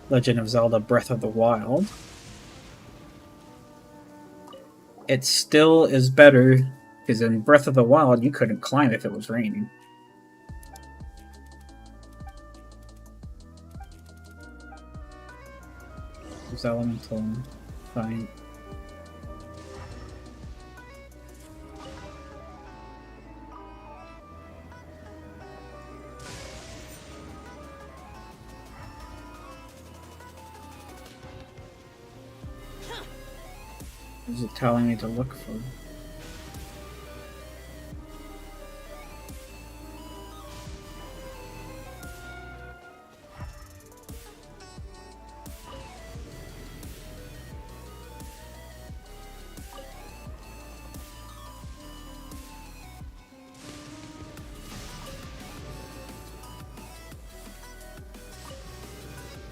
Legend of Zelda Breath of the Wild, it still is better, because in Breath of the Wild you couldn't climb if it was raining. Elemental, fine. What is it telling me to look for?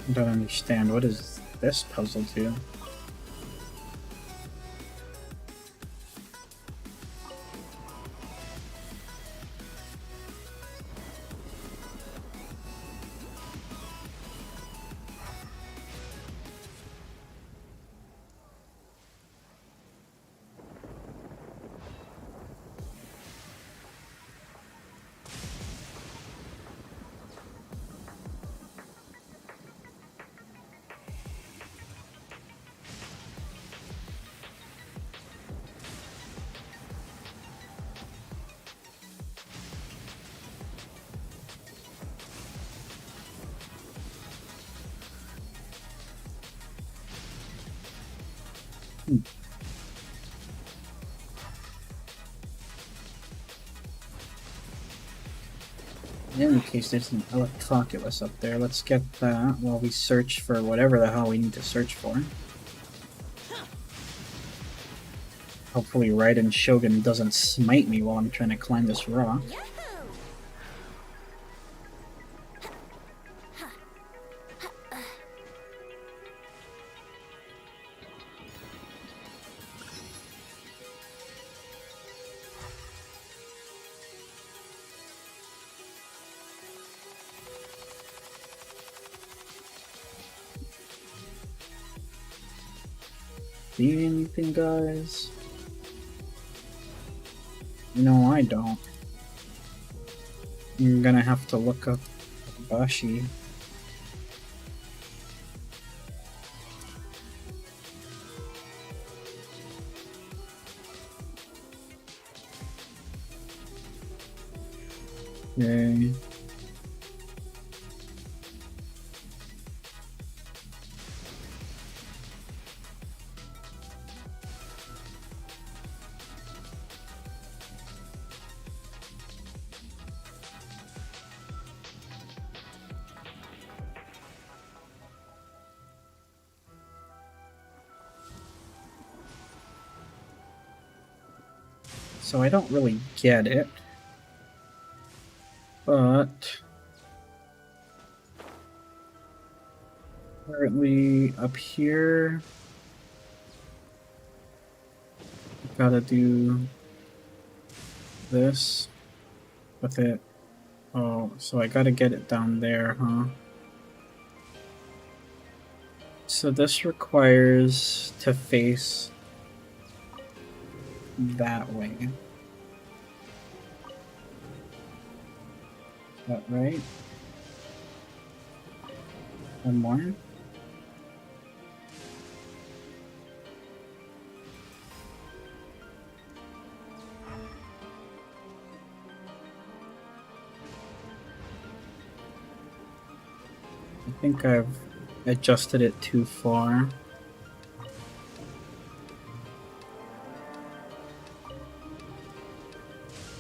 I don't understand. What is this puzzle do? In any case, there's an Electroculus up there. Let's get that while we search for whatever the hell we need to search for. Hopefully Raiden Shogun doesn't smite me while I'm trying to climb this rock. See anything, guys? No, I don't. I'm gonna have to look up Bashi. Okay. so I don't really get it. But currently up here, gotta do this with it. Oh, so I gotta get it down there, huh? So this requires to face that way. Is that right? One more? I think I've adjusted it too far.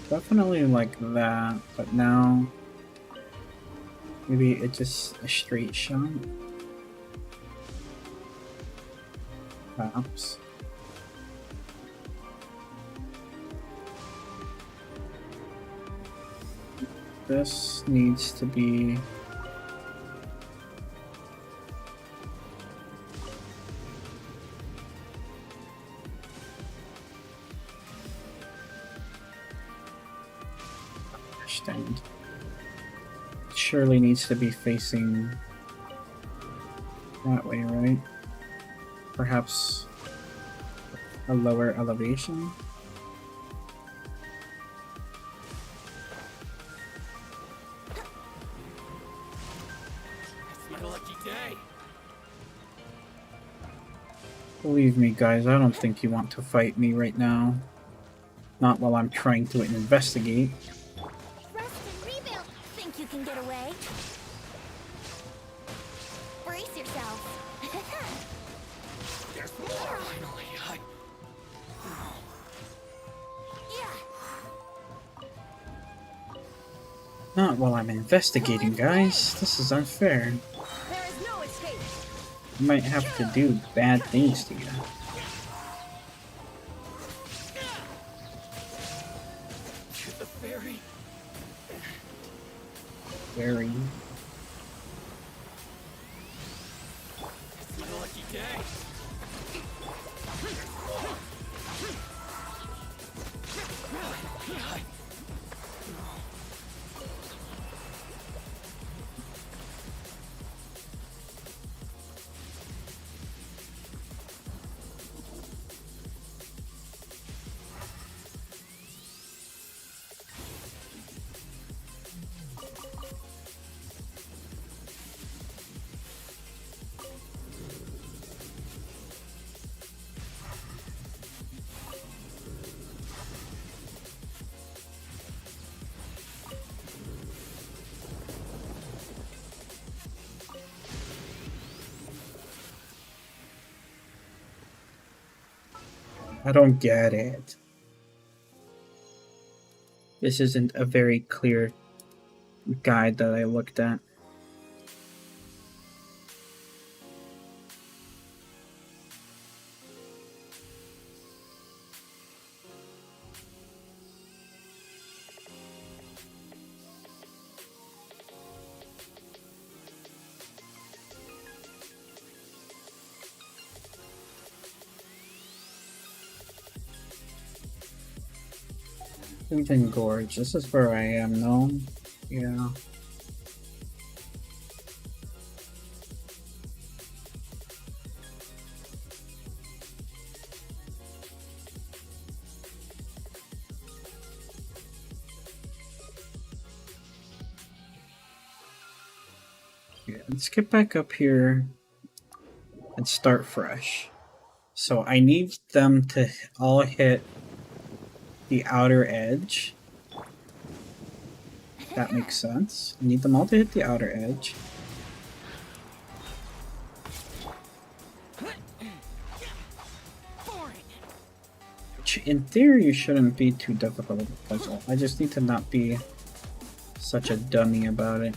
Definitely like that, but now maybe it's just a straight shot. Perhaps. This needs to be stand. Surely needs to be facing that way, right? Perhaps a lower elevation? It's my lucky day. Believe me, guys, I don't think you want to fight me right now. Not while I'm trying to investigate. Rest and rebuild. Think you can get away? Brace yourself. There's more. Finally, Not while I'm investigating, guys. This is unfair. There is no escape. I might have to do bad things to you. To the ferry. Very. It's my lucky day. I don't get it. This isn't a very clear guide that I looked at. Crimson Gorge, this is where I am, no? Yeah. Yeah, let's get back up here and start fresh. So I need them to all hit the outer edge. That makes sense. I need them all to hit the outer edge. Which in theory shouldn't be too difficult of a puzzle. I just need to not be such a dummy about it.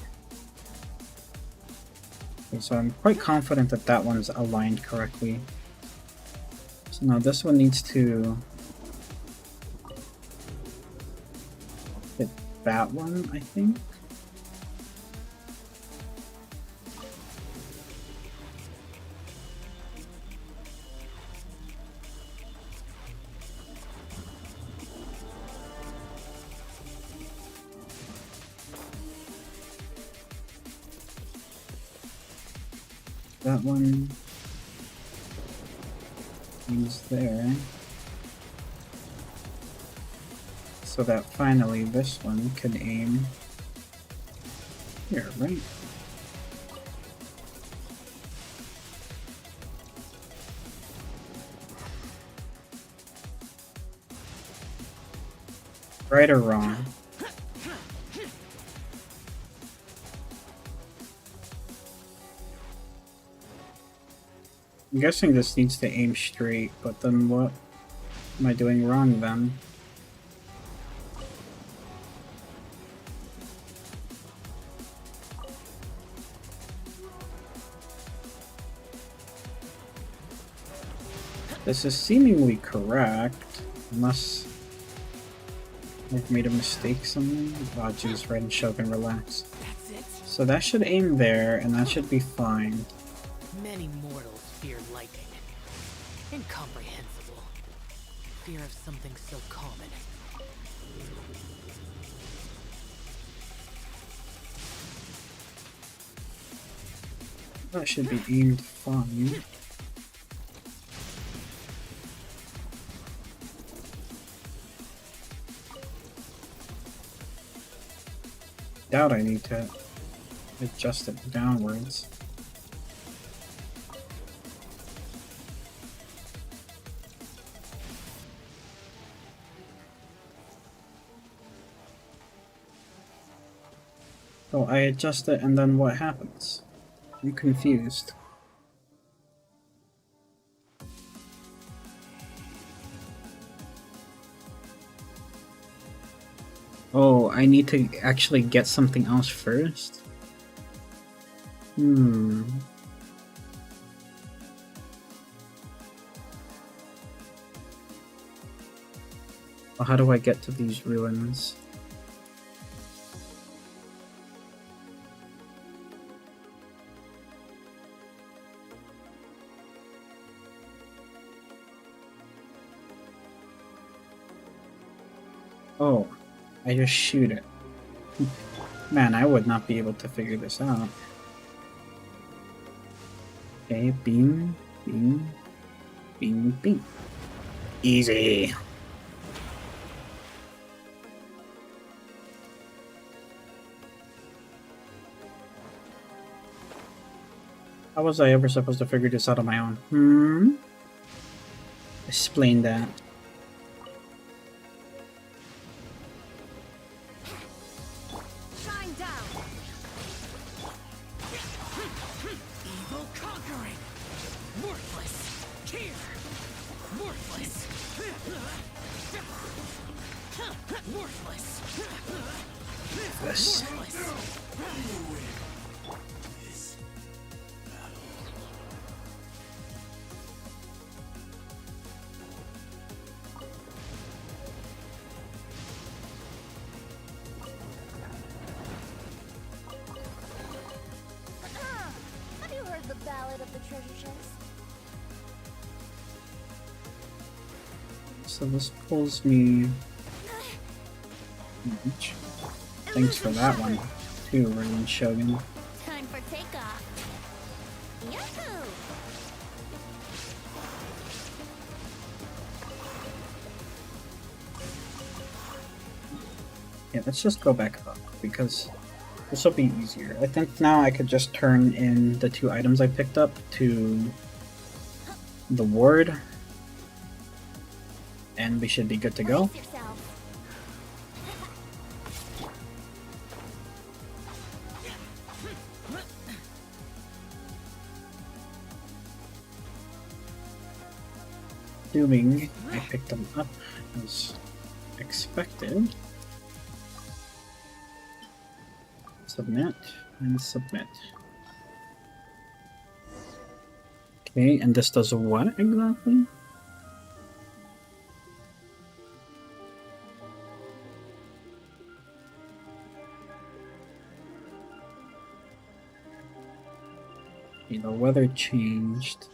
Okay, so I'm quite confident that that one's aligned correctly. So now this one needs to that one, I think. That one is there. So that finally this one can aim here, right? Right or wrong? I'm guessing this needs to aim straight, but then what am I doing wrong then? This is seemingly correct, unless I've made a mistake somewhere. Oh jeez, Red and Shogun, relax. That's it. So that should aim there, and that should be fine. Many mortals fear lightning. Incomprehensible. Fear of something so common. That should be aimed fine. Doubt I need to adjust it downwards. So I adjust it and then what happens? I'm confused. Oh, I need to actually get something else first? Well, how do I get to these ruins? Oh, I just shoot it. Man, I would not be able to figure this out. Okay, beam, beam, beam, beam. Easy. How was I ever supposed to figure this out on my own? Explain that. This. Have you heard the ballad of the treasure chest? So this pulls me. Thanks for that one, too, Rain Shogun. Time for takeoff. Yahoo! Yeah, let's just go back up, because this will be easier. I think now I could just turn in the 2 items I picked up to the ward, and we should be good to go. Assuming I picked them up as expected. Submit and submit. Okay, and this does what exactly? The weather changed.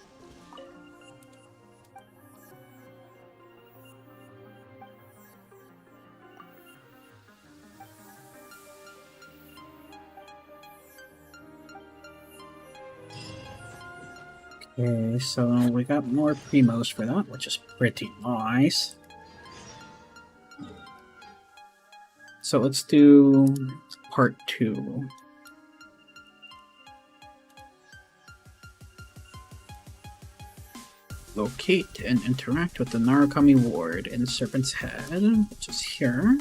Okay, so we got more primos for that, which is pretty nice. So let's do part 2. Locate and interact with the Narukami Ward in Serpent's Head, which is here.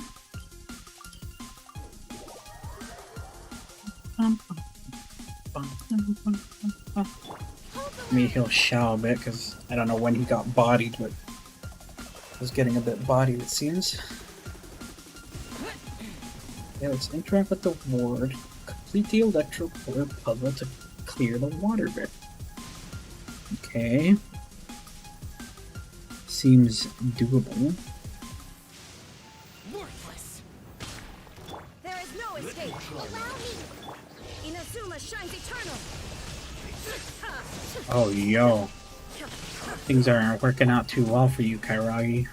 Me heal Shao a bit, because I don't know when he got bodied, but was getting a bit bodied, it seems. Yeah, let's interact with the ward. Complete the electro core puzzle to clear the water bit. Okay. Seems doable. Worthless. There is no escape. Allow me. Inazuma shines eternal. Oh, yo. Things aren't working out too well for you, Kairagi.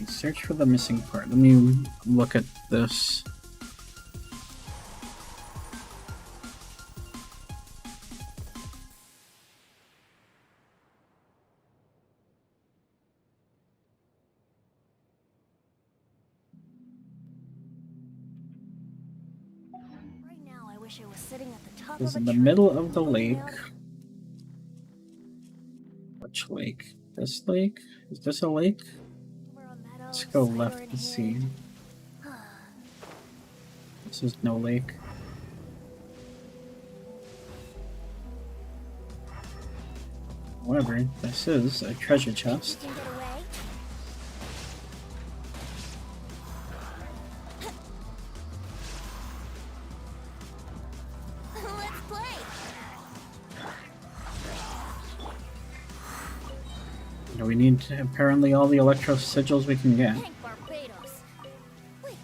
Search for the missing part. Let me look at this. Right now, I wish I was sitting at the top It's of in a the tree. middle of the lake. Which lake? This lake? Is this a lake? Over a meadow, Let's go cider left in and see. hand. This is no lake. However, this is a treasure chest. You can get away? Let's play. We need apparently all the electro sigils we can get. Hank Barbados. Wait,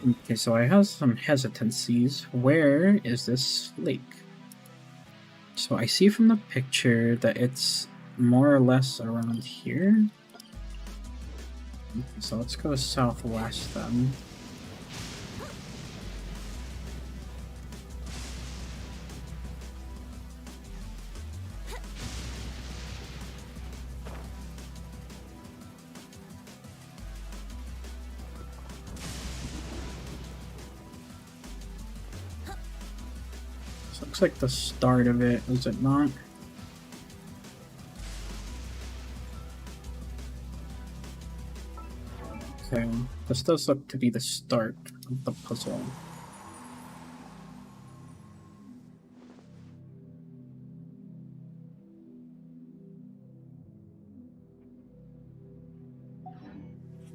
Okay, so I have some hesitancies. Where is this lake? So I see from the picture that it's more or less around here. Okay, so let's go southwest then. This looks like the start of it, is it not? Okay, this does look to be the start of the puzzle.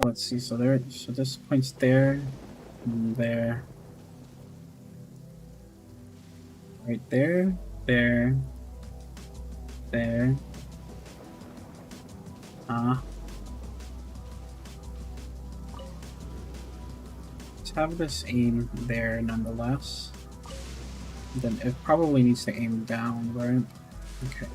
Let's see, so this point's there, and there. Right there, there, there. Let's have this aim there nonetheless. Then it probably needs to aim down, right? Okay.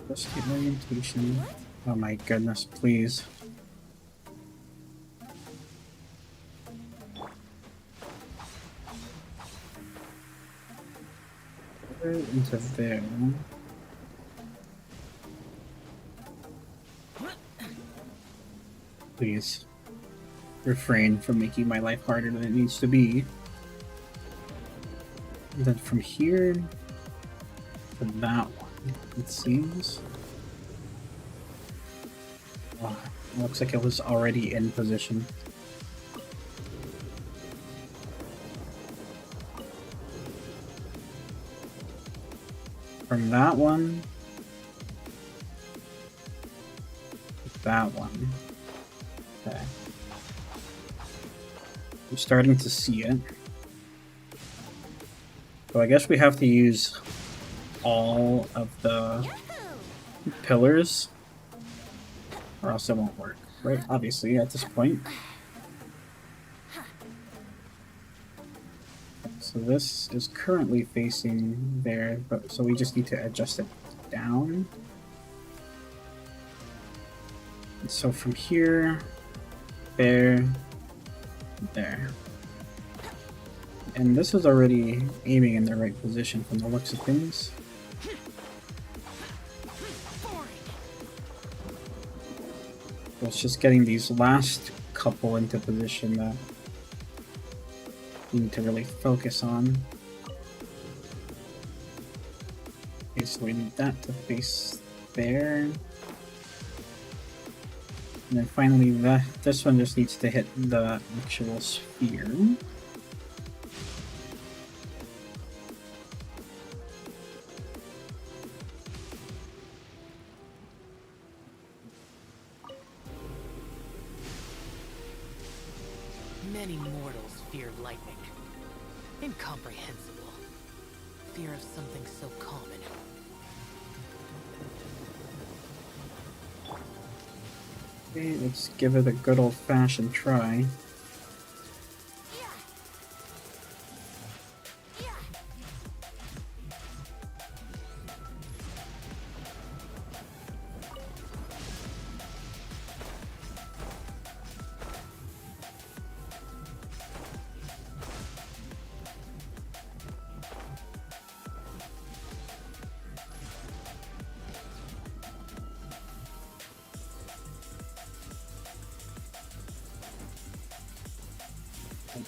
Let's get orientation. Oh my goodness, please. Into there. Please refrain from making my life harder than it needs to be. And then from here to that one, it seems. Wow, looks like it was already in position. From that one to that one. Okay. I'm starting to see it. So I guess we have to use all of the pillars, or else it won't work, right? Obviously, at this point. So this is currently facing there, but so we just need to adjust it down. And so from here, there, there. And this is already aiming in the right position from the looks of things. So it's just getting these last couple into position that we need to really focus on. Okay, so we need that to face there. And then finally this one just needs to hit the actual sphere. Many mortals fear lightning. Incomprehensible. Fear of something so common. Okay, let's give it a good old-fashioned try.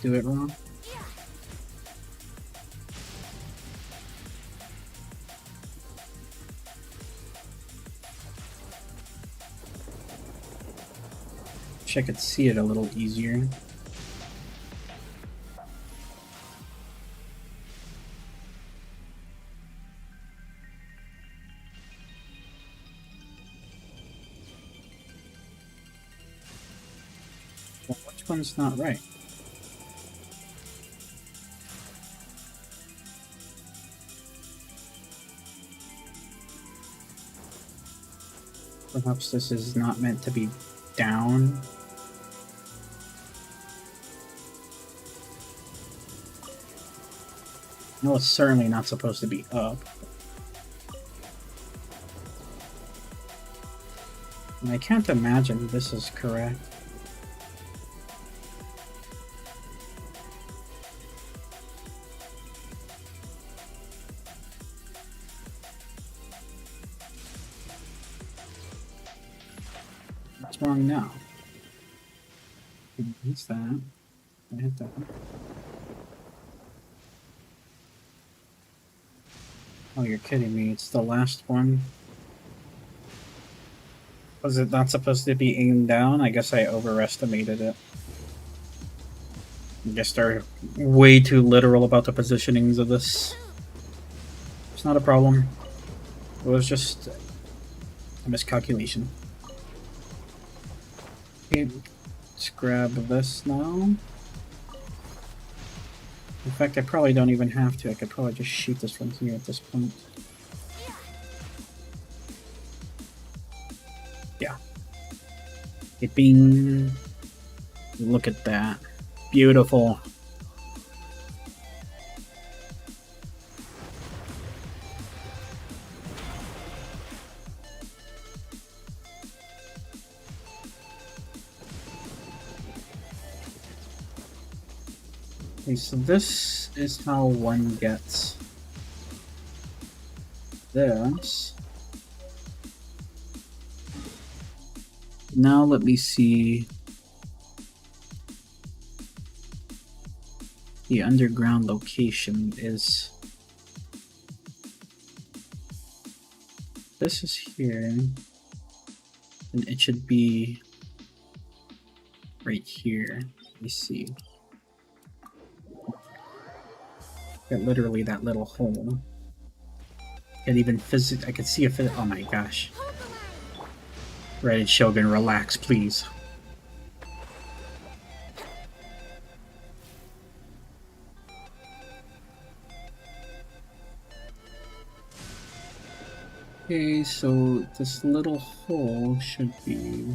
Do it wrong. Wish I could see it a little easier. Well, which one's not right? Perhaps this is not meant to be down. No, it's certainly not supposed to be up. And I can't imagine this is correct. What's wrong now? What's that? I hit that. Oh, you're kidding me. It's the last one. Was it not supposed to be aimed down? I guess I overestimated it. I guess they're way too literal about the positionings of this. It's not a problem. It was just a miscalculation. Okay, let's grab this now. In fact, I probably don't even have to. I could probably just shoot this from here at this point. Yeah. It being... Look at that. Beautiful. Okay, so this is how one gets this. Now let me see the underground location is. This is here, and it should be right here. Let me see. Got literally that little hole. And even I could see a oh my gosh. Right, Shogun, relax, please. Okay, so this little hole should be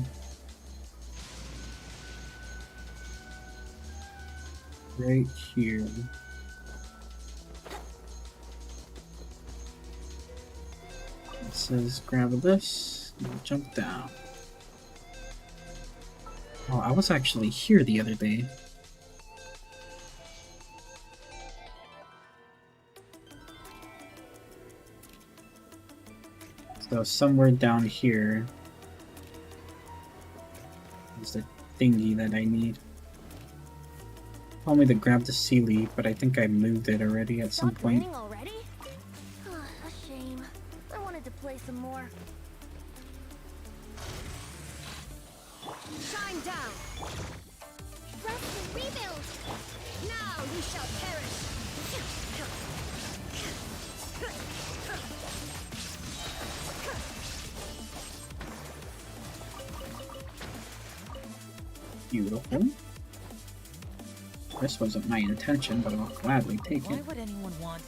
right here. It says grab this and jump down. Oh, I was actually here the other day. So somewhere down here is the thingy that I need. Told me to grab the sea leaf, but I think I moved it already at some point. Raining already? A shame. I wanted to play some more. Shine down! Rest and rebuild! Now you shall perish! Beautiful. This wasn't my intention, but I'll gladly take Why it. would anyone want...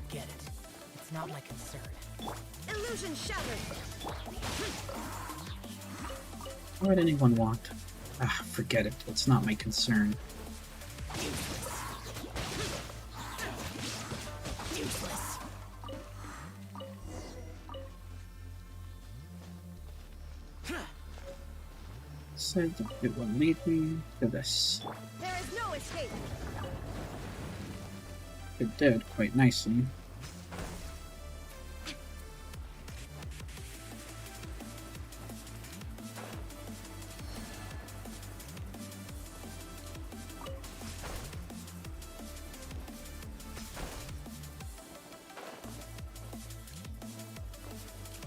Forget it. It's not my concern. Illusion shattered! What would anyone want? Ah, forget it. It's not my concern. Useless. Said it will lead me to this. There is no escape! It did quite nicely.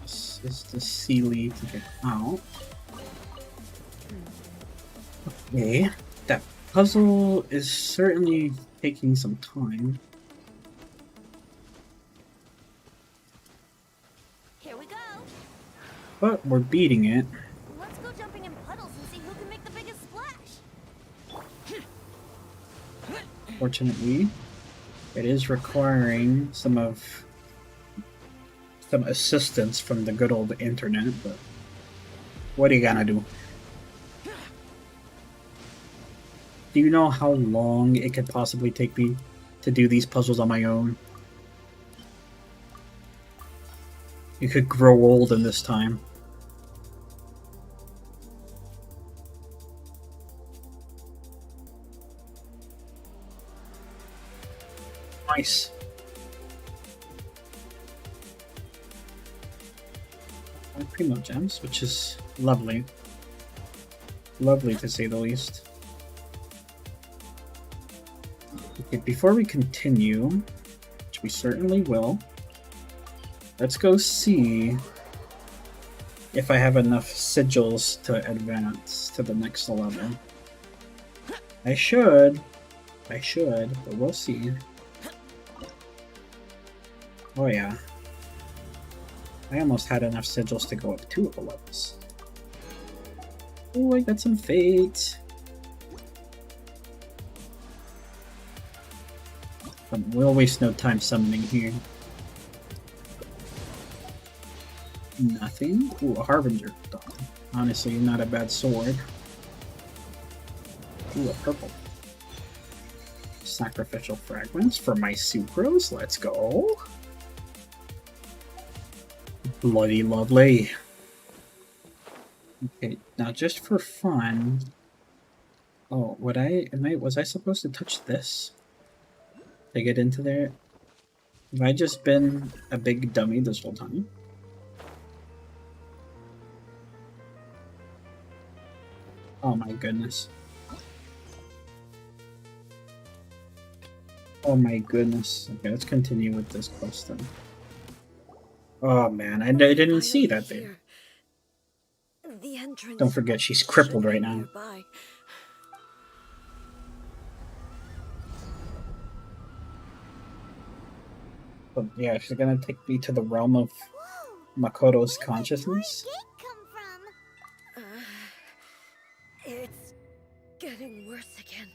This is the sea leaf to get out. Okay, that puzzle is certainly taking some time. Here we go! But we're beating it. Let's go jumping in puddles and see who can make the biggest splash! Fortunately, it is requiring some assistance from the good old internet, but what are you gonna do? Do you know how long it could possibly take me to do these puzzles on my own? You could grow old in this time. Nice. Primo gems, which is lovely. Lovely to say the least. Okay, before we continue, which we certainly will, let's go see if I have enough sigils to advance to the next level. I should, but we'll see. Oh yeah. I almost had enough sigils to go up 2 of the levels. Oh, I got some fate. But we'll waste no time summoning here. Nothing? Ooh, a Harbinger Dawn. Honestly, not a bad sword. Ooh, a purple. Sacrificial fragments for my sucrose. Let's go. Bloody lovely. Okay, now just for fun. Oh, was I supposed to touch this? To get into there? Have I just been a big dummy this whole time? Oh my goodness. Oh my goodness. Okay, let's continue with this quest then. Oh man, I didn't see that there. The entrance. Don't forget, she's crippled right now. Nearby. But yeah, she's gonna take me to the realm of Makoto's consciousness. Where did the gate come from? It's getting worse again.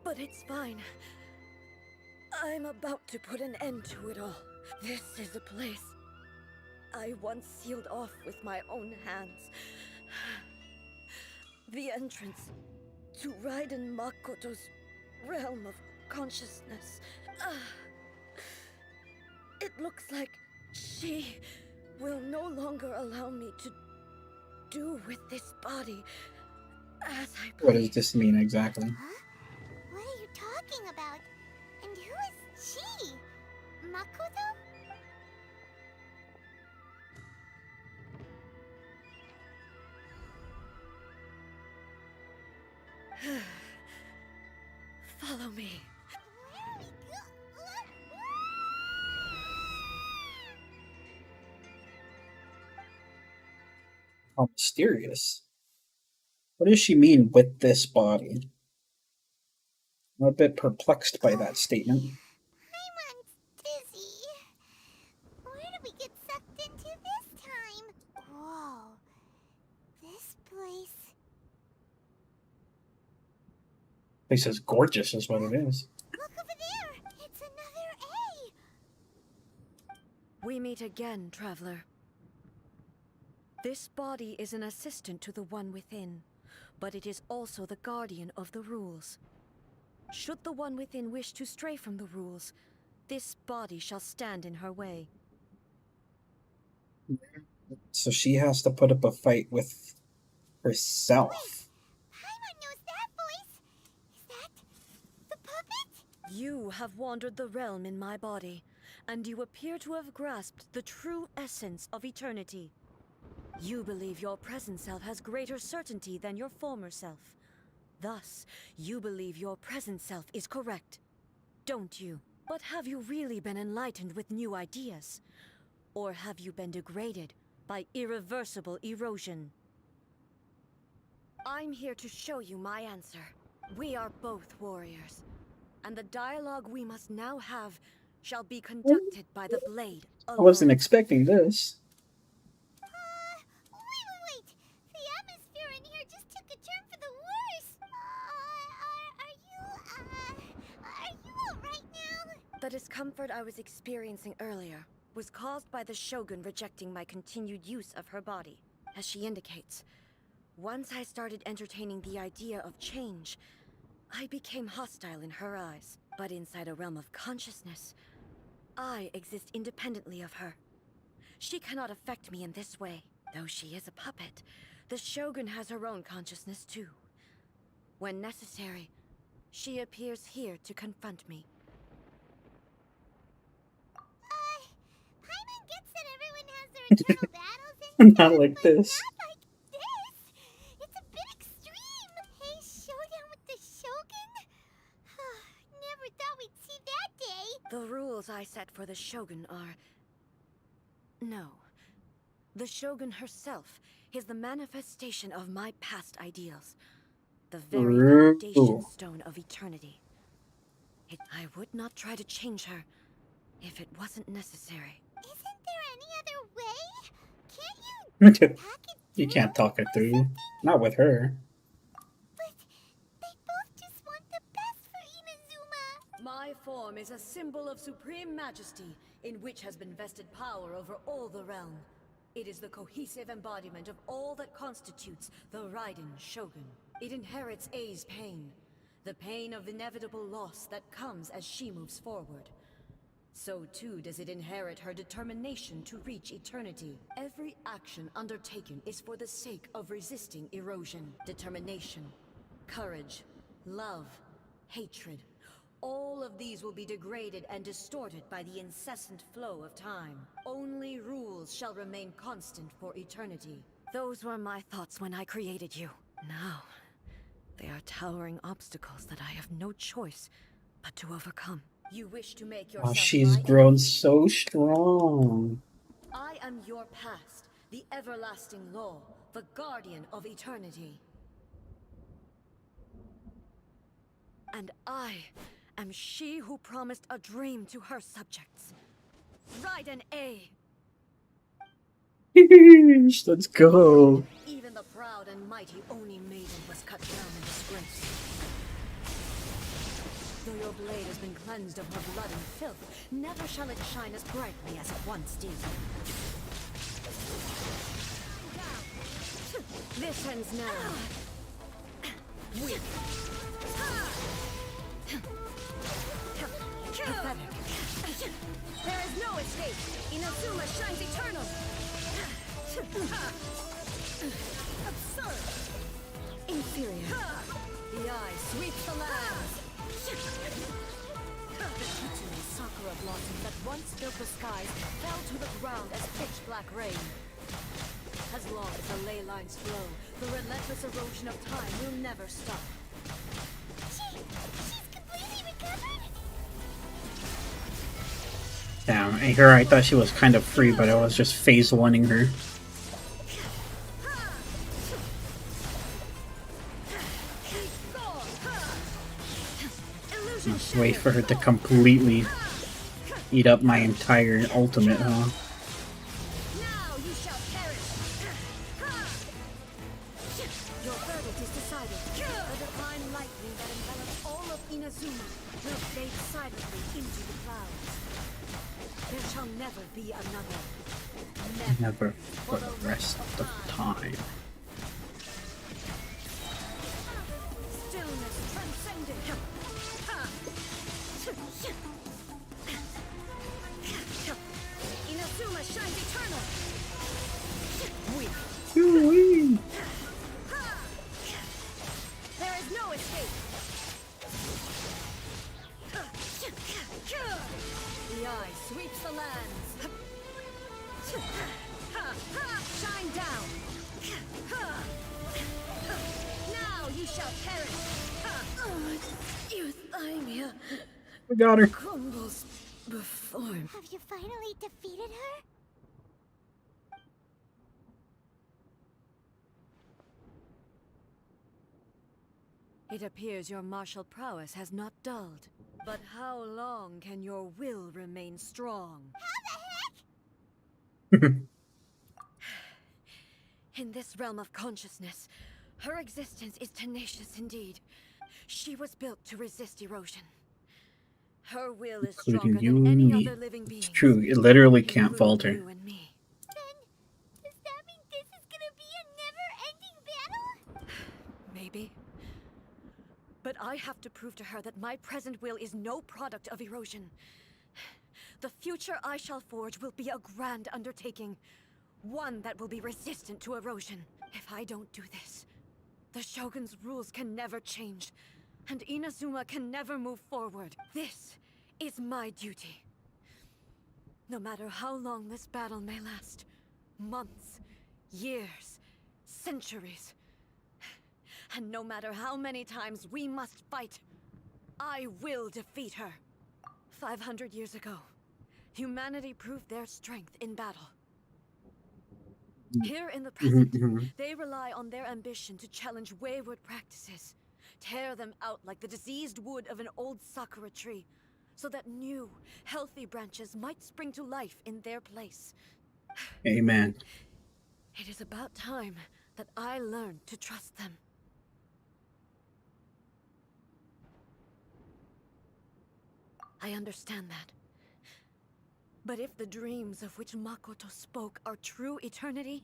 But it's fine. I'm about to put an end to it all. This is a place I once sealed off with my own hands. The entrance to Raiden Makoto's realm of consciousness. It looks like she will no longer allow me to do with this body as I please. What does this mean exactly? Huh? What are you talking about? And who is she? Makoto? Follow me. Where are we How mysterious. What does she mean with this body? I'm a bit perplexed by that statement. Paimon's dizzy. Where did we get sucked into this time? Whoa. This place. Place is gorgeous, is what it is. Look over there. It's another A. We meet again, traveler. This body is an assistant to the one within, but it is also the guardian of the rules. Should the one within wish to stray from the rules, this body shall stand in her way. So she has to put up a fight with herself. Paimon knows that voice. Is that the puppet? You have wandered the realm in my body, and you appear to have grasped the true essence of eternity. You believe your present self has greater certainty than your former self. Thus, you believe your present self is correct, don't you? But have you really been enlightened with new ideas? Or have you been degraded by irreversible erosion? I'm here to show you my answer. We are both warriors, and the dialogue we must now have shall be conducted by the blade alone. I wasn't expecting this. Wait. The atmosphere in here just took a turn for the worse. Are you alright now? The discomfort I was experiencing earlier was caused by the Shogun rejecting my continued use of her body. As she indicates, once I started entertaining the idea of change, I became hostile in her eyes. But inside a realm of consciousness, I exist independently of her. She cannot affect me in this way. Though she is a puppet, the Shogun has her own consciousness too. When necessary, she appears here to confront me. Paimon gets that everyone has their eternal battles and Not like this. not like this. It's a bit extreme. Hey, showdown with the Shogun? Never thought we'd see that day. The rules I set for the Shogun are... No. The Shogun herself is the manifestation of my past ideals. The very foundation stone of eternity. I would not try to change her if it wasn't necessary. Isn't there any other way? Can't you talk it You can't talk it or through. something? Not with her. But they both just want the best for Inazuma. My form is a symbol of supreme majesty, in which has been vested power over all the realm. It is the cohesive embodiment of all that constitutes the Raiden Shogun. It inherits Ei's pain, the pain of inevitable loss that comes as she moves forward. So too does it inherit her determination to reach eternity. Every action undertaken is for the sake of resisting erosion. Determination, courage, love, hatred. All of these will be degraded and distorted by the incessant flow of time. Only rules shall remain constant for eternity. Those were my thoughts when I created you. Now, they are towering obstacles that I have no choice but to overcome. You wish to make yourself She's my grown enemy. so strong. I am your past, the everlasting law, the guardian of eternity. And I am she who promised a dream to her subjects. Raiden A. Let's go. Even the proud and mighty Oni maiden was cut down in disgrace. Though your blade has been cleansed of her blood and filth, never shall it shine as brightly as it once did. This ends now. Weak. Pathetic. There is no escape. Inazuma shines eternal. Absurd. Inferior. The eye sweeps the land. The Kitsune Sakura blossom that once filled the skies fell to the ground as pitch black rain. As long as the ley lines flow, the relentless erosion of time will never stop. She's completely recovered? Damn, and here I thought she was kind of free, but I was just phase one-ing her. Just wait for her to completely eat up my entire ultimate, huh? Now you shall perish. Your verdict is decided. The divine lightning that envelops all of Inazuma will fade silently into the clouds. There shall never be another. Never for the rest of the time. Stillness transcended. Inazuma shines eternal. Woo-wee. There is no escape. The eye sweeps the lands. Shine down. Now you shall perish. Your thymia We got her. crumbles before me. Have you finally defeated her? It appears your martial prowess has not dulled. But how long can your will remain strong? In this realm of consciousness, her existence is tenacious indeed. She was built to resist erosion. Her will is Including stronger you than and any me. other living being. It's true, it literally can't including falter. you and me. Does that mean this is gonna be a never-ending battle? Maybe. But I have to prove to her that my present will is no product of erosion. The future I shall forge will be a grand undertaking. One that will be resistant to erosion. If I don't do this, the Shogun's rules can never change, and Inazuma can never move forward. This is my duty. No matter how long this battle may last, months, years, centuries, and no matter how many times we must fight, I will defeat her. 500 years ago, humanity proved their strength in battle. Here in the present, they rely on their ambition to challenge wayward practices, tear them out like the diseased wood of an old sakura tree, so that new, healthy branches might spring to life in their place. Amen. It is about time that I learned to trust them. I understand that. But if the dreams of which Makoto spoke are true eternity,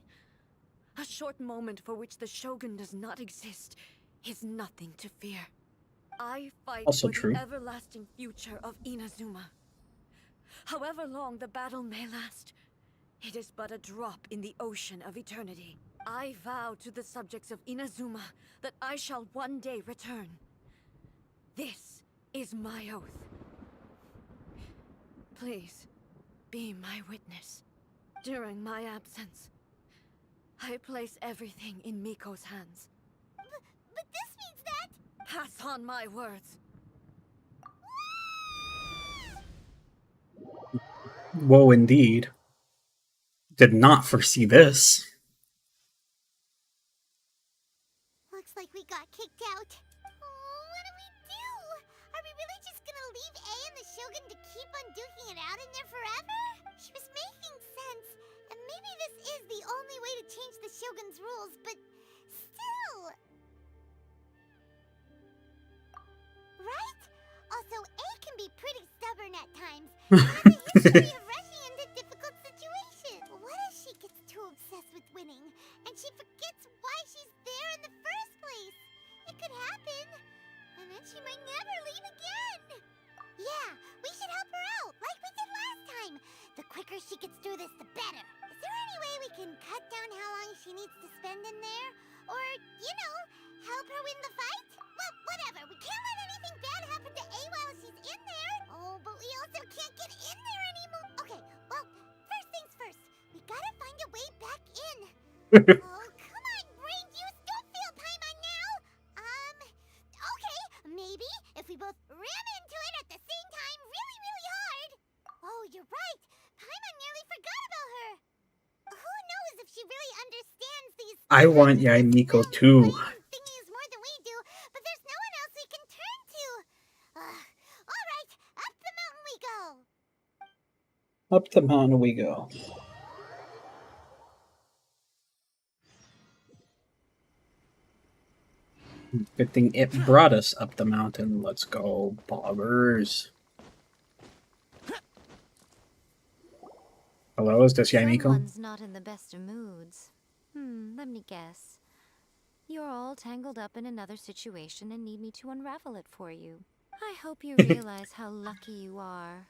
a short moment for which the Shogun does not exist is nothing to fear. I fight Also for true. the everlasting future of Inazuma. However long the battle may last, it is but a drop in the ocean of eternity. I vow to the subjects of Inazuma that I shall one day return. This is my oath. Please, be my witness. During my absence, I place everything in Miko's hands. But this means that... Pass on my words. Whoa, indeed. Did not foresee this. Looks like we got kicked out. Oh, what do we do? Are we really just gonna leave A and the Shogun to keep on duking it out in there forever? She was making sense, and maybe this is the only way to change the Shogun's rules, but still... Right? Also, A can be pretty stubborn at times. And has a history of rushing into difficult situations. What if she gets too obsessed with winning, and she forgets why she's there in the first place? It could happen. And then she might never leave again. Yeah, we should help her out, like we did last time. The quicker she gets through this, the better. Is there any way we can cut down how long she needs to spend in there? Or, you know, help her win the fight? Well, whatever. We can't let anything bad happen to A while she's in there. Oh, but we also can't get in there anymore. Okay, well, first things first. We gotta find a way back in. Oh, come on, brain juice. Don't feel Paimon now. Okay, maybe if we both ram into it at the same time really, really hard. Oh, you're right. Paimon nearly forgot about her. Who knows if she really understands these I want Yaimiko too. thingies more than we do, but there's no one else we can turn to. All right, up the mountain we go. Up the mountain we go. Good thing it brought us up the mountain. Let's go, bobbers. Hello, is this Yaimiko? Someone's not in the best of moods. Let me guess. You're all tangled up in another situation and need me to unravel it for you. I hope you realize how lucky you are.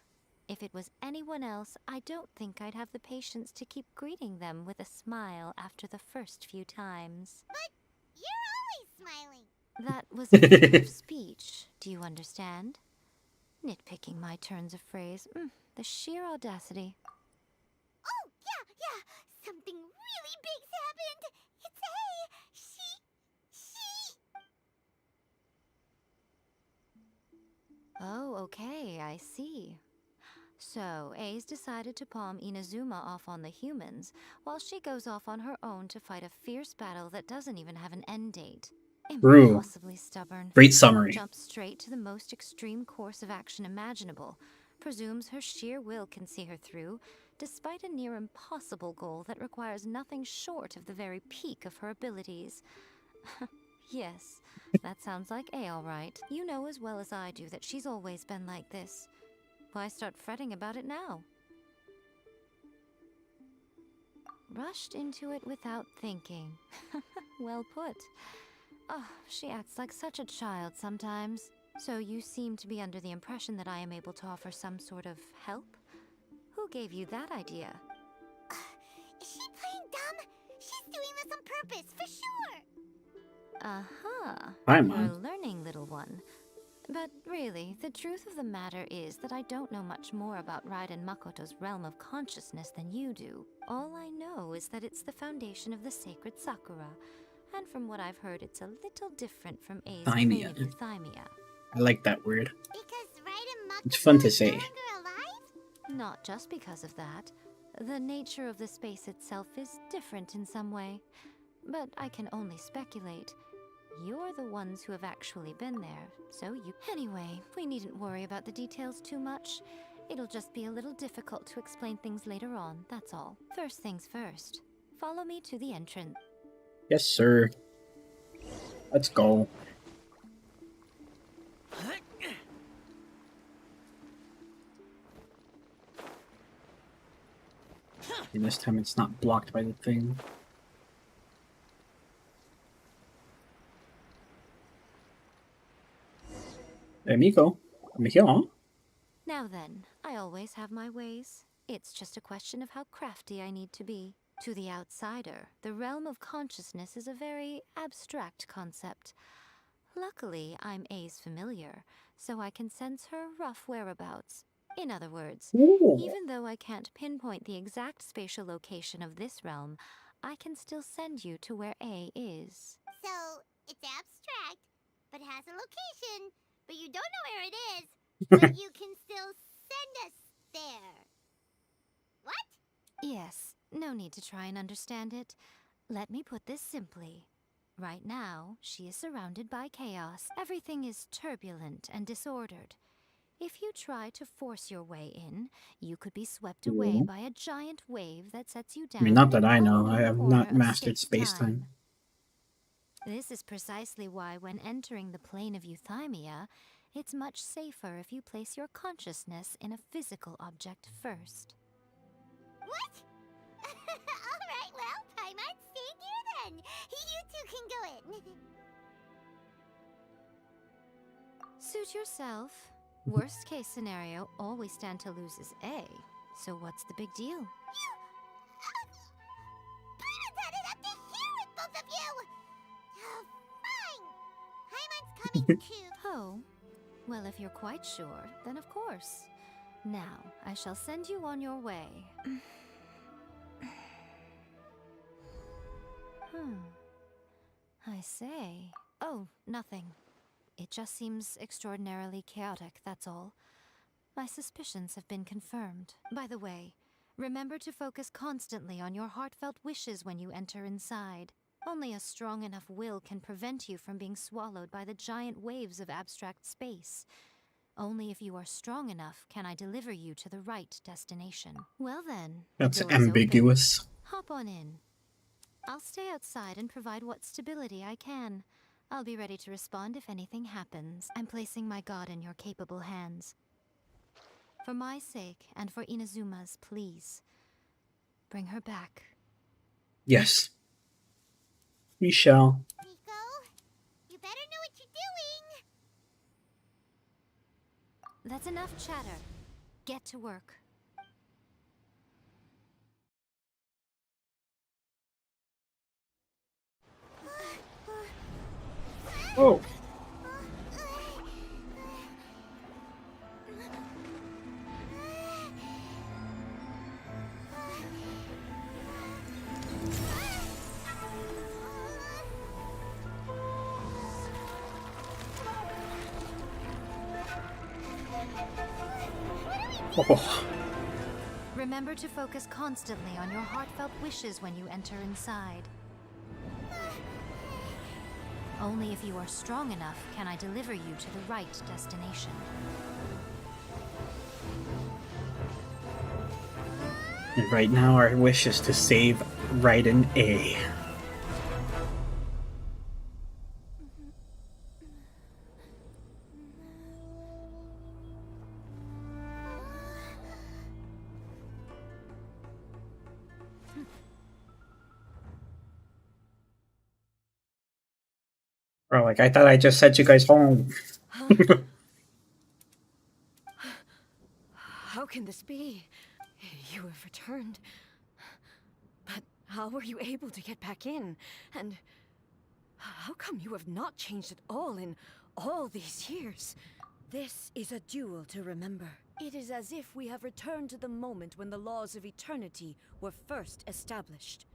If it was anyone else, I don't think I'd have the patience to keep greeting them with a smile after the first few times. But you're always smiling. That was a figure of speech. Do you understand? Nitpicking my turns of phrase. The sheer audacity. Oh, yeah. Something really big's happened. It's A. She... Oh, okay, I see. So, A's decided to palm Inazuma off on the humans, while she goes off on her own to fight a fierce battle that doesn't even have an end date. True. Impossibly stubborn. Great summary. Jumps straight to the most extreme course of action imaginable. Presumes her sheer will can see her through, despite a near impossible goal that requires nothing short of the very peak of her abilities. Yes, that sounds like A all right. You know as well as I do that she's always been like this. Why start fretting about it now? Rushed into it without thinking. Well put. Oh, she acts like such a child sometimes. So you seem to be under the impression that I am able to offer some sort of help? Who gave you that idea? Is she playing dumb? She's doing this on purpose, for sure. Uh-huh. Paimon. You're learning, little one. But really, the truth of the matter is that I don't know much more about Raiden Makoto's realm of consciousness than you do. All I know is that it's the foundation of the sacred Sakura. And from what I've heard, it's a little different from A's plane of euthymia. I like that word. Because Raiden Makoto It's fun to is say. no longer alive? Not just because of that. The nature of the space itself is different in some way. But I can only speculate. You're the ones who have actually been there, so you... Anyway, we needn't worry about the details too much. It'll just be a little difficult to explain things later on, that's all. First things first. Follow me to the entrance. Yes, sir. Let's go. And this time it's not blocked by the thing. Hey, Miko. I'm here, huh? Now then, I always have my ways. It's just a question of how crafty I need to be. To the outsider, the realm of consciousness is a very abstract concept. Luckily, I'm A's familiar, so I can sense her rough whereabouts. In other words, even though I can't pinpoint the exact spatial location of this realm, I can still send you to where A is. So, it's abstract, but has a location, but you don't know where it is, but you can still send us there. What? Yes, no need to try and understand it. Let me put this simply. Right now, she is surrounded by chaos. Everything is turbulent and disordered. If you try to force your way in, you could be swept away by a giant wave that sets you down. I mean, not that I in an know. unknown I have corner not of mastered space-time. space-time. This is precisely why when entering the plane of euthymia, It's much safer if you place your consciousness in a physical object first. What? Alright, well, Paimon, stay here then. You two can go in. Suit yourself. Worst case scenario, all we stand to lose is A. So what's the big deal? Paimon's had it up to here with both of you! Oh, fine! Paimon's coming too. Oh, well, if you're quite sure, then of course. Now, I shall send you on your way. I say. Oh, nothing. It just seems extraordinarily chaotic, that's all. My suspicions have been confirmed. By the way, remember to focus constantly on your heartfelt wishes when you enter inside. Only a strong enough will can prevent you from being swallowed by the giant waves of abstract space. Only if you are strong enough can I deliver you to the right destination. Well then, That's the door is ambiguous. open. Hop on in. I'll stay outside and provide what stability I can. I'll be ready to respond if anything happens. I'm placing my god in your capable hands. For my sake, and for Inazuma's, please. Bring her back. Yes. We shall. Rico, you better know what you're doing. That's enough chatter. Get to work. Oh. Oh. Remember to focus constantly on your heartfelt wishes when you enter inside. Only if you are strong enough can I deliver you to the right destination. And right now our wish is to save Raiden A. Or like, I thought I just sent you guys home. How can this be? You have returned. But how were you able to get back in? And how come you have not changed at all in all these years? This is a duel to remember. It is as if we have returned to the moment when the laws of eternity were first established.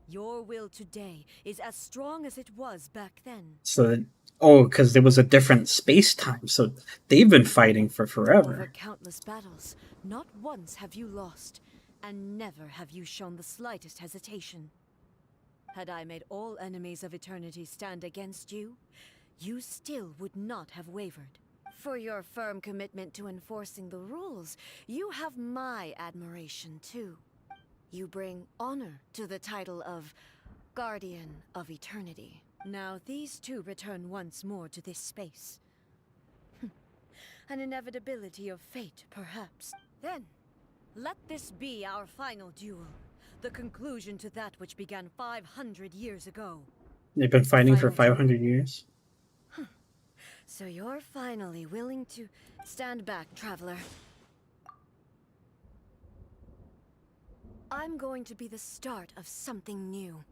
Your will today is as strong as it was back then. So, oh, because there was a different space-time, so they've been fighting for forever. Over countless battles, not once have you lost, and never have you shown the slightest hesitation. Had I made all enemies of eternity stand against you, you still would not have wavered. For your firm commitment to enforcing the rules, you have my admiration too. You bring honor to the title of Guardian of Eternity. Now these two return once more to this space. An inevitability of fate, perhaps. Then, let this be our final duel. The conclusion to that which began 500 years ago. They've been fighting for 500 years? So you're finally willing to stand back, traveler. I'm going to be the start of something new.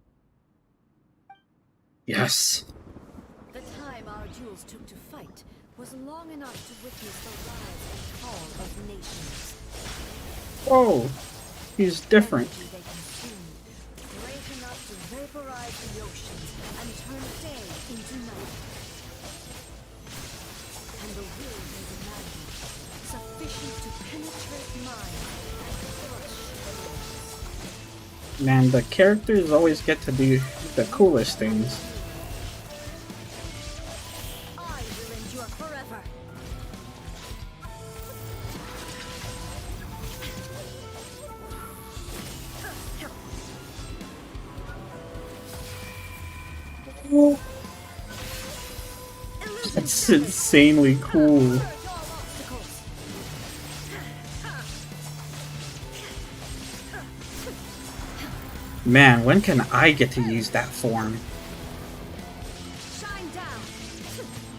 Yes. The time our duels took to fight was long enough to witness the rise and fall of nations. Whoa, he's different. Energy they consumed, great enough to vaporize the oceans and turn day into night. And the will they demanded, sufficient to penetrate minds and crush souls. Man, the characters always get to do the coolest things. I will endure forever. That's insanely cool. Man, when can I get to use that form?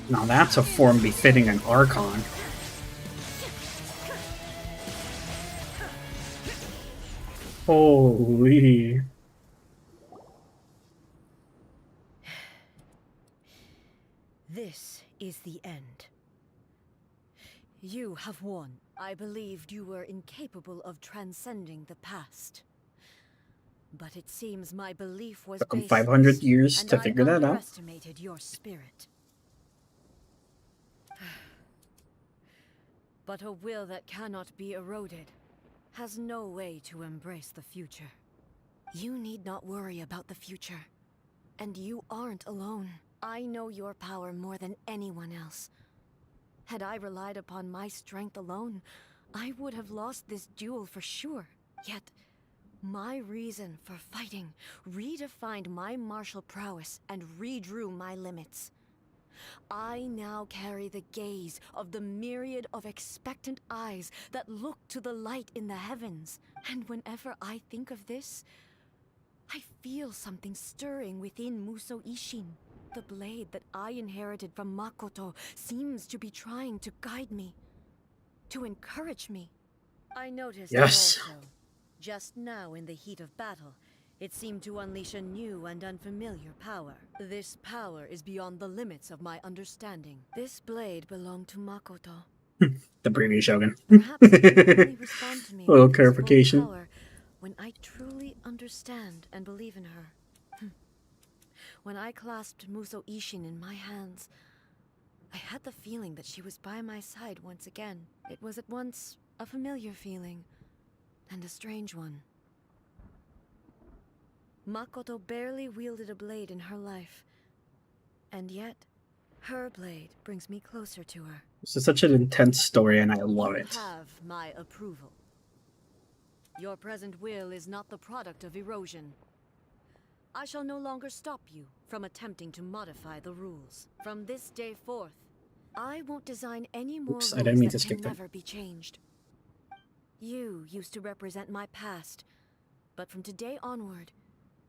Now that's a form befitting an Archon. Holy. This is the end. You have won. I believed you were incapable of transcending the past. But it seems my belief was Took him baseless, 500 years and to I figure that out. underestimated your spirit. But a will that cannot be eroded has no way to embrace the future. You need not worry about the future. And you aren't alone. I know your power more than anyone else. Had I relied upon my strength alone, I would have lost this duel for sure. Yet, my reason for fighting redefined my martial prowess and redrew my limits. I now carry the gaze of the myriad of expectant eyes that look to the light in the heavens. And whenever I think of this, I feel something stirring within Muso Ishin. The blade that I inherited from Makoto seems to be trying to guide me, to encourage me. I noticed Yes. it also. Just now in the heat of battle, it seemed to unleash a new and unfamiliar power. This power is beyond the limits of my understanding. This blade belonged to Makoto. The previous Shogun. Perhaps he can only respond to me Little with his full clarification. power when I truly understand and believe in her. When I clasped Muso Ishin in my hands, I had the feeling that she was by my side once again. It was at once a familiar feeling and a strange one. Makoto barely wielded a blade in her life, and yet her blade brings me closer to her. This is such an intense story, and I love it. You have my approval. Your present will is not the product of erosion. I shall no longer stop you from attempting to modify the rules. From this day forth, I won't design any more Oops, I rules didn't mean that to can skip that. never be changed. You used to represent my past, but from today onward,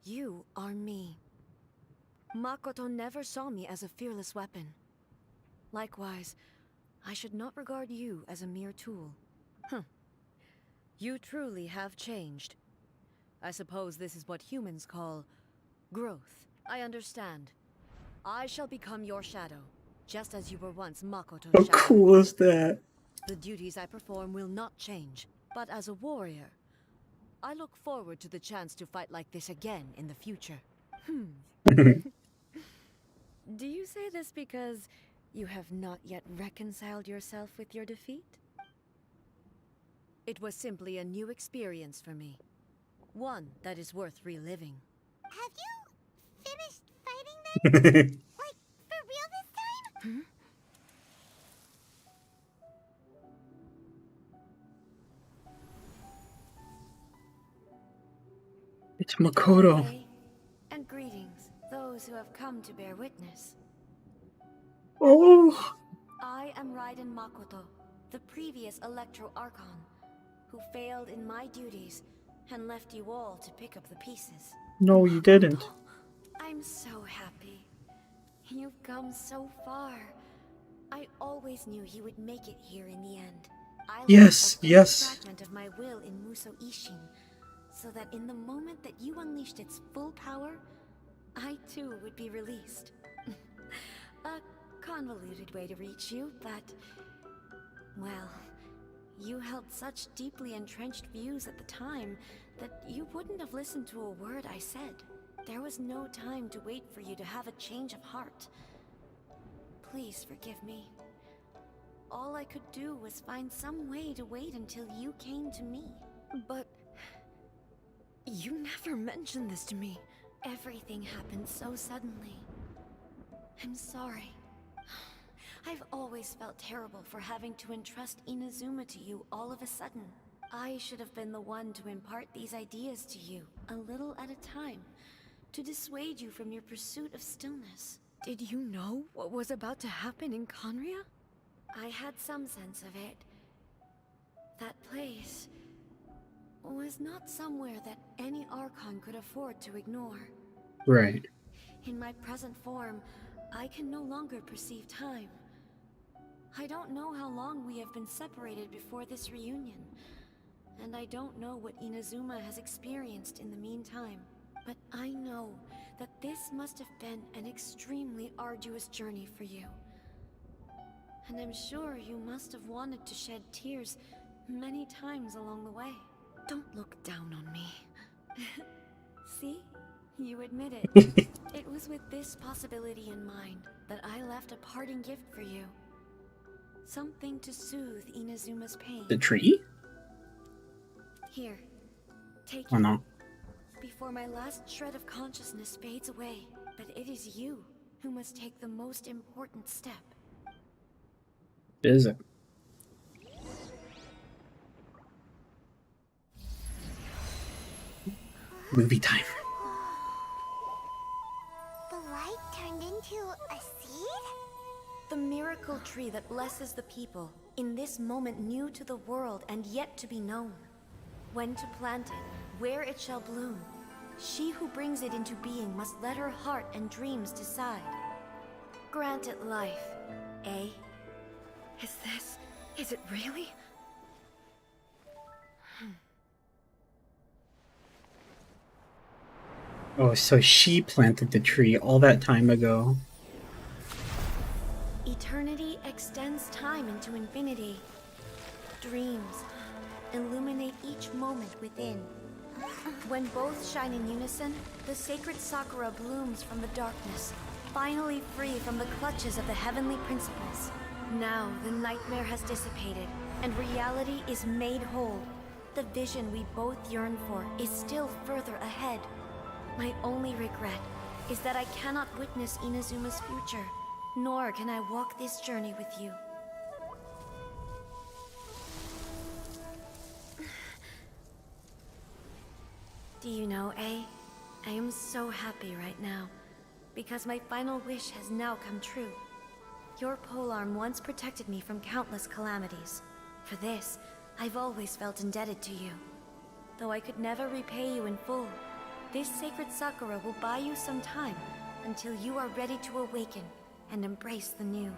you are me. Makoto never saw me as a fearless weapon. Likewise, I should not regard you as a mere tool. You truly have changed. I suppose this is what humans call growth. I understand. I shall become your shadow, just as you were once Makoto's How shadow. cool is that? The duties I perform will not change, but as a warrior, I look forward to the chance to fight like this again in the future. Do you say this because you have not yet reconciled yourself with your defeat? It was simply a new experience for me. One that is worth reliving. Have you finished fighting then? Like, for real this time? It's Makoto. Hey, and greetings, those who have come to bear witness. Oh. I am Raiden Makoto, the previous Electro Archon, who failed in my duties and left you all to pick up the pieces. No, you didn't. I'm so happy. You've come so far. I always knew you would make it here in the end. I Yes, left a yes. fragment of my will in Muso Ishin, so that in the moment that you unleashed its full power, I too would be released. A convoluted way to reach you, but... well, you held such deeply entrenched views at the time that you wouldn't have listened to a word I said. There was no time to wait for you to have a change of heart. Please forgive me. All I could do was find some way to wait until you came to me. But... you never mentioned this to me. Everything happened so suddenly. I'm sorry. I've always felt terrible for having to entrust Inazuma to you all of a sudden. I should have been the one to impart these ideas to you, a little at a time, to dissuade you from your pursuit of stillness. Did you know what was about to happen in Conria? I had some sense of it. That place was not somewhere that any Archon could afford to ignore. Right. In my present form, I can no longer perceive time. I don't know how long we have been separated before this reunion, and I don't know what Inazuma has experienced in the meantime. But I know that this must have been an extremely arduous journey for you. And I'm sure you must have wanted to shed tears many times along the way. Don't look down on me. See? You admit it. It was with this possibility in mind that I left a parting gift for you. Something to soothe Inazuma's pain. The tree? Here, take Oh it. no. Before my last shred of consciousness fades away. But it is you who must take the most important step. Is it? Movie time. The light turned into a seed? The miracle tree that blesses the people, in this moment new to the world and yet to be known. When to plant it, where it shall bloom. She who brings it into being must let her heart and dreams decide. Grant it life, eh? Is it really? Oh, so she planted the tree all that time ago. Eternity extends time into infinity. Dreams illuminate each moment within. When both shine in unison, the sacred Sakura blooms from the darkness, finally free from the clutches of the heavenly principles. Now the nightmare has dissipated, and reality is made whole. The vision we both yearn for is still further ahead. My only regret is that I cannot witness Inazuma's future, nor can I walk this journey with you. Do you know, A? I am so happy right now, because my final wish has now come true. Your polearm once protected me from countless calamities. For this, I've always felt indebted to you. Though I could never repay you in full, this sacred Sakura will buy you some time until you are ready to awaken and embrace the new.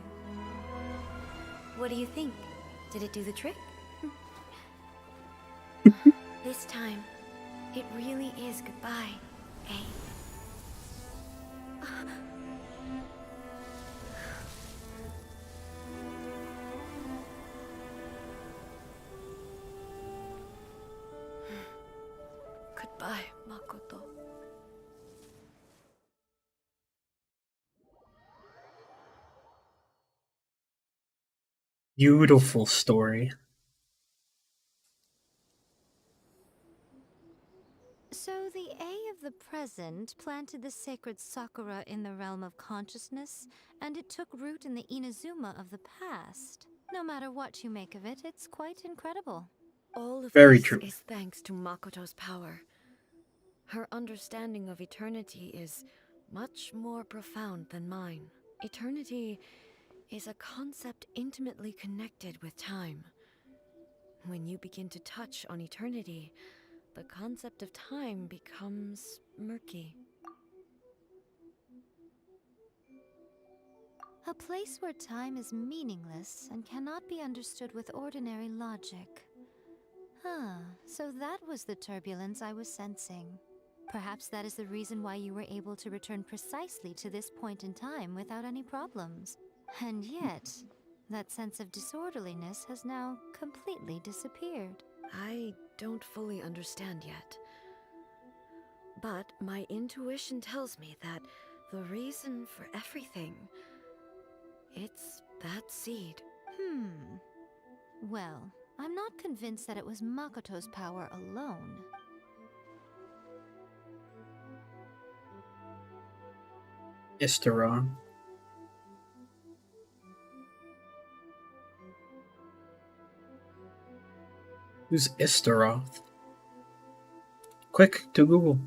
What do you think? Did it do the trick? This time, it really is goodbye, eh? Goodbye, Makoto. Beautiful story. So the A of the present planted the sacred Sakura in the realm of consciousness, and it took root in the Inazuma of the past. No matter what you make of it, it's quite incredible. All of Very this true. is thanks to Makoto's power. Her understanding of eternity is much more profound than mine. Eternity is a concept intimately connected with time. When you begin to touch on eternity, the concept of time becomes murky. A place where time is meaningless and cannot be understood with ordinary logic. So that was the turbulence I was sensing. Perhaps that is the reason why you were able to return precisely to this point in time without any problems. And yet, that sense of disorderliness has now completely disappeared. I don't fully understand yet. But my intuition tells me that the reason for everything, it's that seed. Well, I'm not convinced that it was Makoto's power alone. Istara. Who's Istaroth? Quick, to Google.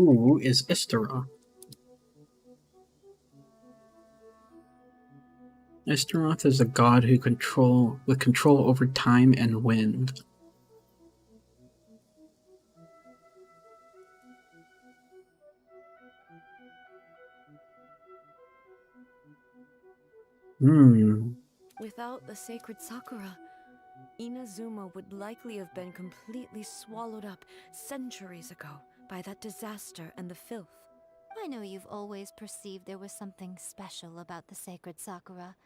Who is Istara? Istaroth is a god with control over time and wind. Without the sacred Sakura, Inazuma would likely have been completely swallowed up centuries ago by that disaster and the filth. I know you've always perceived there was something special about the sacred Sakura,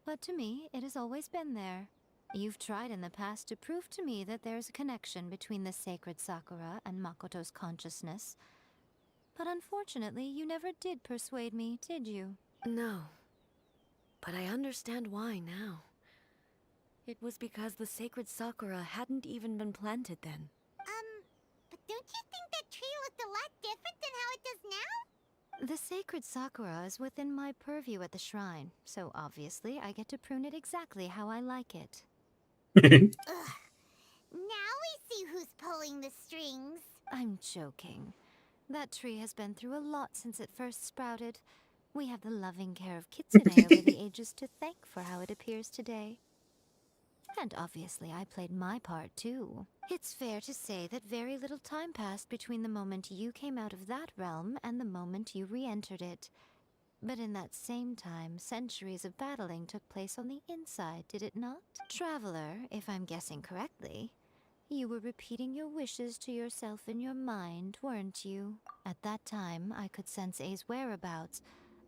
but to me, it has always been there. You've tried in the past to prove to me that there's a connection between the sacred Sakura and Makoto's consciousness, but unfortunately, you never did persuade me, did you? No, but I understand why now. It was because the sacred Sakura hadn't even been planted then. But don't you think that tree looked a lot different than how it does now? The sacred Sakura is within my purview at the shrine, so obviously I get to prune it exactly how I like it. Ugh. Now we see who's pulling the strings. I'm joking. That tree has been through a lot since it first sprouted. We have the loving care of Kitsune over the ages to thank for how it appears today. And obviously I played my part too. It's fair to say that very little time passed between the moment you came out of that realm and the moment you re-entered it. But in that same time, centuries of battling took place on the inside, did it not? Traveler, if I'm guessing correctly, you were repeating your wishes to yourself in your mind, weren't you? At that time, I could sense A's whereabouts,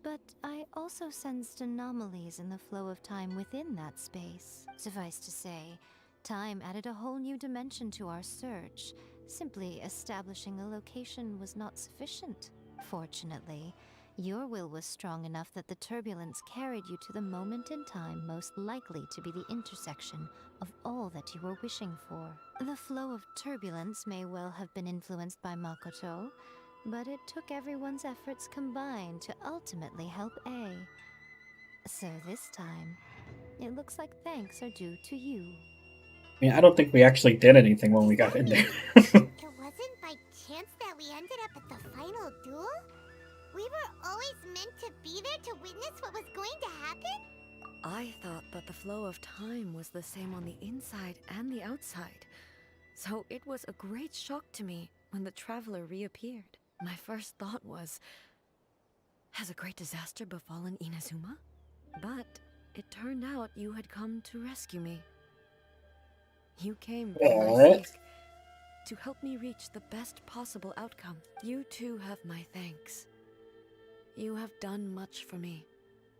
but I also sensed anomalies in the flow of time within that space. Suffice to say, time added a whole new dimension to our search. Simply establishing a location was not sufficient. Fortunately, your will was strong enough that the turbulence carried you to the moment in time most likely to be the intersection of all that you were wishing for. The flow of turbulence may well have been influenced by Makoto, but it took everyone's efforts combined to ultimately help A. So this time, it looks like thanks are due to you. I mean, I don't think we actually did anything when we got in there. It wasn't by chance that we ended up at the final duel? We were always meant to be there to witness what was going to happen? I thought that the flow of time was the same on the inside and the outside. So it was a great shock to me when the traveler reappeared. My first thought was, has a great disaster befallen Inazuma? But it turned out you had come to rescue me. You came for my sake, to help me reach the best possible outcome. You too have my thanks. You have done much for me,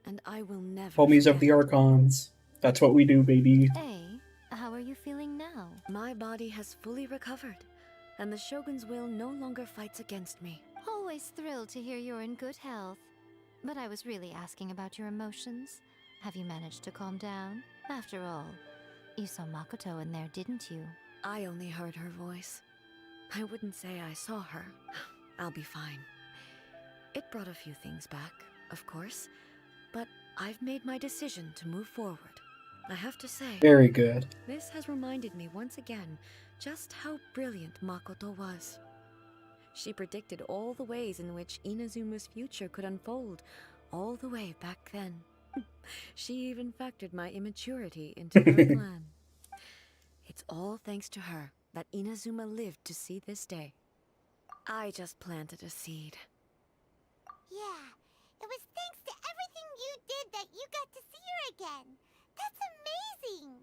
and I will never Homies of forget. the Archons. That's what we do, baby. A, how are you feeling now? My body has fully recovered, and the Shogun's will no longer fights against me. Always thrilled to hear you're in good health. But I was really asking about your emotions. Have you managed to calm down? After all, you saw Makoto in there, didn't you? I only heard her voice. I wouldn't say I saw her. I'll be fine. It brought a few things back, of course, but I've made my decision to move forward. I have to say, Very good. this has reminded me once again just how brilliant Makoto was. She predicted all the ways in which Inazuma's future could unfold, all the way back then. She even factored my immaturity into her plan. It's all thanks to her that Inazuma lived to see this day. I just planted a seed. Yeah, it was thanks to everything you did that you got to see her again. That's amazing!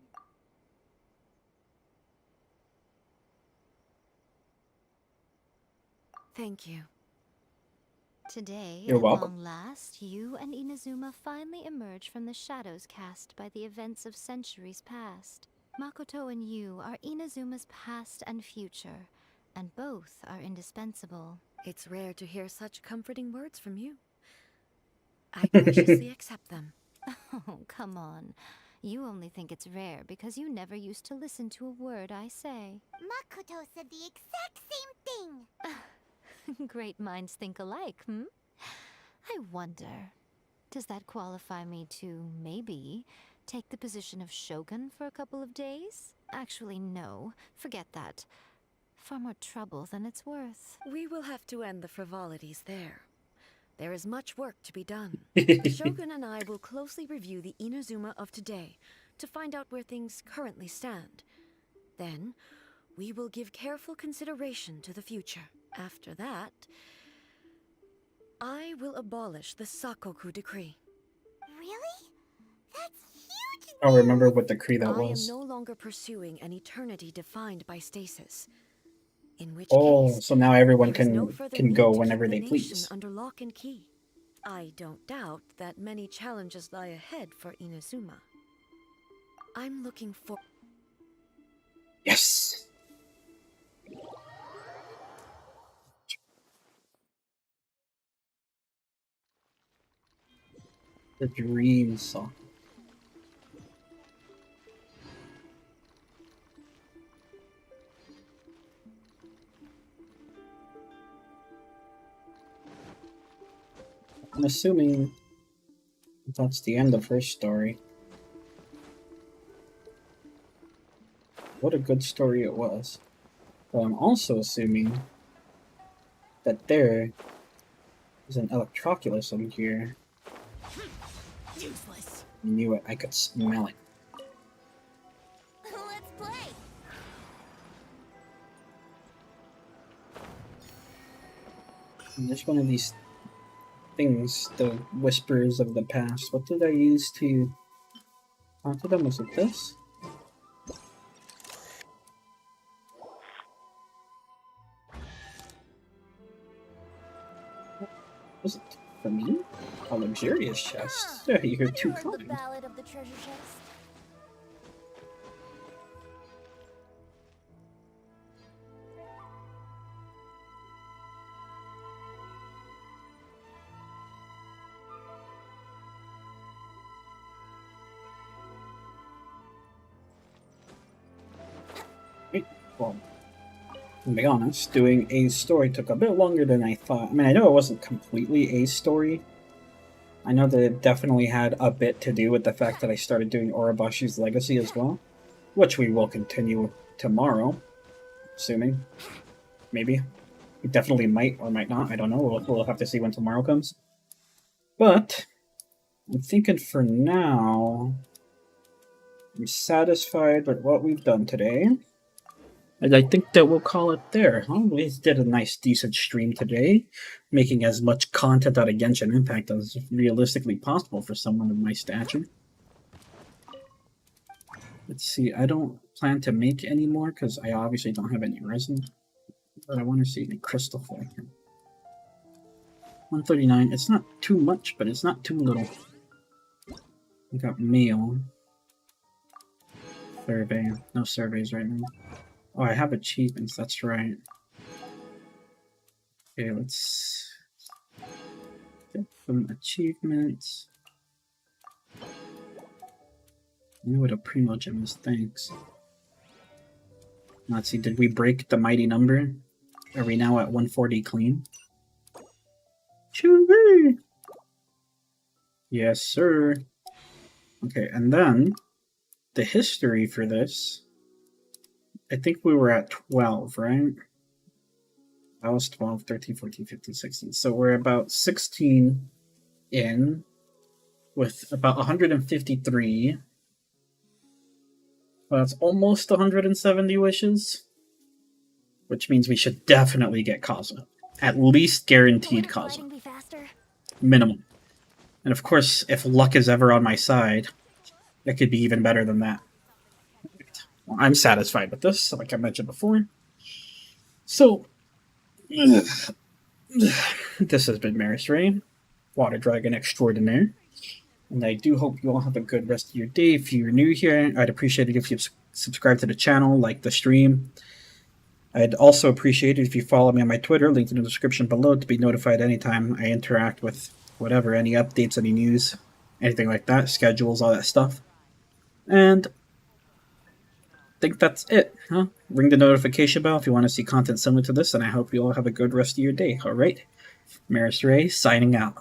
Thank you. Today, You're at welcome. long last, you and Inazuma finally emerge from the shadows cast by the events of centuries past. Makoto and you are Inazuma's past and future, and both are indispensable. It's rare to hear such comforting words from you. I graciously accept them. Oh, come on. You only think it's rare because you never used to listen to a word I say. Makoto said the exact same thing! Great minds think alike, hmm? I wonder, does that qualify me to, maybe, take the position of Shogun for a couple of days? Actually, no. Forget that. far more trouble than it's worth. We will have to end the frivolities there. There is much work to be done. The Shogun and I will closely review the Inazuma of today to find out where things currently stand. Then, we will give careful consideration to the future. After that, I will abolish the Sakoku decree. Really? That's huge! I'll remember what decree that I was. am no longer pursuing an eternity defined by stasis. In which case, So now everyone there is no can further can need go to whenever keep they the nation please. under lock and key. I don't doubt that many challenges lie ahead for Inazuma. I'm looking for... Yes! The dream song. I'm assuming that's the end of her story. What a good story it was. But I'm also assuming that there is an Electroculus in here. Useless. I knew it. I could smell it. Let's play. And there's one of these things, the whispers of the past. What did I use to talk to them? Was it this? Was it for me? A luxurious chest. Yeah, you're too Heard the kind. ballad of the treasure chest. Well, to be honest, doing A's story took a bit longer than I thought. I mean, I know it wasn't completely A's story. I know that it definitely had a bit to do with the fact that I started doing Orobashi's Legacy as well, which we will continue tomorrow, assuming. Maybe. We definitely might or might not, I don't know. We'll have to see when tomorrow comes. But, I'm thinking for now, I'm satisfied with what we've done today. And I think that we'll call it there. We did a nice, decent stream today, making as much content out of Genshin Impact as realistically possible for someone of my stature. Let's see, I don't plan to make any more because I obviously don't have any resin. But I want to see the crystal flag here. 139, it's not too much, but it's not too little. We got mail. Survey. No surveys right now. Oh, I have achievements, that's right. Okay, let's get some achievements. I know what a primo gem is, thanks. Let's see, did we break the mighty number? Are we now at 140 clean? Choo-wee! Yes, sir. Okay, and then the history for this. I think we were at 12, right? That was 12, 13, 14, 15, 16. So we're about 16 in with about 153. Well, that's almost 170 wishes. Which means we should definitely get Kaza. At least guaranteed Kaza. Minimum. And of course, if luck is ever on my side, it could be even better than that. Well, I'm satisfied with this, like I mentioned before. So, this has been Maris Rey, Water Dragon Extraordinaire. And I do hope you all have a good rest of your day. If you're new here, I'd appreciate it if you subscribe to the channel, like the stream. I'd also appreciate it if you follow me on my Twitter, linked in the description below, to be notified anytime I interact with whatever, any updates, any news, anything like that, schedules, all that stuff. And I think that's it, huh? Ring the notification bell if you want to see content similar to this, and I hope you all have a good rest of your day, alright? Maris Rey, signing out.